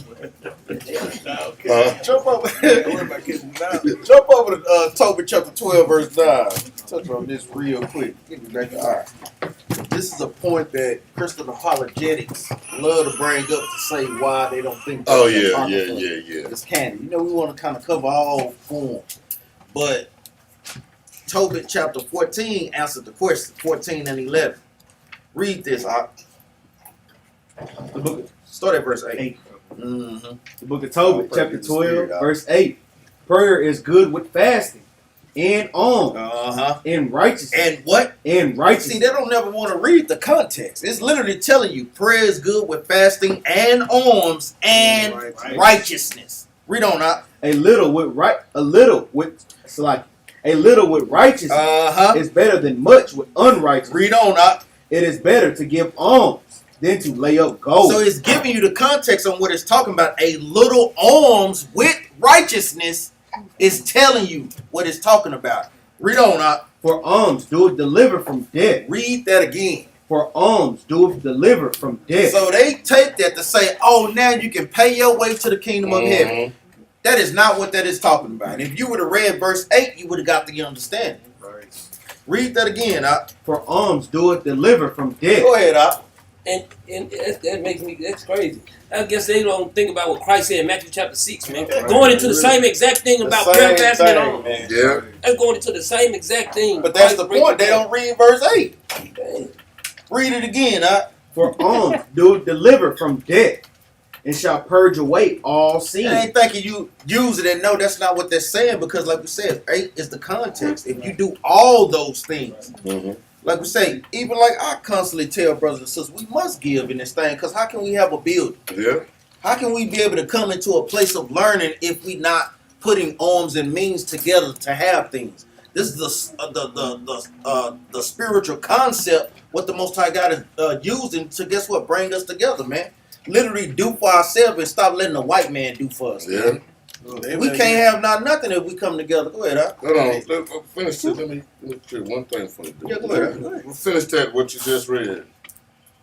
Jump over. Jump over to Tobit chapter 12, verse 9. Touch on this real quick. Get me back to art. This is a point that Christian apologetics love to bring up to say why they don't think. Oh, that yeah. It's canon. You know, we want to kind of cover all forms, but Tobit chapter 14 answered the question. 14 and 11. Read this. The book of Start at verse 8. 8. Mm-hmm. The book of Tobit, Pray chapter to the Spirit, 12, verse 8. Prayer is good with fasting and alms and righteousness. And what? And See, righteousness. they don't never want to read the context. It's literally telling you prayer is good with fasting and alms and righteousness. Read on out. A little with righteousness is better than much with unrighteousness. Read on out. It is better to give alms than to lay up gold. So it's giving you the context on what it's talking about. A little alms with righteousness is telling you what it's talking about. Read on out. For alms doeth deliver from death. Read that again. For alms doeth deliver from death. So they take that to say, oh, now you can pay your way to the kingdom of heaven. That is not what that is talking about. If you would have read verse 8, you would have got the understanding. Read that again, Op. For alms doeth deliver from death. Go ahead, Op. And that makes me, that's crazy. I guess they don't think about what Christ said in Matthew chapter 6, man. Going into the same exact thing about prayer, fasting, and all. Yeah. That's going into the same exact thing. But that's the point. They don't read verse 8. Dang. Read it again, Op. For alms doeth deliver from death, and shall purge away all sin. I ain't thinking you use it and no, that's not what they're saying, because like we said, 8 is the context. If you do all those things, like we say, even like I constantly tell brothers and sisters, we must give in this thing, because how can we have a building? Yeah. How can we be able to come into a place of learning if we not putting arms and means together to have things? This is the spiritual concept what the Most High God is using to, guess what, bring us together, man. Literally do for ourselves and stop letting the white man do for us. Yeah. We can't have nothing if we come together. Go ahead, Op. Hold on. Let's finish it. Let me do one thing for you. Yeah, go ahead. Go ahead. We'll finish that, what you just read.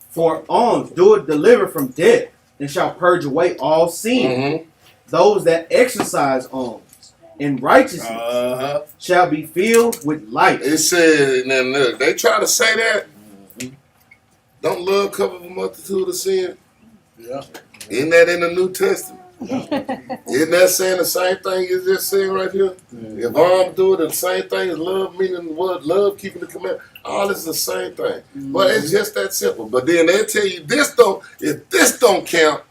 For alms doeth deliver from death, and shall purge away all sin. Those that exercise alms and righteousness shall be filled with light. It said, and then look, they try to say that. Don't love cover a multitude of sin? Yeah. Isn't that in the New Testament? Isn't that saying the same thing you just saying right here? If arms do it, the same thing as love, meaning what? Love, keeping the commandment. All is the same thing. But it's just that simple. But then they tell you this don't, if this don't count,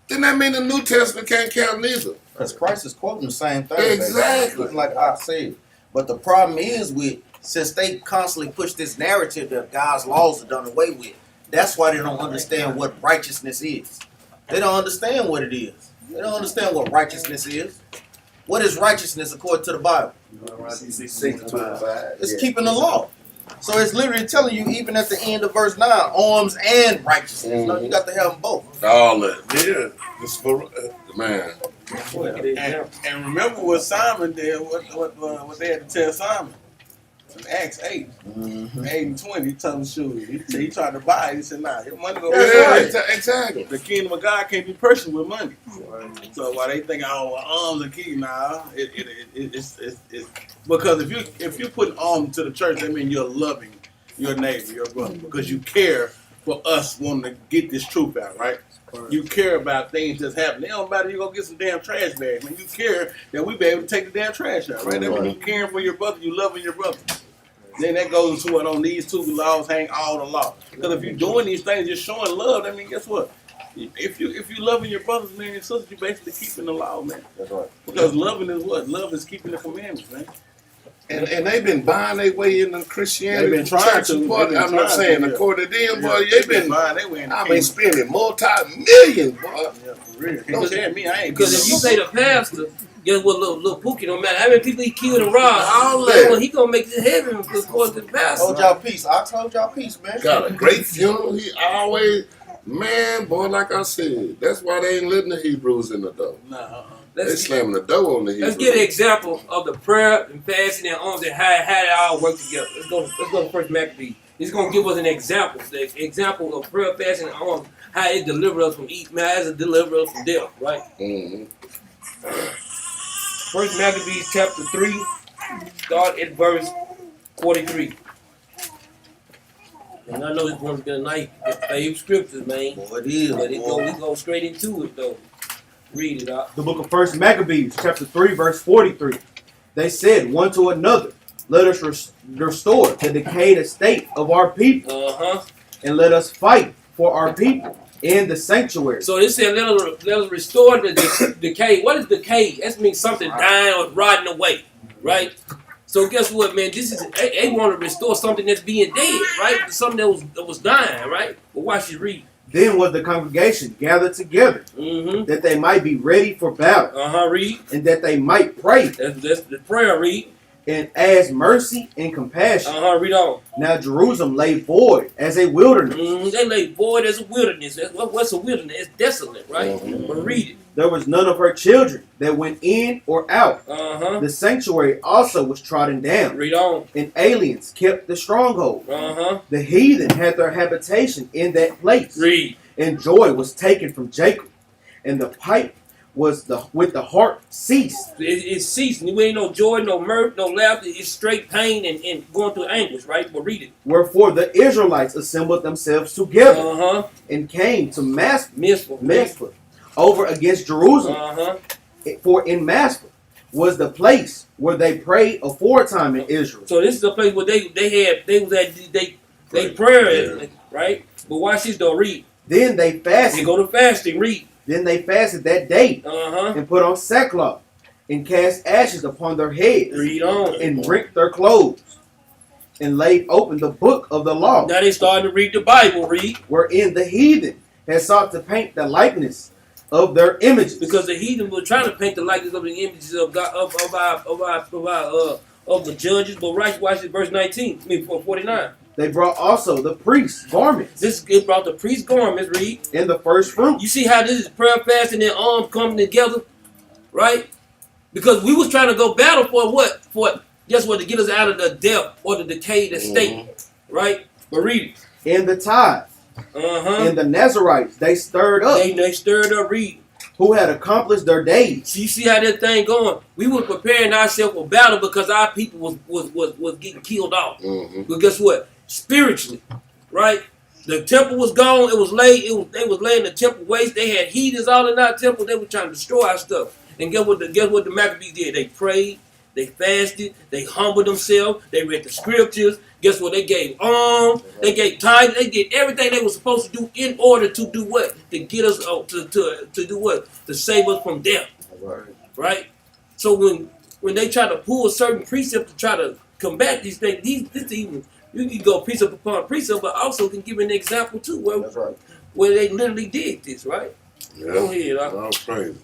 then that means the New Testament can't count neither. Because Christ is quoting the same thing. Exactly. Baby. Like I said. But the problem is since they constantly push this narrative that God's laws are done away with, that's why they don't understand what righteousness is. They don't understand what it is. They don't understand what righteousness is. What is righteousness according to the Bible? It's keeping the law. So it's literally telling you, even at the end of verse 9, alms and righteousness. No, you got to have them both. All that. Yeah. It's for, man. And remember what Simon did, what they had to tell Simon. In Acts 8, 8 and 20, he told him, shoot, he tried to buy it. He said, nah, your money gonna be Exactly. The kingdom of God can't be purchased with money. So while they think, oh, arms are key, nah, it's because if you put arms to the church, that means you're loving your neighbor, your brother, because you care for us wanting to get this truth out, right? You care about things that's happening. It don't matter you go get some damn trash bags, man. You care that we be able to take the damn trash out, right? That means you caring for your brother, you loving your brother. Then that goes into what on these two laws hang all the law. Because if you're doing these things, you're showing love. I mean, guess what? If you loving your brothers, man, and sisters, you're basically keeping the law, man. That's right. Because loving is what? Love is keeping the commandments, man. And they've been buying their way into Christianity. They've been trying to. I'm not saying, according to them, boy, they've been buying their way into I mean, spending multi-millions, boy. Yeah, for real. Don't tell me I ain't. Because if you say the pastor, guess what, little Pookie don't matter how many people he killed and robbed, All guess that. what, he gonna make it heaven because the pastor. Hold y'all peace. I told y'all peace, man. Got a great funeral. He always, man, boy, like I said, that's why they ain't letting the Hebrews in the door. Nah, They let's slamming the door on the Hebrew. let's get an example of the prayer and fasting and alms and how they all work together. Let's go to First Maccabees. He's gonna give us an example, the example of prayer, fasting, and alms, how it delivers us from eating, how it delivers us from death, right? Mm-hmm. First Maccabees chapter 3, start at verse 43. And I know this one's gonna nice favorite scriptures, man. Boy, it is. But we Boy. go straight into it though. Read it out. The book of First Maccabees, chapter 3, verse 43. They said one to another, let us restore the decayed estate of our people, and let us fight for our people in the sanctuary. So it said let us restore the decay. What is decay? That means something dying or rotting away, right? So guess what, man? This is they want to restore something that's being dead, right? Something that was dying, right? But watch it read. Then was the congregation gathered together, that they might be ready for battle, Read. and that they might pray That's the prayer. Read. and ask mercy and compassion. Read on. Now Jerusalem lay void as a wilderness. They lay void as a wilderness. What's a wilderness? It's desolate, right? But read it. There was none of her children that went in or out. The sanctuary also was trodden down, Read on. and aliens kept the stronghold. The heathen had their habitation in that place, Read. and joy was taken from Jacob, and the pipe was with the harp ceased. It ceased. We ain't no joy, no mirth, no laughter. It's straight pain and going through anguish, right? But read it. Wherefore the Israelites assembled themselves together and came to Mizpah over against Jerusalem. For in Mizpah was the place where they prayed aforetime in Israel. So this is the place where they prayed, right? But watch this though. Read. Then they They fasted. go to fasting. Read. Then they fasted that day and put on sackcloth and cast ashes upon their heads Read on. and rent their clothes and laid open the book of the law, Now they starting to read the Bible. Read. wherein the heathen had sought to paint the likeness of their images. Because the heathen were trying to paint the likeness of the images of God of the judges. But watch it, verse 19. 49. They brought also the priests' garments It brought the priest garments. Read. and the first fruit. You see how this is prayer, fasting, and arms coming together, right? Because we was trying to go battle for what? Guess what? To get us out of the death or the decayed estate, right? But read it. And the tithe and the Nazarites they stirred up, They stirred up. Read. who had accomplished their days. So you see how that thing going? We were preparing ourselves for battle because our people was getting killed off. But guess what? Spiritually, right? The temple was gone. It was laid. They was laying the temple waste. They had heathens all in our temple. They were trying to destroy our stuff. And guess what the Maccabees did? They prayed. They fasted. They humbled themselves. They read the scriptures. Guess what? They gave alms. They gave tithes. They did everything they were supposed to do in order to do what? To get us to do what? To save us from death. Right? So when they try to pull a certain precept to try to combat these things, this even you can go precept upon precept, but also can give an example too where they literally did this, right? Yeah. Go ahead. I'm crazy.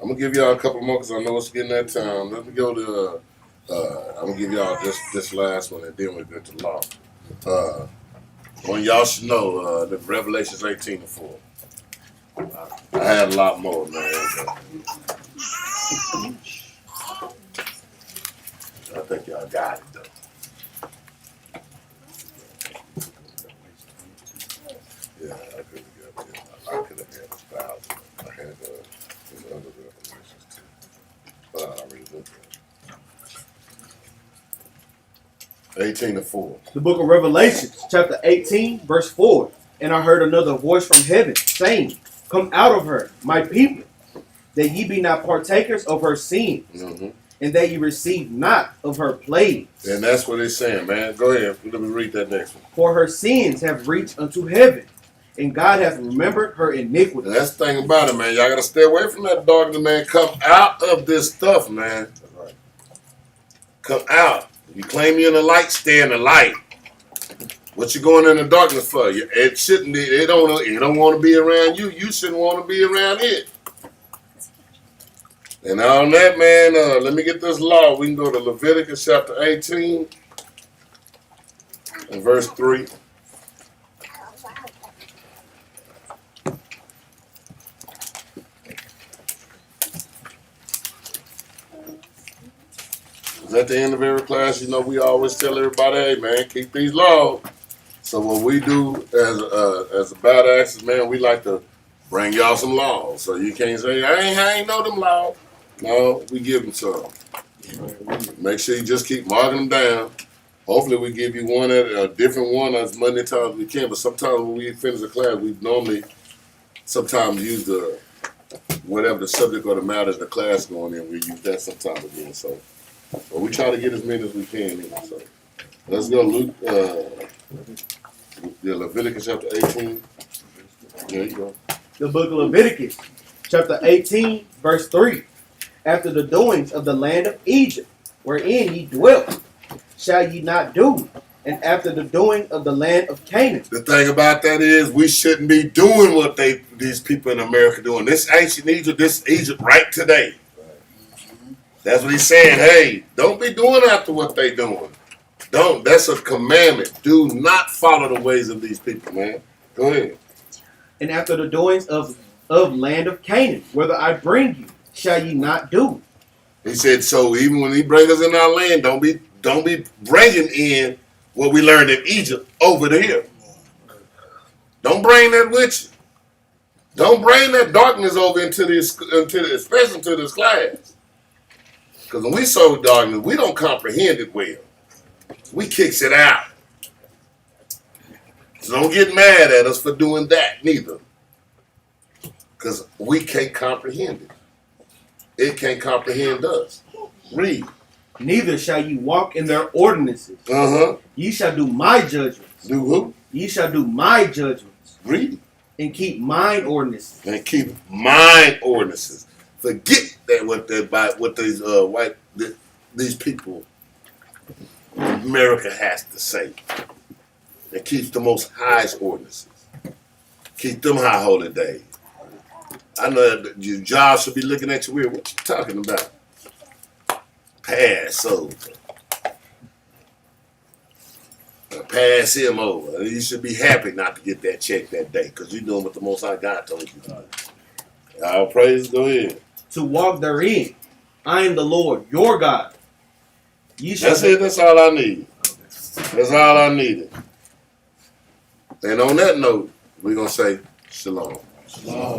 I'm gonna give y'all a couple more because I know it's getting that time. Let me go to. I'm gonna give y'all this last one, and then we'll get to law. One y'all should know the Revelations 18:4. I had a lot more, man. I think y'all got it though. Yeah, I could have got it. I could have had 1,000. I had other revelations too. But I already looked at it. 18:4. The book of Revelation, chapter 18, verse 4. And I heard another voice from heaven saying, Come out of her, my people, that ye be not partakers of her sins, and that ye receive not of her plagues. And that's what it's saying, man. Go ahead. Let me read that next one. For her sins have reached unto heaven, and God hath remembered her iniquity. And that's the thing about it, man. Y'all gotta stay away from that darkness, man. Come out of this stuff, man. Come out. You claim you're in the light, stay in the light. What you going in the darkness for? It shouldn't. It don't want to be around you. You shouldn't want to be around it. And on that, man, let me get this law. We can go to Leviticus chapter 18 and verse 3. at the end of every class, you know, we always tell everybody, hey man, keep these laws. So what we do as a bad actors, man, we like to bring y'all some laws. So you can't say, I ain't know them laws. No, we give them some. Make sure you just keep marking them down. Hopefully we give you one at a different one as many times as we can. But sometimes when we finish a class, we normally sometimes use the whatever the subject or the matter is the class going in. We use that sometimes again. So, but we try to get as many as we can in. So let's go, Luke. Leviticus chapter 18. There you go. The book of Leviticus, chapter 18, verse 3. After the doings of the land of Egypt, wherein ye dwelt, shall ye not do, and after the doing of the land of Canaan. The thing about that is we shouldn't be doing what these people in America doing. This ancient Egypt, this Egypt right today. That's what he's saying. Hey, don't be doing after what they doing. Don't. That's a commandment. Do not follow the ways of these people, man. Go ahead. And after the doings of land of Canaan, whither I bring you, shall ye not do. He said, so even when he brings us in our land, don't be bringing in what we learned in Egypt over to here. Don't bring that with you. Don't bring that darkness over into especially into this class. Because when we saw darkness, we don't comprehend it well. We kicks it out. So don't get mad at us for doing that neither. Because we can't comprehend it. It can't comprehend us. Read. Neither shall ye walk in their ordinances. Ye shall do my judgments. Do who? Ye shall do my judgments. Read. And keep mine ordinances. And keep mine ordinances. Forget that what these people in America has to say. It keeps the Most High's ordinances. Keep them high holy days. I know that your job should be looking at you weird. What you talking about? Passover. Pass him over. You should be happy not to get that check that day because you're doing what the Most High God told you to do. All praise, go ahead. To walk therein. I am the Lord, your God. Ye shall That's it. That's all I need. That's all I needed. And on that note, we're going to say shalom. Shalom.